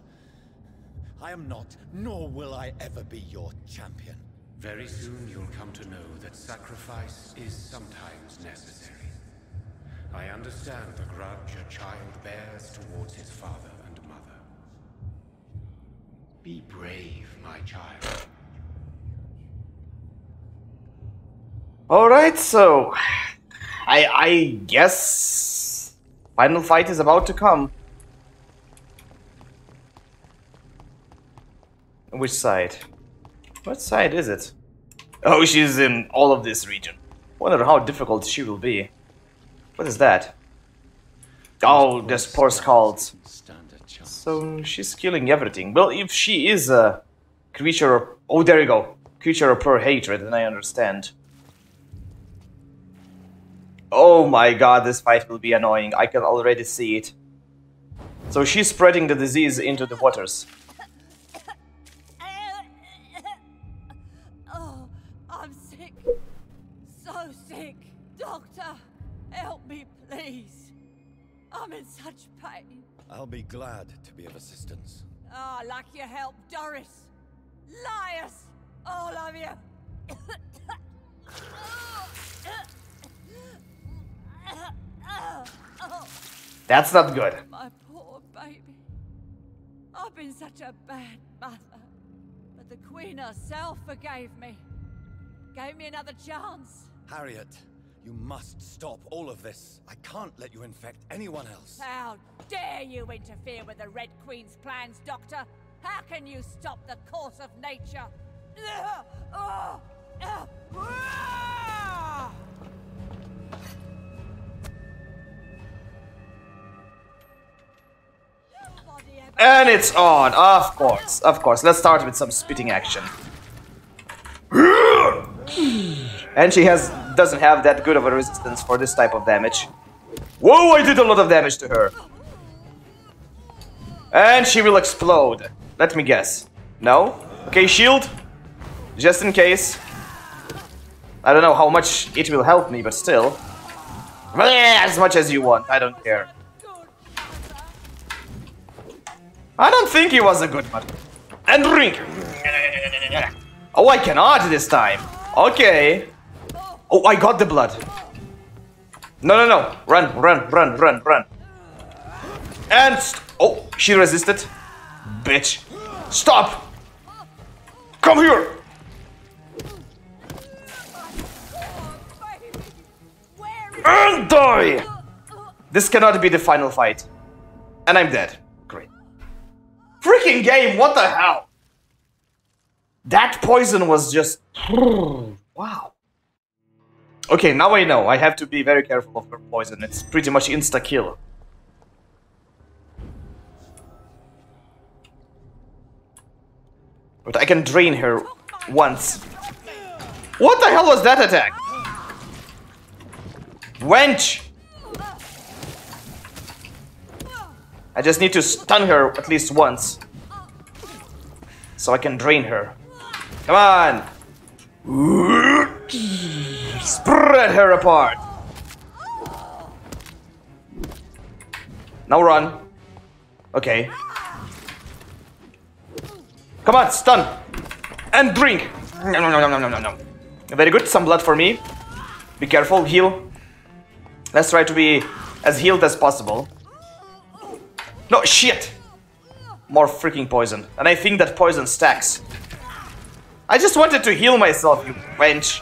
I am not, nor will I ever be your champion. Very soon you'll come to know that sacrifice is sometimes necessary. I understand the grudge a child bears towards his father and mother. Be brave, my child. Alright, so... I guess... final fight is about to come. Which side? What side is it? Oh, she's in all of this region. Wonder how difficult she will be. What is that? Oh, there's poor skulls. So she's killing everything. Well, if she is a creature of... oh, there you go. Creature of pure hatred, then I understand. Oh my god, this fight will be annoying. I can already see it. So she's spreading the disease into the waters. Oh, I'm sick. So sick. Doctor, help me, please. I'm in such pain. I'll be glad to be of assistance. Ah, like your help, Doris. Liars, all of you. That's not good. My poor baby. I've been such a bad mother. But the Queen herself forgave me. Gave me another chance. Harriet, you must stop all of this. I can't let you infect anyone else. How dare you interfere with the Red Queen's plans, Doctor? How can you stop the course of nature? And it's on, of course, of course. Let's start with some spitting action. And she doesn't have that good of a resistance for this type of damage. Whoa, I did a lot of damage to her. And she will explode. Let me guess. No? Okay, shield. Just in case. I don't know how much it will help me, but still. As much as you want, I don't care. I don't think he was a good one. And drink. Oh, I cannot this time. Okay. Oh, I got the blood. No, no, no. Run, run, run, run, run. And... oh, she resisted. Bitch. Stop. Come here. And die. This cannot be the final fight. And I'm dead. Great. Freaking game, what the hell? That poison was just... wow. Okay, now I know. I have to be very careful of her poison. It's pretty much insta-kill. But I can drain her once. What the hell was that attack? Wench! I just need to stun her at least once. So I can drain her. Come on! Spread her apart. Now run. Okay. Come on, stun. And drink. No. Very good, some blood for me. Be careful, heal. Let's try to be as healed as possible. No, shit! More freaking poison. And I think that poison stacks. I just wanted to heal myself, you wench.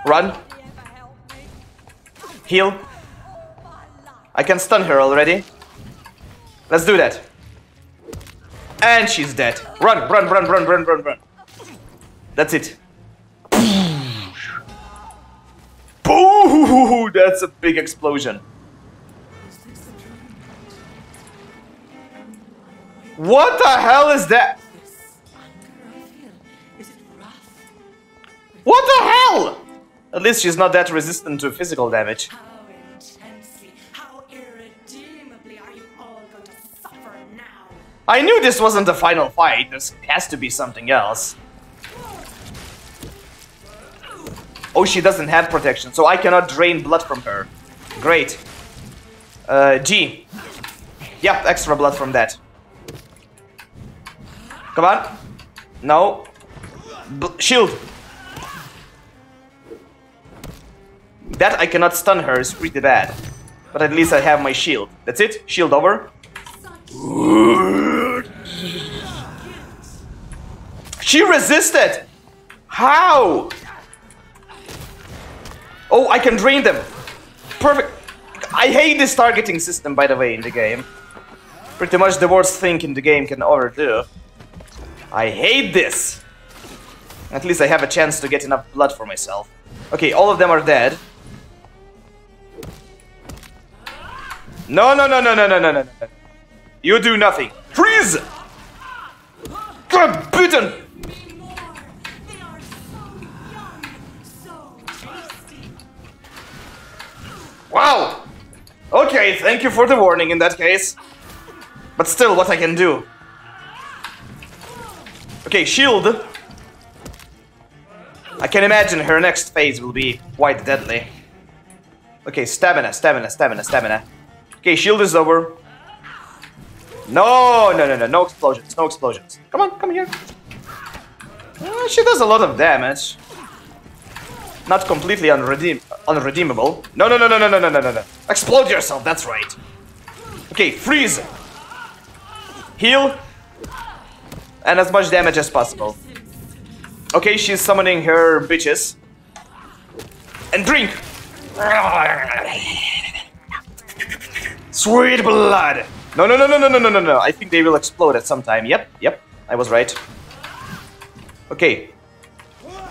Run. Heal. I can stun her already. Let's do that. And she's dead. Run. That's it. Boo! That's a big explosion. What the hell is that? What the hell? At least she's not that resistant to physical damage. I knew this wasn't the final fight. There has to be something else. Oh, she doesn't have protection, so I cannot drain blood from her. Great. G. Yep, extra blood from that. Come on. No. Shield. That I cannot stun her is pretty bad. But at least I have my shield. That's it. Shield over. She resisted! How? Oh, I can drain them. Perfect. I hate this targeting system, by the way, in the game. Pretty much the worst thing in the game can ever do. I hate this. At least I have a chance to get enough blood for myself. Okay, all of them are dead. No. You do nothing. Freeze! God, bitten! Wow! Okay, thank you for the warning in that case. But still, what I can do? Okay, shield. I can imagine her next phase will be quite deadly. Okay, stamina. Okay, shield is over. No explosions. Come here. She does a lot of damage. Not completely unredeemable. No. Explode yourself, that's right. Okay, freeze. Heal. And as much damage as possible. Okay, she's summoning her bitches. And drink. Sweet blood. No. I think they will explode at some time. Yep. I was right. Okay.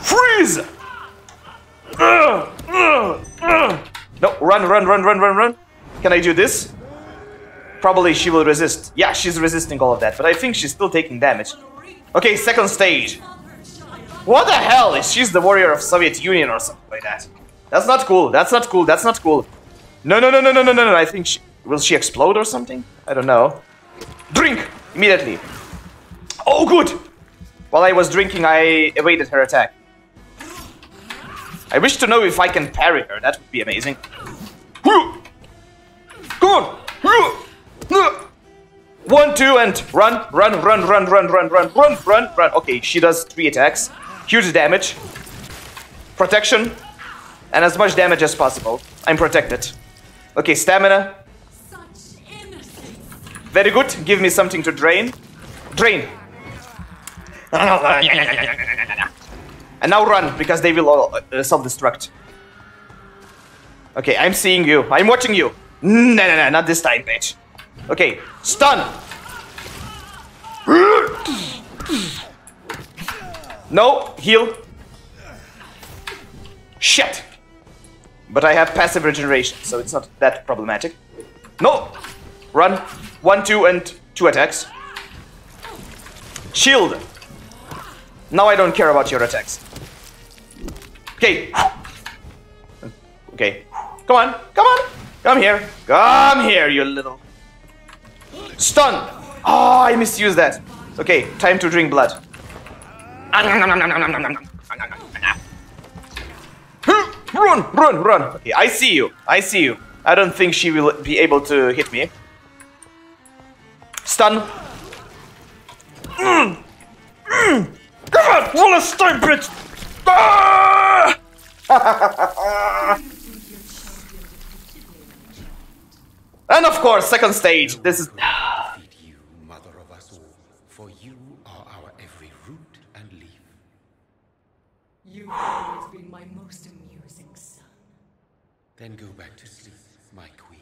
Freeze! No, run. Can I do this? Probably she will resist. Yeah, she's resisting all of that, but I think she's still taking damage. Okay, second stage. What the hell? She's the warrior of Soviet Union or something like that. That's not cool. No. I think will she explode or something? I don't know. Drink! Immediately. Oh, good! While I was drinking, I evaded her attack. I wish to know if I can parry her. That would be amazing. Come on! 1, 2, and run. Okay, she does 3 attacks. Huge damage. Protection. And as much damage as possible. I'm protected. Okay, stamina. Very good. Give me something to drain. Drain. And now run, because they will all self-destruct. Okay, I'm seeing you. I'm watching you. No, not this time, bitch. Okay, stun. No, heal. Shit. But I have passive regeneration, so it's not that problematic. No. Run. 1, 2, and 2 attacks. Shield. Now I don't care about your attacks. Okay. Okay. Come on. Come here, you little... Stun! Oh, I misused that. Okay, time to drink blood. Run, run, run. Okay, I see you. I see you. I don't think she will be able to hit me. Stun. Come on, Wallenstein, bitch! Ah! And of course, second stage. This is. Defeat you, mother of us all, for you are our every root and leaf. You've always been my most amusing son. Then go back to sleep, my queen,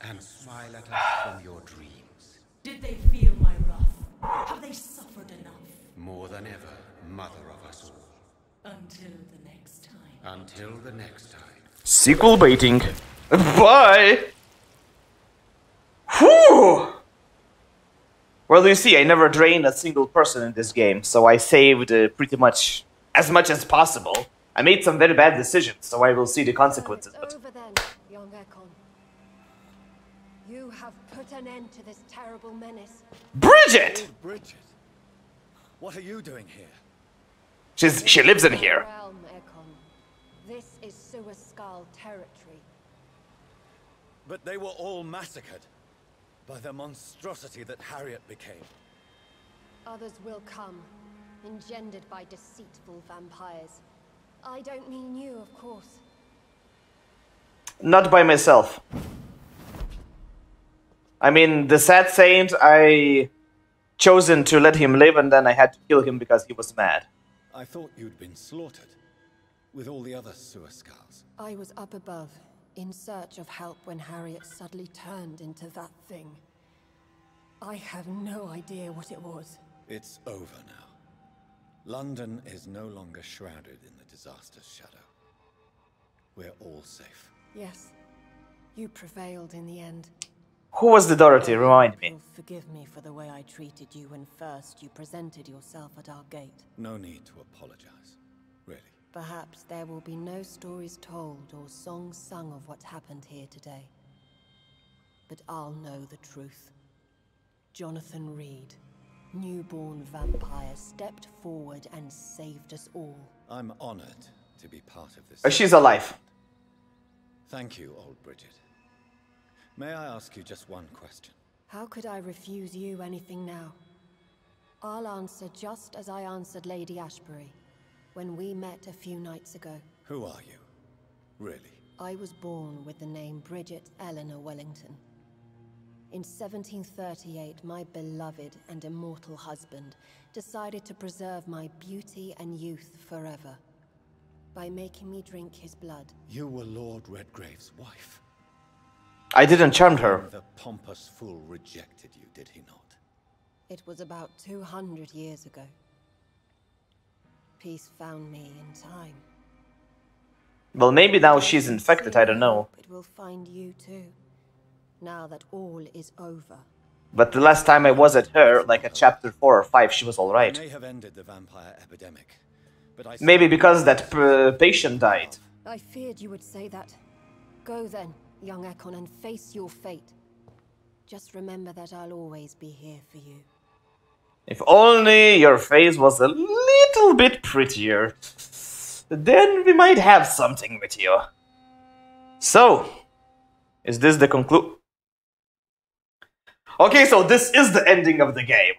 and smile at us from your dreams. Did they feel my wrath? Have they suffered enough? More than ever, mother of us all. Until the next time. Until the next time. Sequel baiting. Bye! Whew! Well, you see, I never drained a single person in this game, so I saved pretty much as possible. I made some very bad decisions, so I will see the consequences. It's over then, young Ekon. You have put an end to this terrible menace. Bridget! Oh, Bridget. What are you doing here? She lives in here. Realm, Ekon. This is Suascal territory. But they were all massacred by the monstrosity that Harriet became. Others will come, engendered by deceitful vampires. I don't mean you, of course. Not by myself. I mean, the sad saint, I chosen to let him live, and then I had to kill him because he was mad. I thought you'd been slaughtered with all the other Suascals. I was up above, in search of help when Harriet suddenly turned into that thing. I have no idea what it was. It's over now. London is no longer shrouded in the disaster's shadow. We're all safe. Yes, you prevailed in the end. Who was the Dorothy? Remind me. You'll forgive me for the way I treated you when first you presented yourself at our gate. No need to apologize, really. Perhaps there will be no stories told or songs sung of what happened here today. But I'll know the truth. Jonathan Reed, newborn vampire, stepped forward and saved us all. I'm honored to be part of this. She's alive. Thank you, old Bridget. May I ask you just one question? How could I refuse you anything now? I'll answer just as I answered Lady Ashbury when we met a few nights ago. Who are you? Really? I was born with the name Bridget Eleanor Wellington. In 1738, my beloved and immortal husband decided to preserve my beauty and youth forever by making me drink his blood. You were Lord Redgrave's wife. I didn't charm her. The pompous fool rejected you, did he not? It was about 200 years ago. Peace found me in time. Well, maybe now she's infected, I don't know. It will find you too, now that all is over. But the last time I was at her, like at chapter 4 or 5, she was alright. I may have ended the vampire epidemic, but I Maybe because that patient died. I feared you would say that. Go then, young Ekon, and face your fate. Just remember that I'll always be here for you. If only your face was a little bit prettier. Then we might have something with you. So, is this the conclusion? Okay, so this is the ending of the game.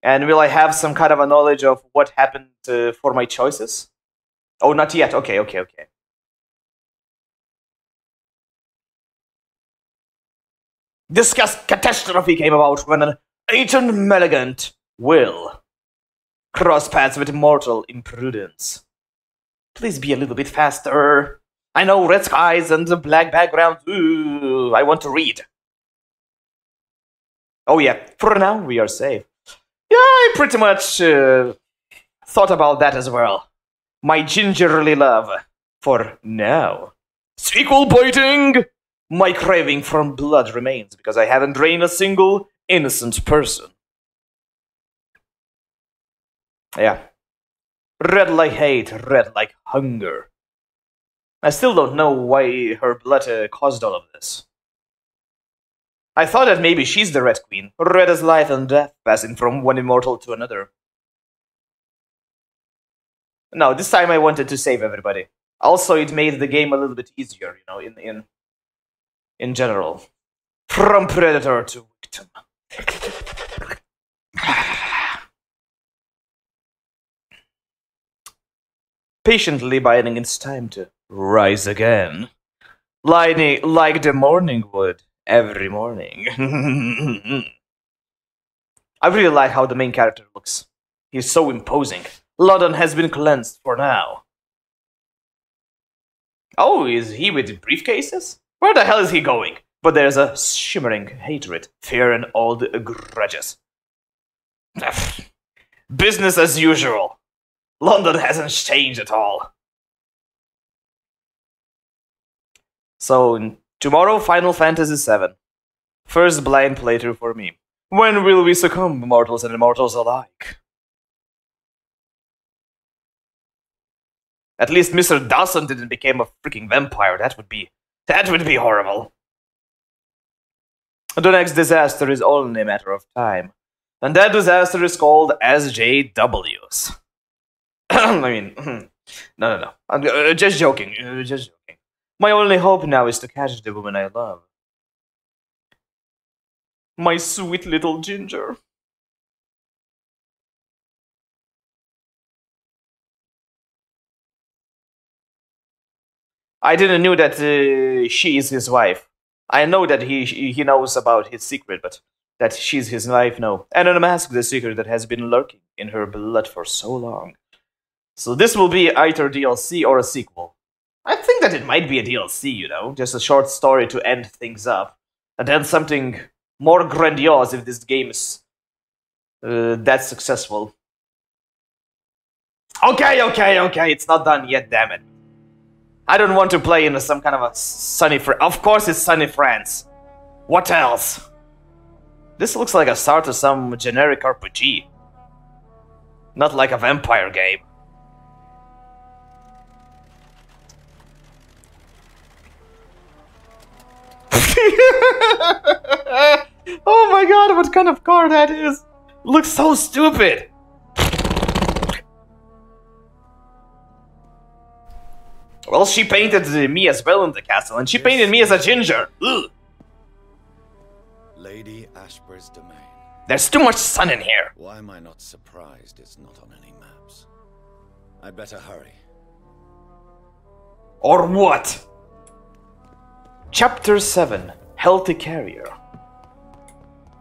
And will I have some kind of a knowledge of what happened for my choices? Oh, not yet. Okay. This catastrophe came about when an ancient malignant will cross paths with mortal imprudence. Please be a little bit faster. I know red skies and the black background. Ooh, I want to read. Oh yeah, for now we are safe. Yeah, I pretty much thought about that as well. My gingerly love for now. Sequel biting! My craving for blood remains because I haven't drained a single innocent person. Yeah. Red like hate, red like hunger. I still don't know why her blood caused all of this. I thought that maybe she's the Red Queen. Red as life and death, passing from one immortal to another. No, this time I wanted to save everybody. Also, it made the game a little bit easier, you know, in general. From predator to victim. Patiently biding its time to rise again. Like the morning would every morning. I really like how the main character looks. He's so imposing. London has been cleansed for now. Oh, is he with the briefcases? Where the hell is he going? But there's a shimmering hatred, fear, and old grudges. Business as usual. London hasn't changed at all. So, tomorrow, Final Fantasy VII. First blind playthrough for me. When will we succumb, mortals and immortals alike? At least Mr. Dawson didn't become a freaking vampire. That would be horrible. The next disaster is only a matter of time. And that disaster is called SJWs. I mean, no. I'm just joking. Just joking. My only hope now is to catch the woman I love. My sweet little Ginger. I didn't know that she is his wife. I know that he knows about his secret, but that she's his wife, no. And unmask the secret that has been lurking in her blood for so long. So this will be either DLC or a sequel. I think that it might be a DLC, you know, just a short story to end things up. And then something more grandiose if this game is that successful. Okay, it's not done yet, damn it. I don't want to play in some kind of a sunny Of course it's sunny France. What else? This looks like a start to some generic RPG. Not like a vampire game. Oh my god, what kind of car that is? Looks so stupid. Well, she painted me as well in the castle, and she painted me as a ginger. Ugh. Lady Ashbur's domain. There's too much sun in here. Why am I not surprised it's not on any maps? I'd better hurry. Or what? Chapter 7. Healthy Carrier.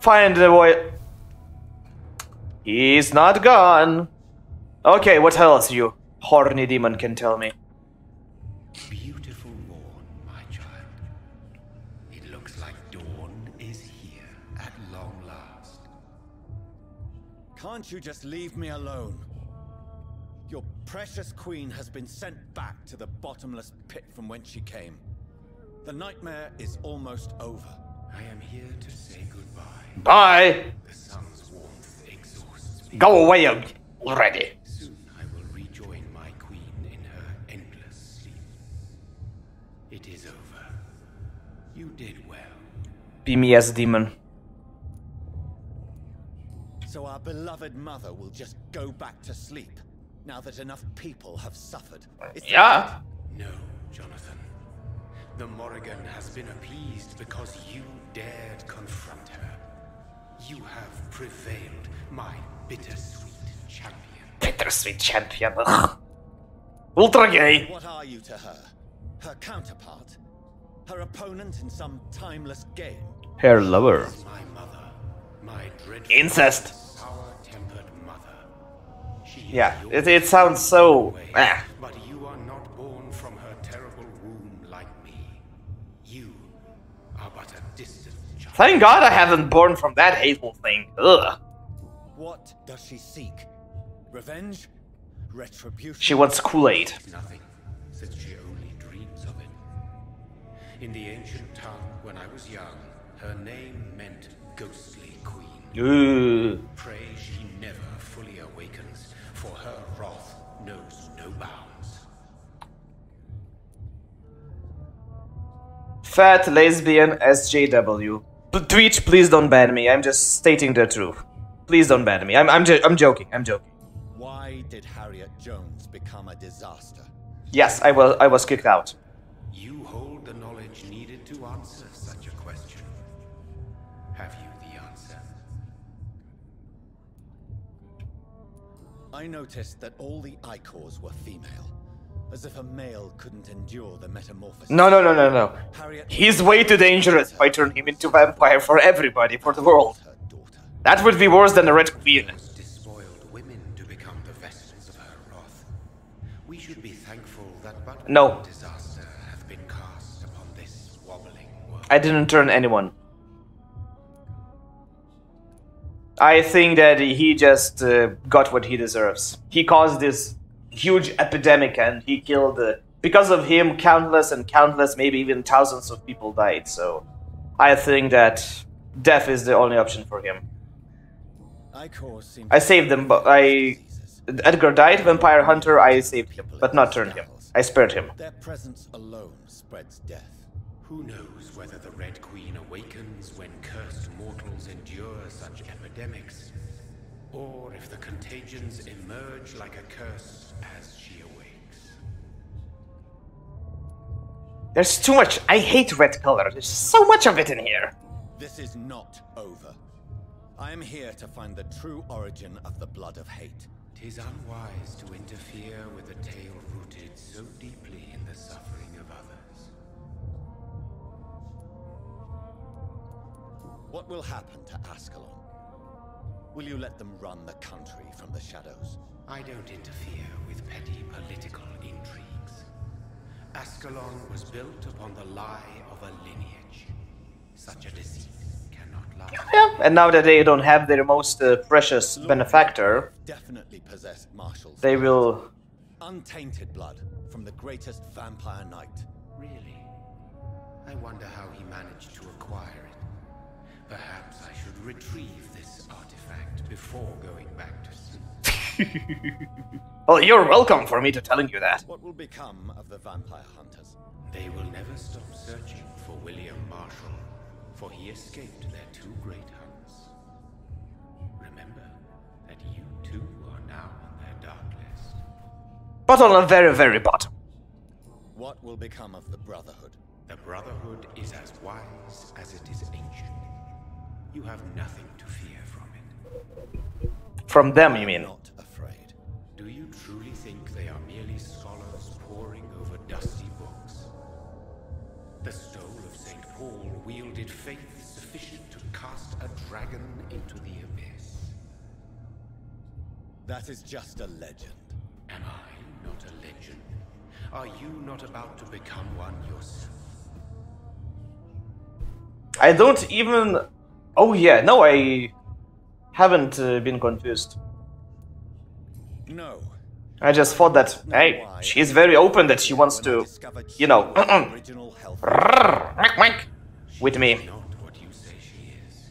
Find the boy. He's not gone. Okay, what else you horny demon can tell me? Beautiful morn, my child. It looks like dawn is here at long last. Can't you just leave me alone? Your precious queen has been sent back to the bottomless pit from whence she came. The nightmare is almost over. I am here to say goodbye. Bye! The sun's warmth exhausts me. Go away already. Soon I will rejoin my queen in her endless sleep. It is over. You did well. Be me as a demon. So our beloved mother will just go back to sleep, now that enough people have suffered. Yeah. No, Jonathan. The Morrigan has been appeased because you dared confront her. You have prevailed, my bittersweet champion. Bittersweet champion. Ultra gay. What are you to her? Her counterpart? Her opponent in some timeless game? Her lover. My mother, my dreadful Incest. sour-tempered mother. She Yeah, it sounds so... But you are not born from her terrible womb like me. You are but a distant child. Thank God I haven't born from that hateful thing. Ugh. What does she seek? Revenge? Retribution? She wants Kool-Aid. Nothing, since she only dreams of it. In the ancient tongue, when I was young, her name meant ghostly queen. Ooh. Pray she never fully awakens, for her wrath knows no bounds. Fat lesbian SJW. Twitch, please don't ban me. I'm just stating the truth. Please don't ban me. I'm joking. I'm joking. Why did Harriet Jones become a disaster? Yes, I was kicked out. You hold the knowledge needed to answer such a question. Have you the answer? I noticed that all the Icors were female, as if a male couldn't endure the metamorphosis. No. He's way too dangerous if I turn him into vampire for everybody, for the world. That would be worse than the Red Queen. Despoiled women to become the vessels of her wrath. We should be thankful that but No. disaster hath been cast upon this wobbling world. I didn't turn anyone. I think that he just got what he deserves. He caused this huge epidemic and he killed... because of him, countless and countless, maybe even thousands of people died. So I think that death is the only option for him. I saved them, but Edgar died, Vampire Hunter, I saved him, but not turned him. I spared him. Their presence alone spreads death. Who knows whether the Red Queen awakens when cursed mortals endure such epidemics, or if the contagions emerge like a curse as she awakes. There's too much. I hate red color. There's so much of it in here. This is not over. I am here to find the true origin of the blood of hate. 'Tis unwise to interfere with a tale rooted so deeply in the suffering of others. What will happen to Ascalon? Will you let them run the country from the shadows? I don't interfere with petty political intrigues. Ascalon was built upon the lie of a lineage. Such a deceit cannot last. Yeah, and now that they don't have their most precious benefactor, definitely possessed marshals. They will... Untainted blood from the greatest vampire knight. Really? I wonder how he managed to acquire it. Perhaps I should retrieve this artifact before going back to sleep. Well, you're welcome for me to telling you that. What will become of the vampire hunters? They will never stop searching for William Marshall, for he escaped their two great hunts. Remember that you too are now on their dark list. But on a very, very bottom. What will become of the Brotherhood? The Brotherhood is as wise as it is ancient. You have nothing to fear from it. From them, you mean? Not afraid. Do you truly think they are merely scholars poring over dusty books? The stole of St. Paul wielded faith sufficient to cast a dragon into the abyss. That is just a legend. Am I not a legend? Are you not about to become one yourself? I don't even... Oh yeah, no, I haven't been confused. No. I just thought that, hey, she's very open that she wants to, you know, with me. Not what you say she is.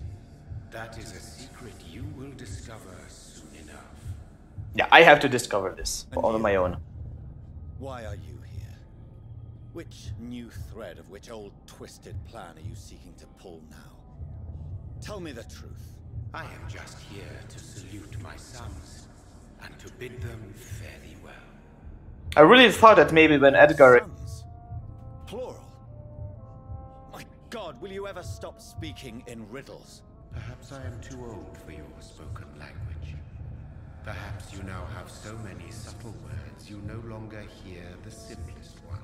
That is a secret you will discover soon enough. Yeah, I have to discover this on my own. Why are you here? Which new thread of which old twisted plan are you seeking to pull now? Tell me the truth. I am just here to salute my sons and to bid them fare thee well. I really thought that maybe when Edgar... Sons? Plural. My God, will you ever stop speaking in riddles? Perhaps I am too old for your spoken language. Perhaps you now have so many subtle words you no longer hear the simplest ones.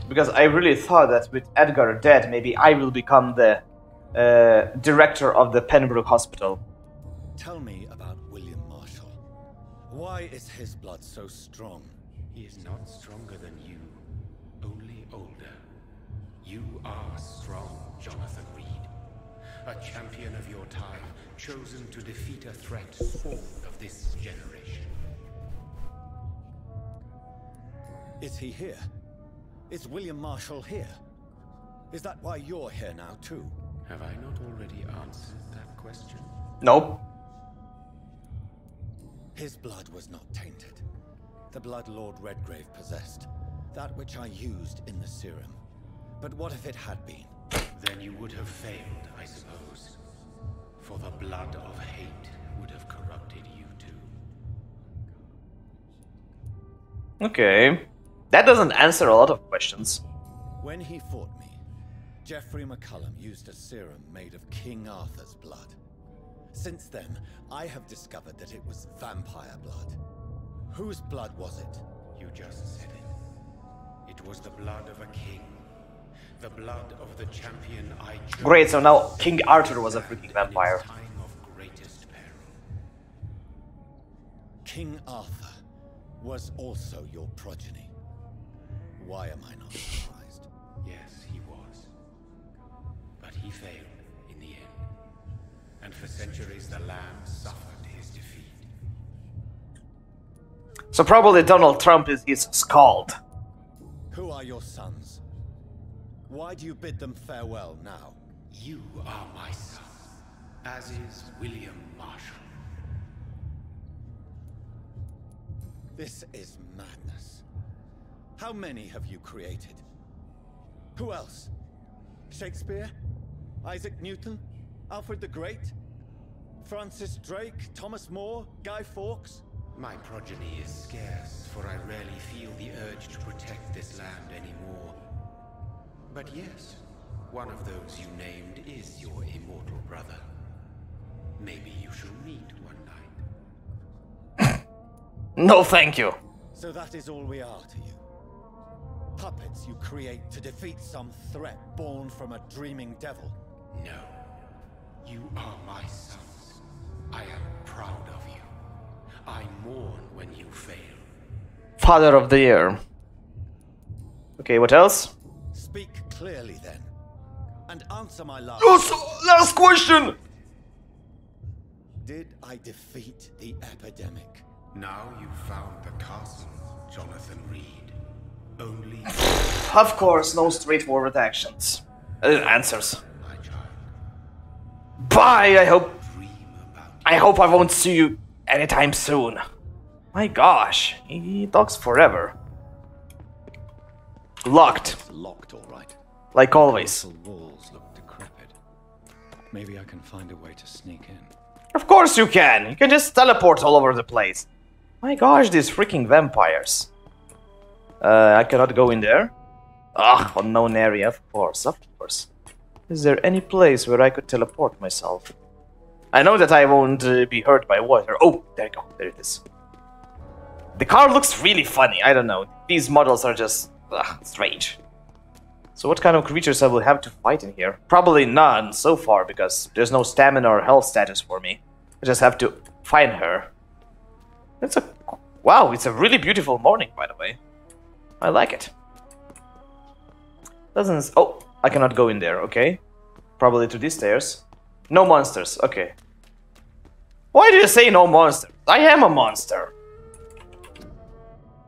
Because I really thought that with Edgar dead, maybe I will become the director of the Pembroke Hospital. Tell me about William Marshall. Why is his blood so strong? He is not stronger than you, only older. You are strong, Jonathan Reed. A champion of your time, chosen to defeat a threat born of this generation. Is he here? Is William Marshall here? Is that why you're here now, too? Have I not already answered that question? Nope. His blood was not tainted. The blood Lord Redgrave possessed. That which I used in the serum. But what if it had been? Then you would have failed, I suppose. For the blood of hate would have corrupted you too. Okay. That doesn't answer a lot of questions. When he fought me, Geoffrey McCullum used a serum made of King Arthur's blood. Since then, I have discovered that it was vampire blood. Whose blood was it? You just said it. It was the blood of a king. The blood of the champion I chose. Great, so now King Arthur was a freaking vampire. Time of greatest peril. King Arthur was also your progeny. Why am I not surprised? Yes, he was. But he failed in the end. And for centuries the land suffered his defeat. So probably Donald Trump is his scald. Who are your sons? Why do you bid them farewell now? You are my son, as is William Marshall. This is madness. How many have you created? Who else? Shakespeare? Isaac Newton? Alfred the Great? Francis Drake? Thomas More? Guy Fawkes? My progeny is scarce, for I rarely feel the urge to protect this land anymore. But yes, one of those you named is your immortal brother. Maybe you shall meet one night. No, thank you. So that is all we are to you. Puppets you create to defeat some threat born from a dreaming devil. No. You are my sons. I am proud of you. I mourn when you fail. Father of the Year. Okay, what else? Speak clearly then, and answer my last. Last question! Did I defeat the epidemic? Now you've found the castle, Jonathan Reed. Only Of course, no straightforward actions. Answers. my child. Bye, I hope Dream about I won't see you anytime soon. My gosh, he talks forever. Locked, It's locked, all right. like always. The walls look decrepit. Maybe I can find a way to sneak in. Of course you can. You can just teleport all over the place. My gosh, these freaking vampires. I cannot go in there. Ah, unknown area, of course, of course. Is there any place where I could teleport myself? I know that I won't be hurt by water. Oh, there you go. There it is. The car looks really funny. I don't know. These models are just strange. So what kind of creatures I will have to fight in here? Probably none so far, because there's no stamina or health status for me. I just have to find her. Wow, it's a really beautiful morning, by the way. I like it. Oh, I cannot go in there, okay. Probably to these stairs. No monsters, okay. Why do you say no monsters? I am a monster.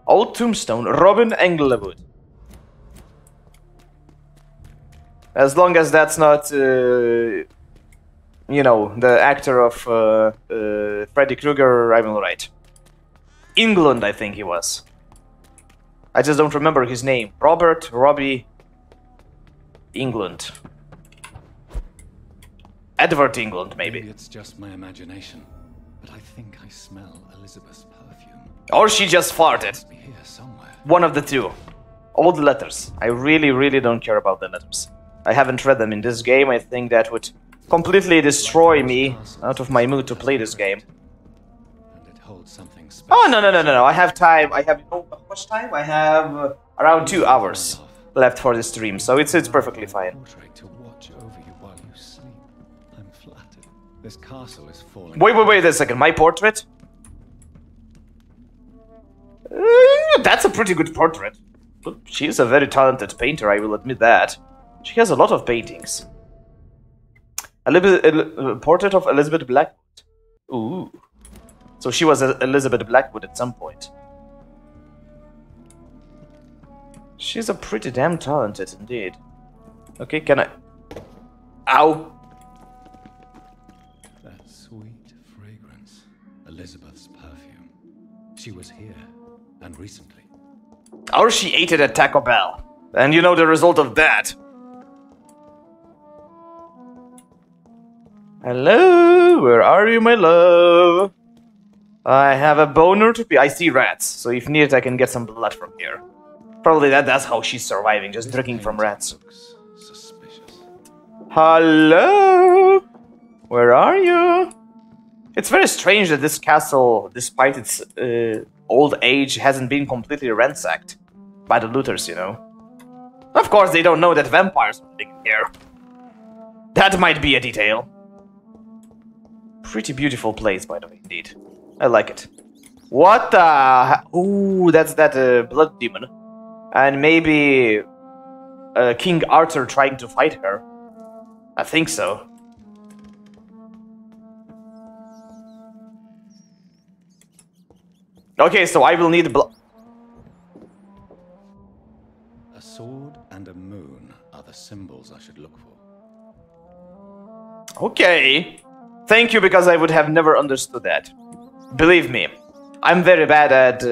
Old tombstone, Robin Englewood. As long as that's not, you know, the actor of Freddy Krueger, I'm alright. England, I think he was. I just don't remember his name. Robbie England. Edward England, maybe. It's just my imagination, but I think I smell Elizabeth's perfume. Or she just farted. Must be here somewhere. One of the two. All the letters. I really don't care about the letters. I haven't read them in this game. I think that would completely destroy me out of my mood to play this game. And it holds something special. Oh, no. I have time. I have, how much time? I have around 2 hours left for the stream, so it's perfectly fine. Portrait to watch over you while you sleep. I'm flattered. This castle is falling. Wait a second. My portrait? That's a pretty good portrait. She's a very talented painter, I will admit that. She has a lot of paintings. A portrait of Elizabeth Blackwood. Ooh. So she was Elizabeth Blackwood at some point. She's a pretty damn talented indeed. Okay, can I... Ow! That sweet fragrance. Elizabeth's perfume. She was here, and recently. Or she ate it at Taco Bell. And you know the result of that. Hello, where are you, my love? I have a boner to be. I see rats, so if needed, I can get some blood from here. Probably that's how she's surviving, just drinking from rats. Looks suspicious. Hello, where are you? It's very strange that this castle, despite its old age, hasn't been completely ransacked by the looters, you know. Of course, they don't know that vampires are living here. That might be a detail. Pretty beautiful place, by the way, indeed. I like it. What the... Ooh, that's that blood demon. And maybe King Arthur trying to fight her. I think so. Okay, so I will need blood. A sword and a moon are the symbols I should look for. Okay. Thank you, because I would have never understood that. Believe me, I'm very bad at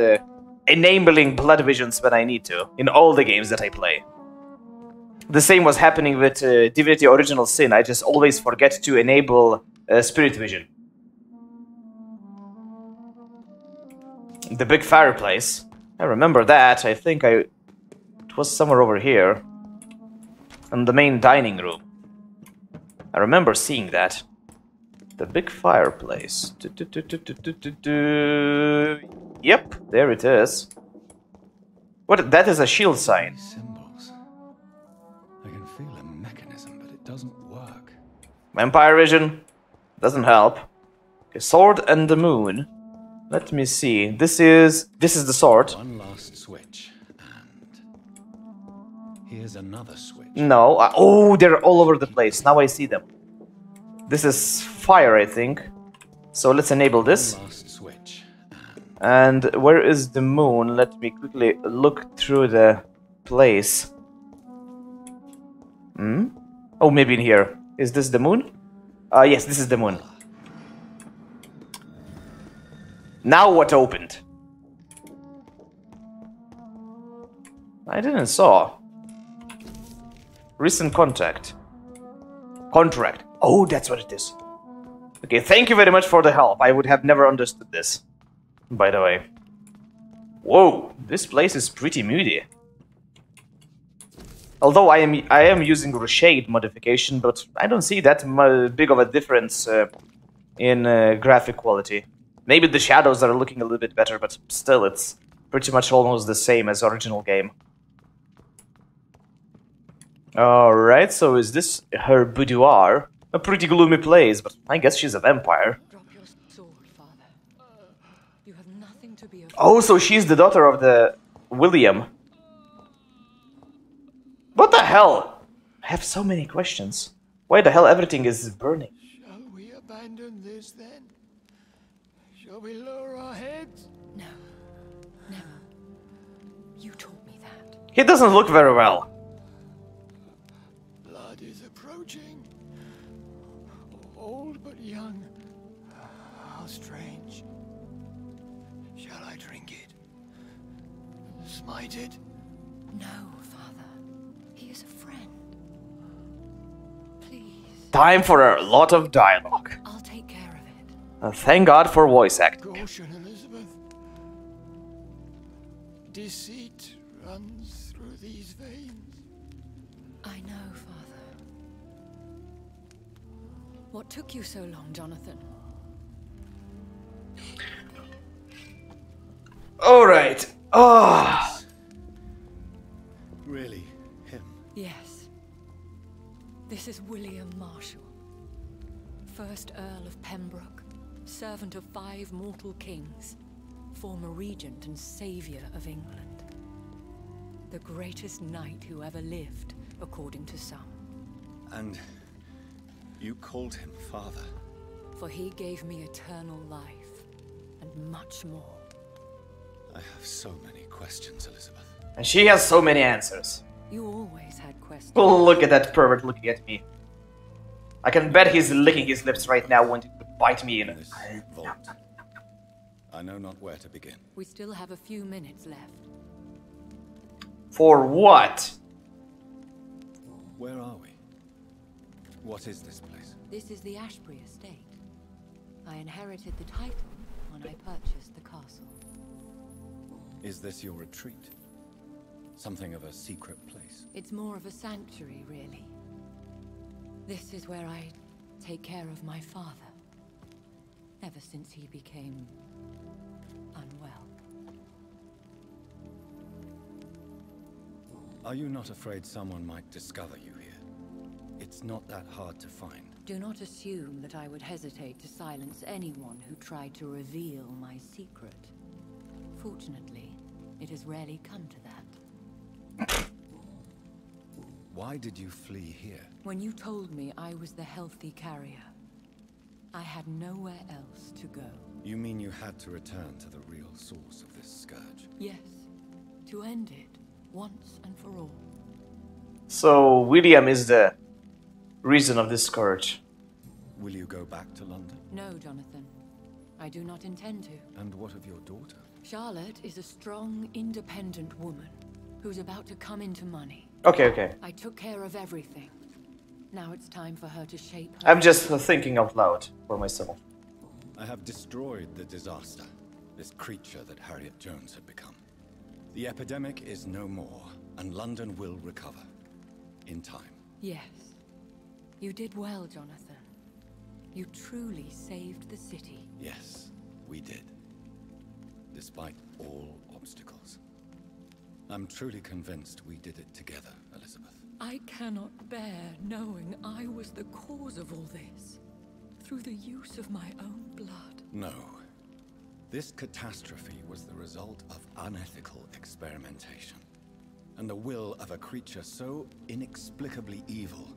enabling blood visions when I need to, in all the games that I play. The same was happening with Divinity Original Sin. I just always forget to enable spirit vision. The big fireplace. I remember that. I think it was somewhere over here. In the main dining room. I remember seeing that. The big fireplace. Yep, there it is. What? That is a shield sign. Symbols. I can feel a mechanism, but it doesn't work. Vampire vision. Doesn't help. Okay, sword and the moon. Let me see. This is the sword. One last switch, and here's another switch. No. Oh, they're all over the place. Now I see them. This is fire, I think. So let's enable this. One last switch, and where is the moon? Let me quickly look through the place. Hmm? Oh, maybe in here. Is this the moon? Yes, this is the moon. Now what opened? I didn't saw. Recent contact. Contract. Oh, that's what it is. Okay, thank you very much for the help. I would have never understood this, by the way. Whoa, this place is pretty moody. Although I am using Reshade modification, but I don't see that big of a difference in graphic quality. Maybe the shadows are looking a little bit better, but still, it's pretty much almost the same as original game. Alright, so is this her boudoir? A pretty gloomy place, but I guess she's a vampire. Drop your sword, Father. You have nothing to be afraid. Oh, so she's the daughter of the William. What the hell? I have so many questions. Why the hell everything is burning? Shall we abandon this then? Shall we lower our heads? No, never. You taught me that. He doesn't look very well. Blood is approaching. Old but young. How strange. Shall I drink it? Smite it? No, Father. He is a friend. Please. Time for a lot of dialogue. I'll take care of it. Thank God for voice acting. Caution, Elizabeth. Deceit runs through these veins. I know, Father. What took you so long, Jonathan? Alright. Ah. Really, him? Yes. This is William Marshall, 1st Earl of Pembroke, servant of 5 mortal kings, former regent and saviour of England. The greatest knight who ever lived, according to some. And you called him father? For he gave me eternal life, and much more. I have so many questions, Elizabeth. And she has so many answers. You always had questions. Oh, look at that pervert looking at me. I can bet he's licking his lips right now wanting to bite me in. This vault. I know not where to begin. We still have a few minutes left. For what? Where are we? What is this place? This is the Ashbury estate. I inherited the title when I purchased the castle. Is this your retreat? Something of a secret place? It's more of a sanctuary, really. This is where I take care of my father. Ever since he became unwell. Are you not afraid someone might discover you here? It's not that hard to find. Do not assume that I would hesitate to silence anyone who tried to reveal my secret. Fortunately, it has rarely come to that. Why did you flee here? When you told me I was the healthy carrier, I had nowhere else to go. You mean you had to return to the real source of this scourge? Yes, to end it once and for all. So William is the reason of this scourge. Will you go back to London? No, Jonathan. I do not intend to. And what of your daughter? Charlotte is a strong, independent woman who's about to come into money. Okay. I took care of everything. Now it's time for her to shape her... I'm just thinking out loud for myself. I have destroyed the disaster, this creature that Harriet Jones had become. The epidemic is no more, and London will recover. In time. Yes. You did well, Jonathan. You truly saved the city. Yes, we did. Despite all obstacles. I'm truly convinced we did it together, Elizabeth. I cannot bear knowing I was the cause of all this. Through the use of my own blood. No. This catastrophe was the result of unethical experimentation. And the will of a creature so inexplicably evil,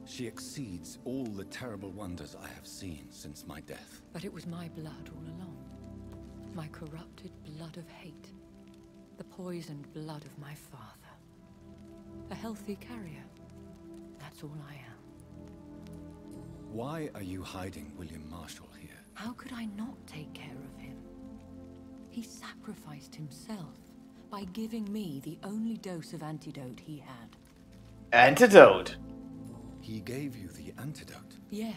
she exceeds all the terrible wonders I have seen since my death. But it was my blood all along. My corrupted blood of hate. The poisoned blood of my father. A healthy carrier. That's all I am. Why are you hiding William Marshall here? How could I not take care of him? He sacrificed himself by giving me the only dose of antidote he had. Antidote? He gave you the antidote? Yes.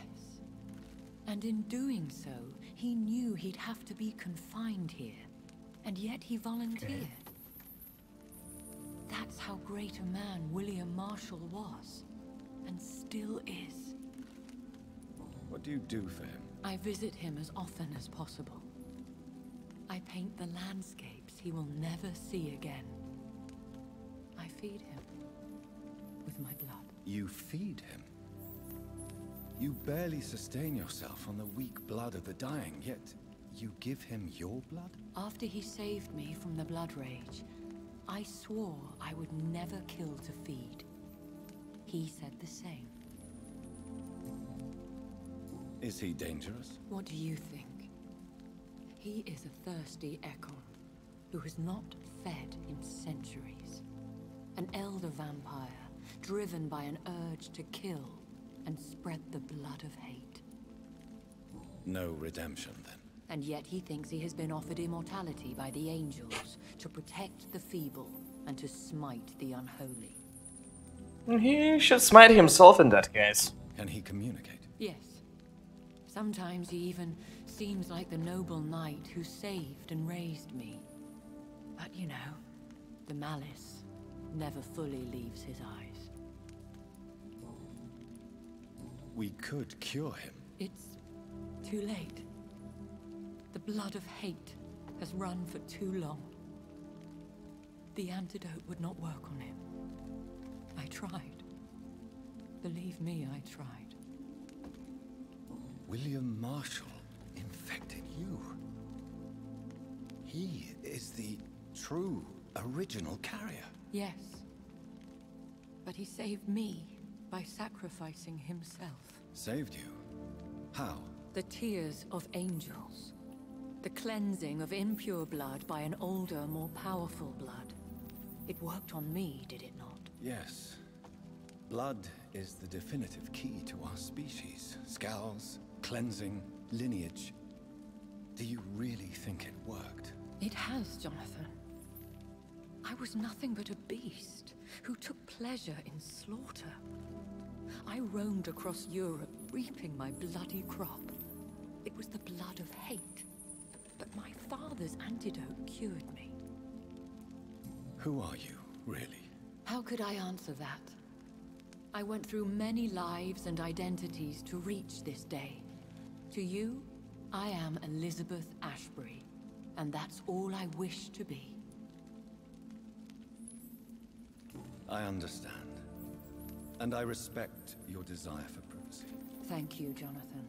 And in doing so, he knew he'd have to be confined here. And yet he volunteered. That's how great a man William Marshall was. And still is. What do you do for him? I visit him as often as possible. I paint the landscapes he will never see again. I feed him with my blood. You feed him? You barely sustain yourself on the weak blood of the dying, yet you give him your blood? After he saved me from the blood rage, I swore I would never kill to feed. He said the same. Is he dangerous? What do you think? He is a thirsty Ekon who has not fed in centuries. An elder vampire, driven by an urge to kill and spread the blood of hate. No redemption, then. And yet he thinks he has been offered immortality by the angels to protect the feeble and to smite the unholy. He should smite himself in that case. Can he communicate? Yes. Sometimes he even seems like the noble knight who saved and raised me. But you know, the malice never fully leaves his eyes. We could cure him. It's too late. The blood of hate has run for too long. The antidote would not work on him. I tried. Believe me, I tried. William Marshall infected you. He is the true, original carrier. Yes. But he saved me by sacrificing himself. Saved you? How? The tears of angels. The cleansing of impure blood by an older, more powerful blood. It worked on me, did it not? Yes. Blood is the definitive key to our species. Scowls, cleansing, lineage. Do you really think it worked? It has, Jonathan. I was nothing but a beast who took pleasure in slaughter. I roamed across Europe, reaping my bloody crop. It was the blood of hate. But my father's antidote cured me. Who are you, really? How could I answer that? I went through many lives and identities to reach this day. To you, I am Elizabeth Ashbury, and that's all I wish to be. I understand. And I respect your desire for privacy. Thank you, Jonathan.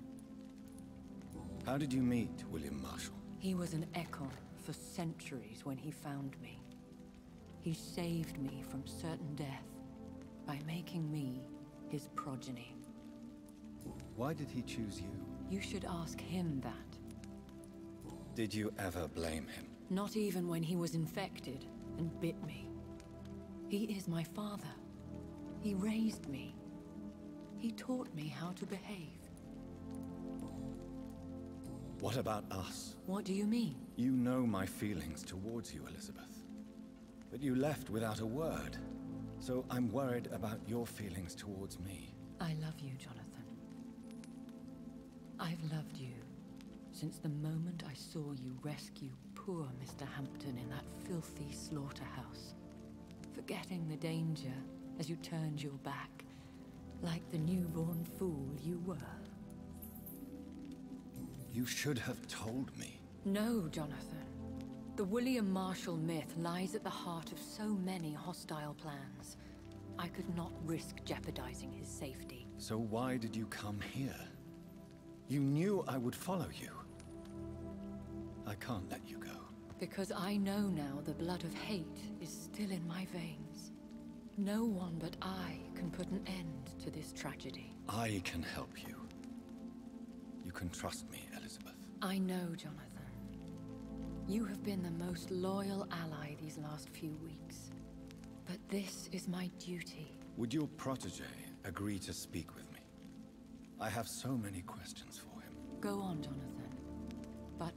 How did you meet William Marshall? He was an Ekon for centuries when he found me. He saved me from certain death by making me his progeny. Why did he choose you? You should ask him that. Did you ever blame him? Not even when he was infected and bit me. He is my father. He raised me. He taught me how to behave. What about us? What do you mean? You know my feelings towards you, Elizabeth. But you left without a word. So I'm worried about your feelings towards me. I love you, Jonathan. I've loved you since the moment I saw you rescue poor Mr. Hampton in that filthy slaughterhouse. Forgetting the danger as you turned your back, like the newborn fool you were. You should have told me. No, Jonathan. The William Marshall myth lies at the heart of so many hostile plans. I could not risk jeopardizing his safety. So why did you come here? You knew I would follow you. I can't let you go. Because I know now the blood of hate is still in my veins. No one but I can put an end to this tragedy. I can help you. You can trust me, Elizabeth. I know, Jonathan. You have been the most loyal ally these last few weeks. But this is my duty. Would your protege agree to speak with me? I have so many questions for him. Go on, Jonathan. But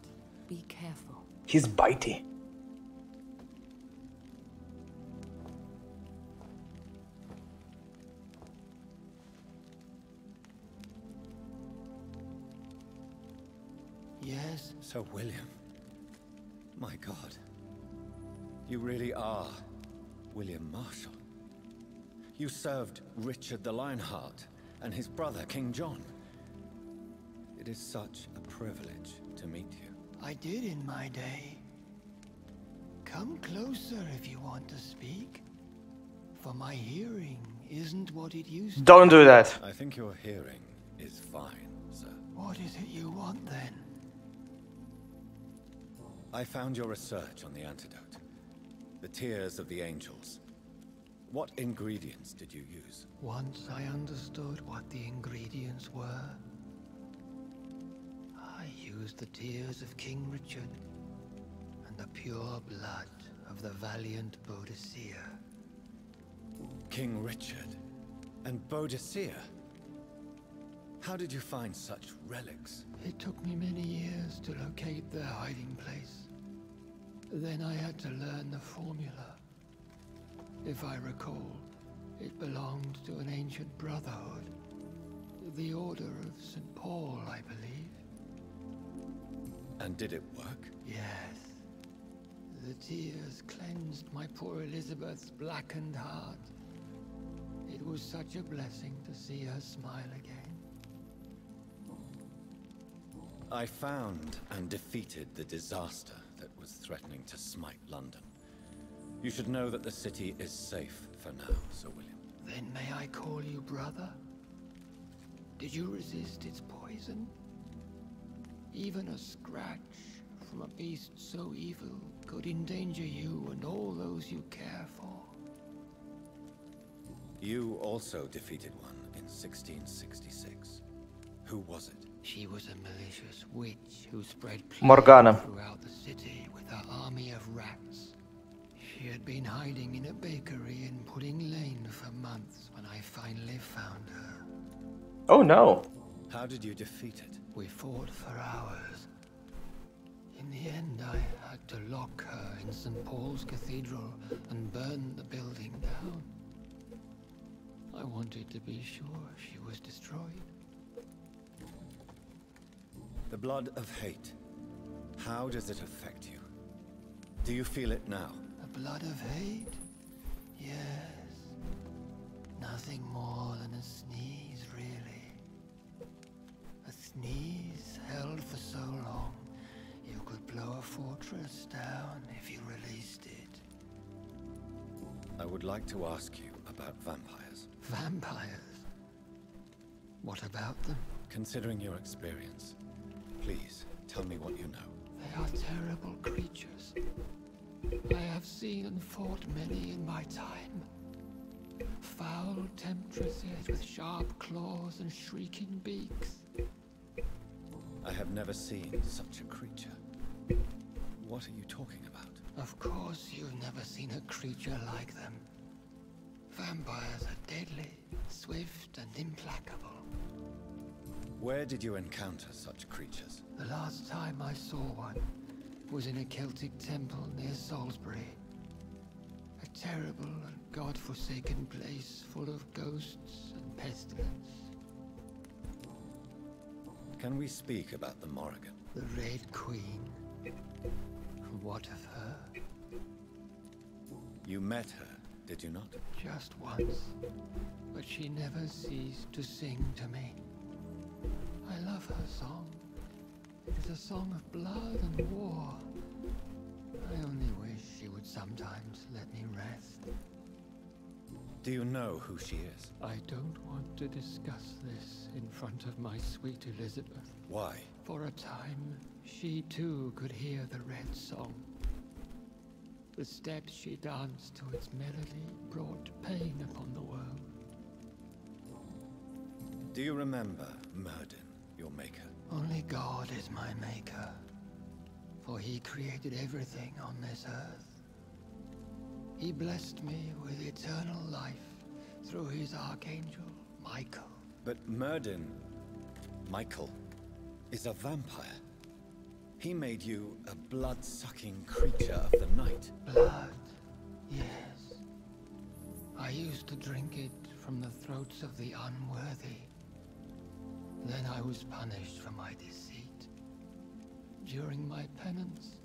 be careful. He's bitey. Yes? Sir William. My God. You really are William Marshall. You served Richard the Lionheart and his brother, King John. It is such a privilege to meet you. I did in my day. Come closer if you want to speak. For my hearing isn't what it used to be. Don't do that. I think your hearing is fine, sir. What is it you want then? I found your research on the antidote. The tears of the angels. What ingredients did you use? Once I understood what the ingredients were, I used the tears of King Richard and the pure blood of the valiant Boadicea. King Richard and Boadicea? How did you find such relics? It took me many years to locate their hiding place. Then I had to learn the formula. If I recall, it belonged to an ancient brotherhood. The Order of St. Paul, I believe. And did it work? Yes. The tears cleansed my poor Elizabeth's blackened heart. It was such a blessing to see her smile again. I found and defeated the disaster that was threatening to smite London. You should know that the city is safe for now, Sir William. Then may I call you brother? Did you resist its poison? Even a scratch from a beast so evil could endanger you and all those you care for. You also defeated one in 1666. Who was it? She was a malicious witch who spread Morgana. throughout the city with her army of rats. She had been hiding in a bakery in Pudding Lane for months when I finally found her. Oh no. How did you defeat it? We fought for hours. In the end, I had to lock her in St. Paul's Cathedral and burn the building down. I I wanted to be sure she was destroyed. The blood of hate. How does it affect you? Do you feel it now? The blood of hate? Yes. Nothing more than a sneeze, really. A sneeze held for so long, you could blow a fortress down if you released it. I would like to ask you about vampires. Vampires? What about them? Considering your experience, please tell me what you know. They are terrible creatures. I have seen and fought many in my time. Foul temptresses with sharp claws and shrieking beaks. I have never seen such a creature. What are you talking about? Of course you've never seen a creature like them. Vampires are deadly, swift and implacable. Where did you encounter such creatures? The last time I saw one was in a Celtic temple near Salisbury. A terrible and god-forsaken place full of ghosts and pestilence. Can we speak about the Morrigan? The Red Queen. What of her? You met her, did you not? Just once, but she never ceased to sing to me. I love her song. It is a song of blood and war. I only wish she would sometimes let me rest. Do you know who she is? I don't want to discuss this in front of my sweet Elizabeth. Why? For a time, she too could hear the Red Song. The steps she danced to its melody brought pain upon the world. Do you remember Myrddin, your maker? Only God is my maker, for he created everything on this earth. He blessed me with eternal life through his archangel, Michael. But Myrddin, Michael, is a vampire. He made you a blood-sucking creature of the night. Blood, yes. I used to drink it from the throats of the unworthy. Then I was punished for my deceit. During my penance,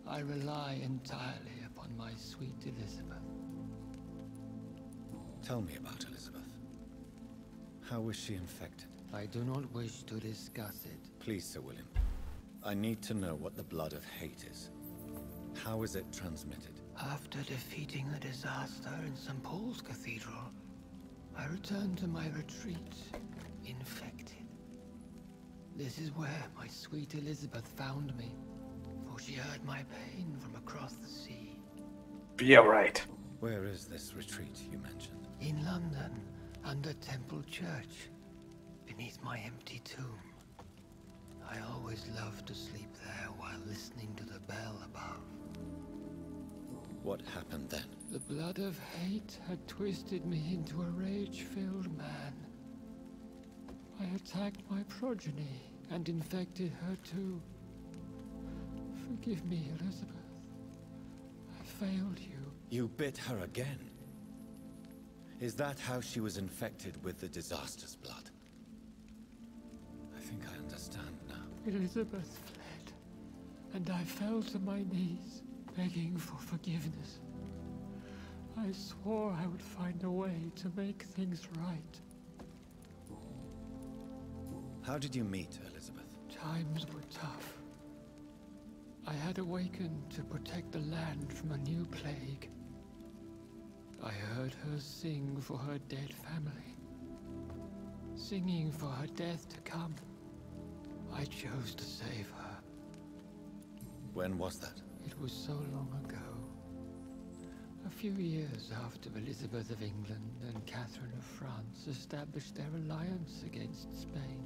I rely entirely upon my sweet Elizabeth. Tell me about Elizabeth. How was she infected? I do not wish to discuss it. Please, Sir William. I need to know what the blood of hate is. How is it transmitted? After defeating the disaster in St. Paul's Cathedral, I returned to my retreat, infected. This is where my sweet Elizabeth found me, for she heard my pain from across the sea. Yeah, right. Where is this retreat you mentioned? In London, under Temple Church, beneath my empty tomb. I always loved to sleep there while listening to the bell above. What happened then? The blood of hate had twisted me into a rage-filled man. I attacked my progeny and infected her too. Forgive me, Elizabeth. I failed you. You bit her again? Is that how she was infected with the disaster's blood? I think I understand now. Elizabeth fled, and I fell to my knees, begging for forgiveness. I swore I would find a way to make things right. How did you meet Elizabeth? Times were tough. I had awakened to protect the land from a new plague. I heard her sing for her dead family. Singing for her death to come. I chose to save her. When was that? It was so long ago. A few years after Elizabeth of England and Catherine of France established their alliance against Spain.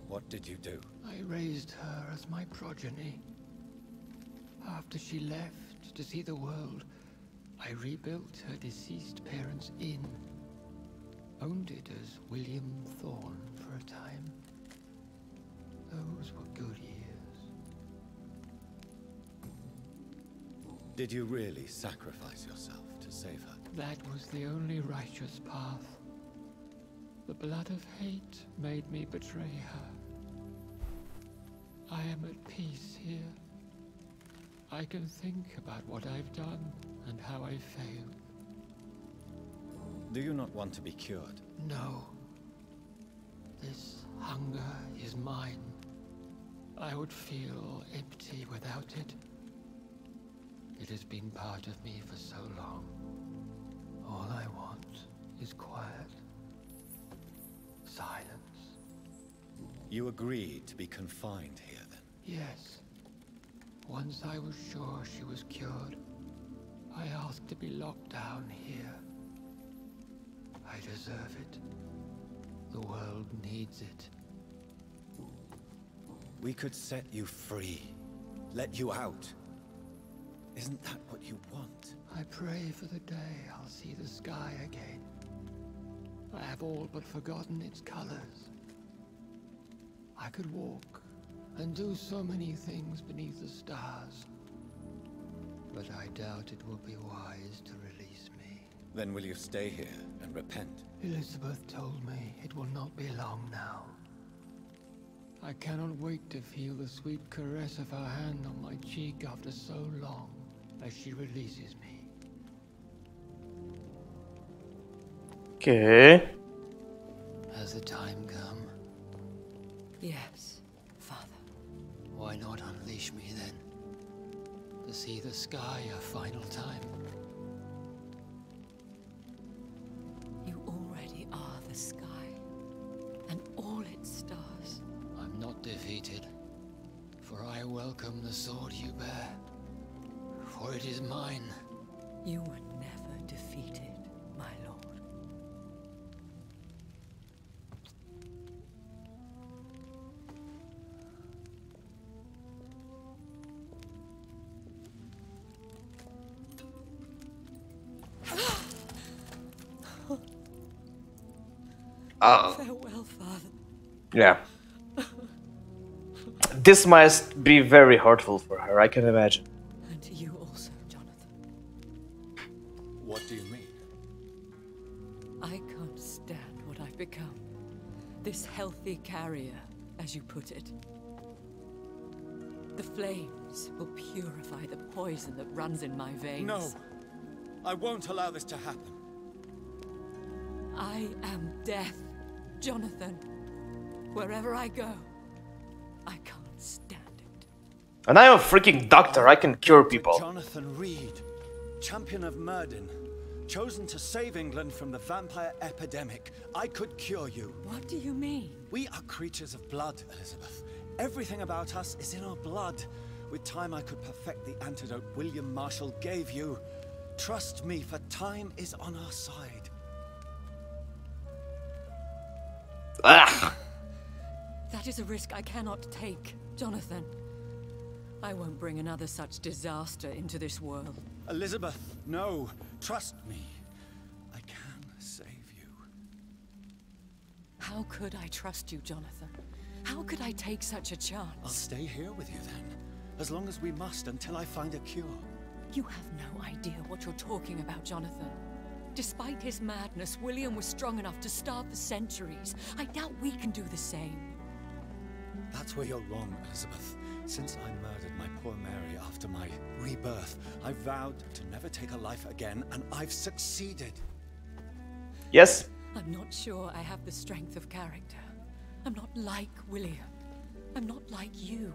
What did you do? I raised her as my progeny. After she left to see the world, I rebuilt her deceased parents' inn. Owned it as William Thorne for a time. Those were good years. Did you really sacrifice yourself to save her. That was the only righteous path. The blood of hate made me betray her. I am at peace here. I can think about what I've done and how I failed. Do you not want to be cured? No. This hunger is mine. I would feel empty without it. It has been part of me for so long. All I want is quiet. Silence. You agreed to be confined here, then? Yes. Once I was sure she was cured, I asked to be locked down here. I deserve it. The world needs it. We could set you free. Let you out. Isn't that what you want? I pray for the day I'll see the sky again. I have all but forgotten its colors. I could walk and do so many things beneath the stars. But I doubt it will be wise to release me. Then will you stay here and repent? Elizabeth told me it will not be long now. I cannot wait to feel the sweet caress of her hand on my cheek after so long as she releases me. Okay. Has the time come? Yes, Father. Why not unleash me then? To see the sky a final time. You already are the sky, and all its stars. I'm not defeated, for I welcome the sword you bear, for it is mine. You were never defeated, my lord. Farewell, Father. Yeah. This must be very hurtful for her, I can imagine. And to you also, Jonathan. What do you mean? I can't stand what I've become. This healthy carrier, as you put it. The flames will purify the poison that runs in my veins. No! I won't allow this to happen. I am death, Jonathan. Wherever I go, I can't stand it. And I'm a freaking doctor, I can cure people. Jonathan Reed, champion of Murden, chosen to save England from the vampire epidemic. I could cure you. What do you mean? We are creatures of blood, Elizabeth. Everything about us is in our blood. With time, I could perfect the antidote William Marshall gave you. Trust me, for time is on our side. Ah. That is a risk I cannot take, Jonathan. I won't bring another such disaster into this world. Elizabeth, no. Trust me. I can save you. How could I trust you, Jonathan? How could I take such a chance? I'll stay here with you then. As long as we must, until I find a cure. You have no idea what you're talking about, Jonathan. Despite his madness, William was strong enough to starve for centuries. I doubt we can do the same. That's where you're wrong, Elizabeth. Since I murdered my poor Mary after my rebirth, I vowed to never take a life again, and I've succeeded. Yes? I'm not sure I have the strength of character. I'm not like William. I'm not like you.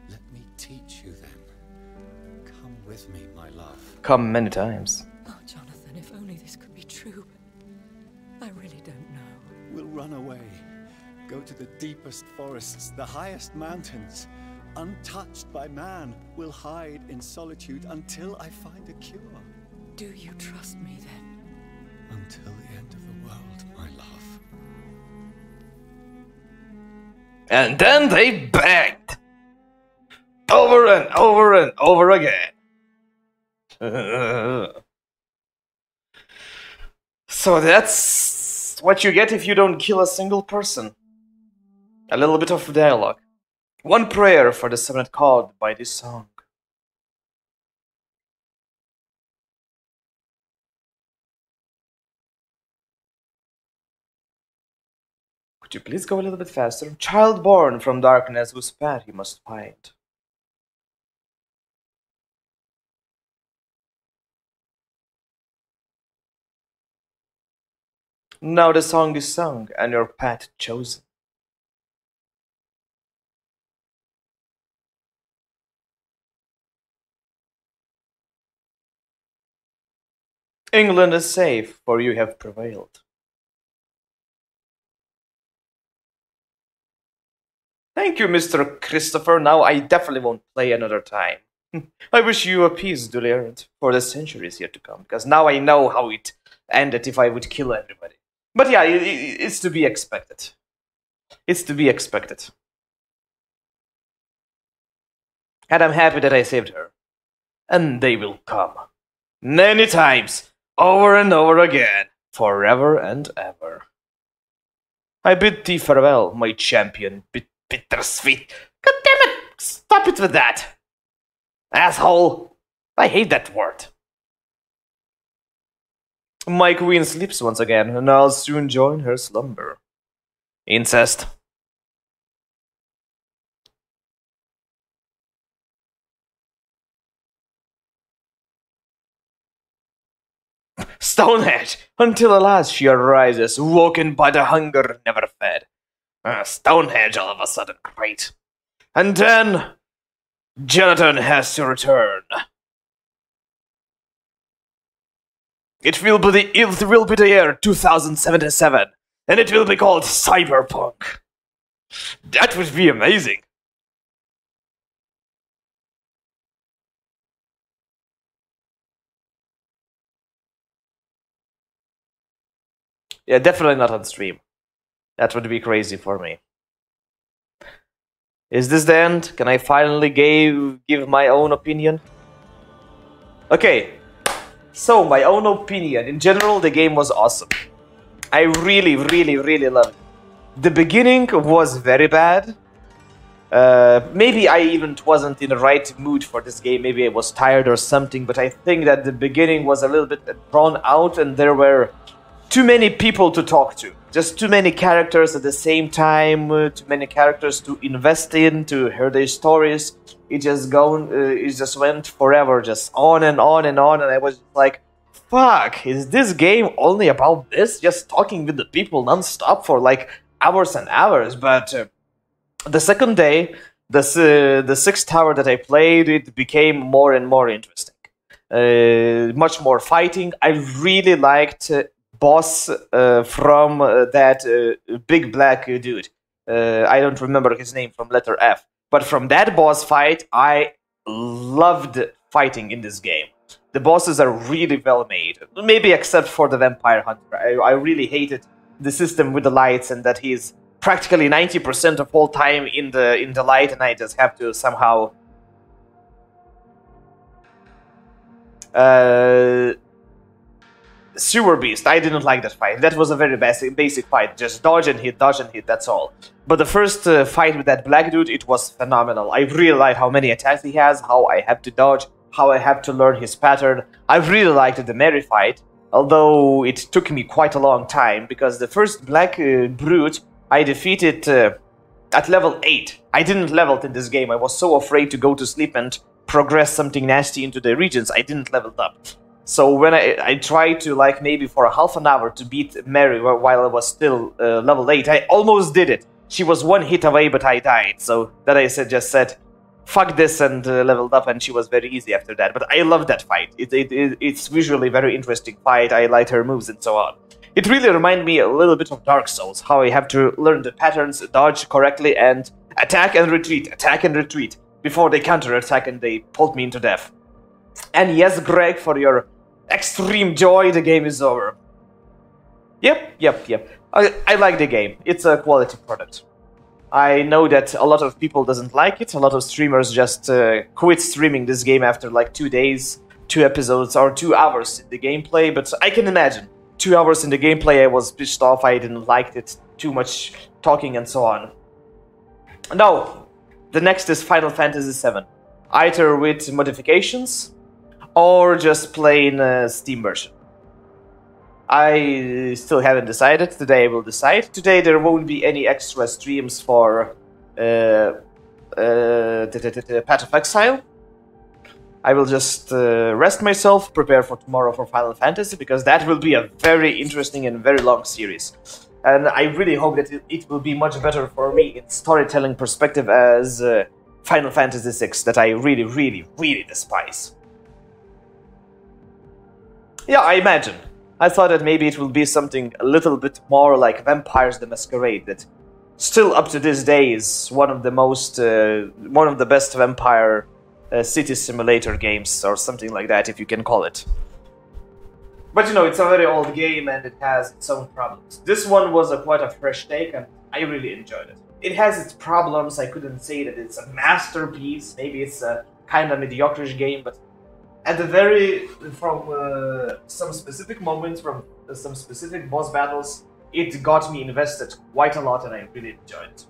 Let me teach you then. Come with me, my love. Come many times. Oh, Jonathan, if only this could be true. I really don't know. We'll run away. Go to the deepest forests, the highest mountains. Untouched by man, we'll hide in solitude until I find a cure. Do you trust me then? Until the end of the world, my love. And then they begged. Over and over and over again. So that's what you get if you don't kill a single person. A little bit of dialogue. One prayer for the seven called by this song. Could you please go a little bit faster? Child born from darkness whose path he must find. Now the song is sung and your path chosen. England is safe, for you have prevailed. Thank you, Mr. Christopher. Now I definitely won't play another time. I wish you a peace, duly earned, for the centuries yet to come, because now I know how it ended if I would kill everybody. But yeah, it's to be expected. It's to be expected. And I'm happy that I saved her. And they will come. Many times. Over and over again, forever and ever. I bid thee farewell, my champion, bittersweet. God damn it! Stop it with that! Asshole! I hate that word. My queen sleeps once again, and I'll soon join her slumber. Incest. Stonehenge, until alas she arises, woken by the hunger never fed. Stonehenge all of a sudden, great. And then, Jonathan has to return. It will be the year 2077, and it will be called Cyberpunk. That would be amazing. Yeah, definitely not on stream. That would be crazy for me. Is this the end? Can I finally give my own opinion? Okay, so my own opinion. In general, the game was awesome. I really, really, really loved it. The beginning was very bad. Maybe I even wasn't in the right mood for this game. Maybe I was tired or something, but I think that the beginning was a little bit drawn out and there were too many people to talk to. Just too many characters at the same time, too many characters to invest in, to hear their stories. It just went forever, just on and on and on, and I was like, fuck, is this game only about this? Just talking with the people non-stop for like hours and hours. But the second day, the sixth tower that I played, it became more and more interesting. Much more fighting. I really liked boss from that big black dude. I don't remember his name from letter F. But from that boss fight, I loved fighting in this game. The bosses are really well made. Maybe except for the Vampire Hunter. I really hated the system with the lights and that he's practically 90% of all time in the light and I just have to somehow Sewer Beast, I didn't like that fight. That was a very basic fight. Just dodge and hit, that's all. But the first fight with that black dude, it was phenomenal. I really liked how many attacks he has, how I have to dodge, how I have to learn his pattern. I really liked the Mary fight, although it took me quite a long time, because the first black brute I defeated at level 8. I didn't level it in this game. I was so afraid to go to sleep and progress something nasty into the regions. I didn't level it up. So when I tried to, like, maybe for a half an hour to beat Mary while I was still level 8, I almost did it. She was one hit away, but I died. So that I just said, fuck this, and leveled up, and she was very easy after that. But I love that fight. It's visually very interesting fight. I like her moves and so on. It really reminded me a little bit of Dark Souls, how I have to learn the patterns, dodge correctly, and attack and retreat, before they counterattack and they pulled me into death. And yes, Greg, for your extreme joy, the game is over. Yep. I like the game. It's a quality product. I know that a lot of people doesn't like it. A lot of streamers just quit streaming this game after like 2 days, 2 episodes, or 2 hours in the gameplay. But I can imagine. 2 hours in the gameplay, I was pissed off. I didn't like it. Too much talking and so on. No, the next is Final Fantasy VII. Either with modifications or just plain Steam version. I still haven't decided. Today I will decide. Today there won't be any extra streams for Path of Exile. I will just rest myself, prepare for tomorrow for Final Fantasy, because that will be a very interesting and very long series. And I really hope that it will be much better for me in storytelling perspective as Final Fantasy VI, that I really, really, really despise. Yeah, I imagine. I thought that maybe it will be something a little bit more like Vampires the Masquerade, that still up to this day is one of the best vampire city simulator games, or something like that, if you can call it. But you know, it's a very old game and it has its own problems. This one was quite a fresh take and I really enjoyed it. It has its problems. I couldn't say that it's a masterpiece. Maybe it's a kind of mediocre game, but at the from some specific moments, from some specific boss battles, it got me invested quite a lot and I really enjoyed it.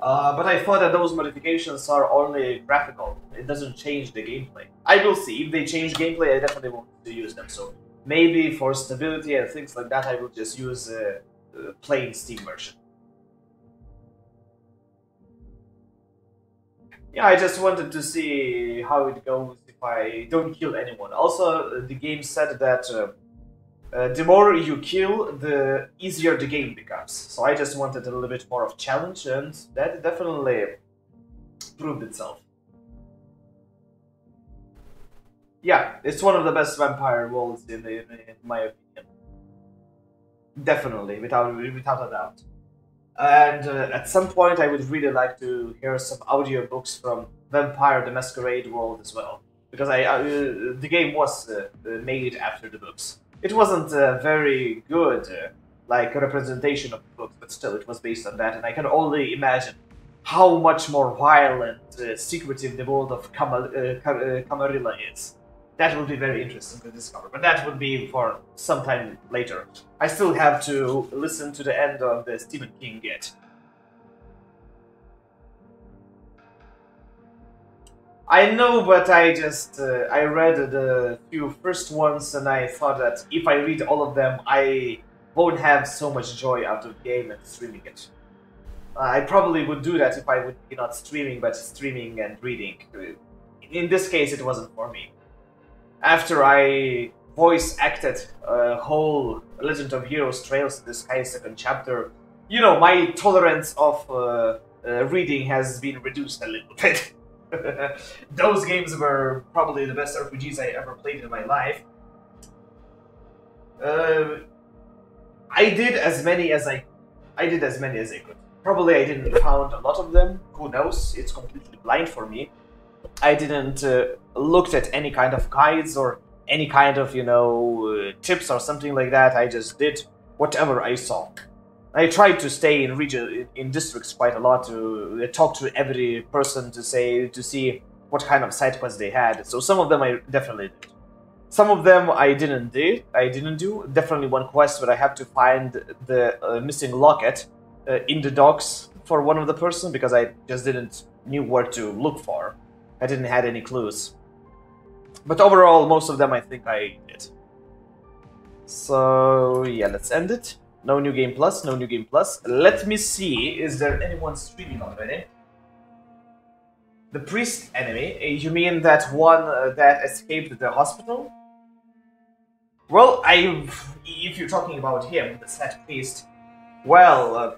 But I thought that those modifications are only graphical. It doesn't change the gameplay. I will see. If they change gameplay, I definitely want to use them. So maybe for stability and things like that, I will just use a plain Steam version. Yeah, I just wanted to see how it goes if I don't kill anyone. Also, the game said that the more you kill, the easier the game becomes. So I just wanted a little bit more of challenge, and that definitely proved itself. Yeah, it's one of the best vampire worlds in my opinion. Definitely, without a doubt. And at some point, I would really like to hear some audiobooks from Vampire the Masquerade world as well, because the game was made after the books. It wasn't a very good like representation of the books, but still, it was based on that, and I can only imagine how much more violent, secretive the world of Camarilla is. That would be very interesting to discover, but that would be for some time later. I still have to listen to the end of the Stephen King yet. I know, but I just I read the few first ones and I thought that if I read all of them, I won't have so much joy out of the game and streaming it. I probably would do that if I would be not streaming, but streaming and reading. In this case, it wasn't for me. After I voice acted a whole Legend of Heroes Trails to the Sky second chapter, you know, my tolerance of reading has been reduced a little bit. Those games were probably the best RPGs I ever played in my life. I did as many as I could. Probably I didn't found a lot of them. Who knows? It's completely blind for me. I didn't looked at any kind of guides or any kind of, you know, tips or something like that. I just did whatever I saw. I tried to stay in districts quite a lot, to talk to every person to see what kind of side quests they had. So some of them I definitely did. Some of them I didn't do. Definitely one quest where I have to find the missing locket in the docks for one of the person, because I just didn't knew where to look for. I didn't have any clues. But overall, most of them I think I did. So yeah, let's end it. No new game plus, no new game plus. Let me see, is there anyone streaming already? The priest enemy? You mean that one that escaped the hospital? Well, if you're talking about him, the sad priest, well,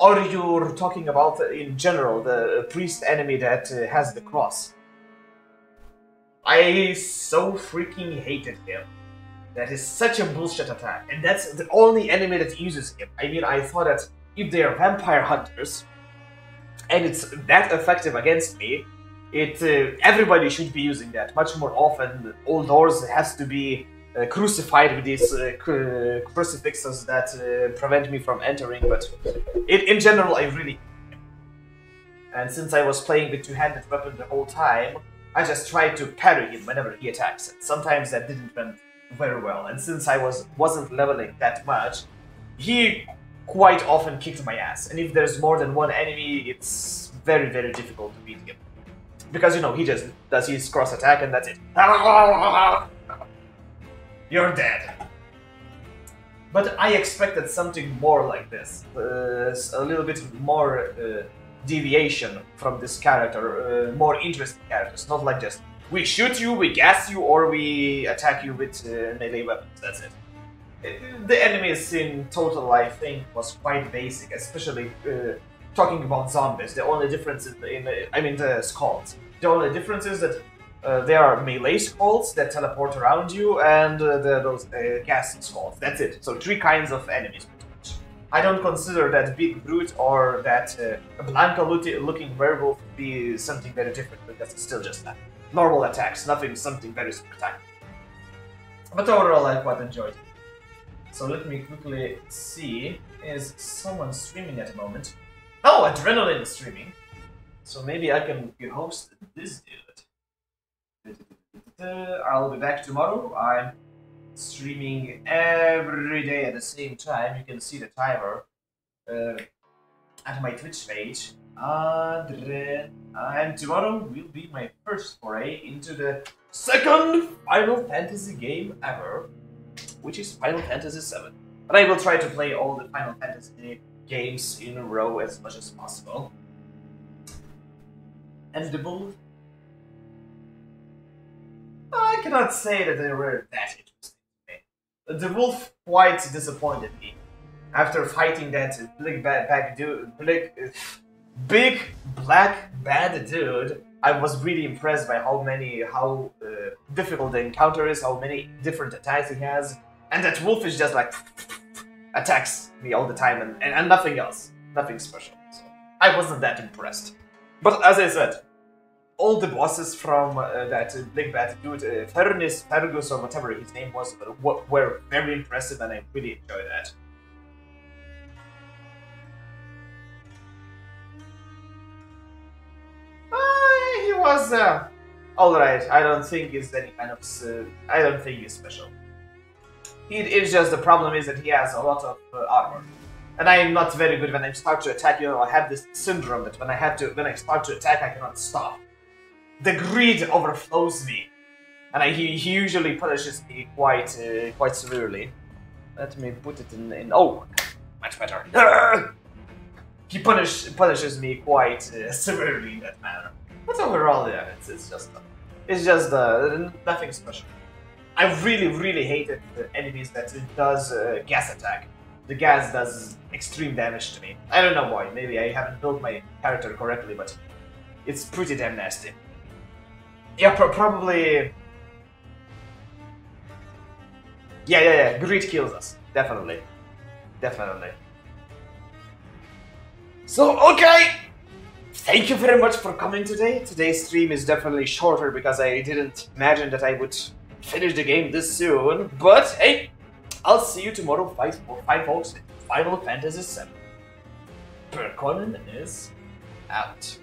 or you're talking about in general the priest enemy that has the cross? I so freaking hated him. That is such a bullshit attack, and that's the only enemy that uses him. I mean, I thought that if they are vampire hunters, and it's that effective against me, everybody should be using that much more often. All doors has to be crucified with these crucifixes that prevent me from entering, but in general, I really hate him. And since I was playing with two-handed weapon the whole time, I just tried to parry him whenever he attacks, and sometimes that didn't went very well, and since I wasn't leveling that much, he quite often kicked my ass, and if there's more than one enemy, it's very, very difficult to beat him. Because, you know, he just does his cross attack and that's it. You're dead. But I expected something more like this. A little bit more deviation from this character, more interesting characters. Not like just, we shoot you, we gas you, or we attack you with melee weapons, that's it. The enemies in total, I think, was quite basic, especially talking about zombies. The only difference in the skulls. The only difference is that there are melee skulls that teleport around you, and those gas skulls. That's it. So 3 kinds of enemies. I don't consider that big brute or that Blanca-looking werewolf to be something very different, because it's still just that. Normal attacks, something very spectacular. But overall, I quite enjoyed it. So let me quickly see, is someone streaming at the moment? Oh, Adrenaline is streaming. So maybe I can host this dude. I'll be back tomorrow. I'm streaming every day at the same time. You can see the timer at my Twitch page. And tomorrow will be my first foray into the second Final Fantasy game ever, which is Final Fantasy VII. But I will try to play all the Final Fantasy games in a row as much as possible. And the bull? I cannot say that they were that interesting to me. The wolf quite disappointed me. After fighting that big black bad dude, I was really impressed by how difficult the encounter is, how many different attacks he has, and that wolf is just like attacks me all the time and nothing else, nothing special. So I wasn't that impressed. But as I said, all the bosses from that big bad dude, Fergus or whatever his name was, were very impressive, and I really enjoyed that. He was alright. I don't think he's any kind of. I don't think he's special. It's just the problem is that he has a lot of armor, and I am not very good when I start to attack. You know, I have this syndrome that when I start to attack, I cannot stop. The greed overflows me, and he usually punishes me quite severely. Let me put it in. Oh, much better. He punishes me quite severely in that manner. But overall, yeah, it's just nothing special. I really hated the enemies that does gas attack. The gas does extreme damage to me. I don't know why. Maybe I haven't built my character correctly, but it's pretty damn nasty. Yeah, probably. Yeah. Greed kills us. Definitely. So, okay! Thank you very much for coming today. Today's stream is definitely shorter because I didn't imagine that I would finish the game this soon. But, hey, I'll see you tomorrow, five folks, in Final Fantasy VII. Perkonen is out.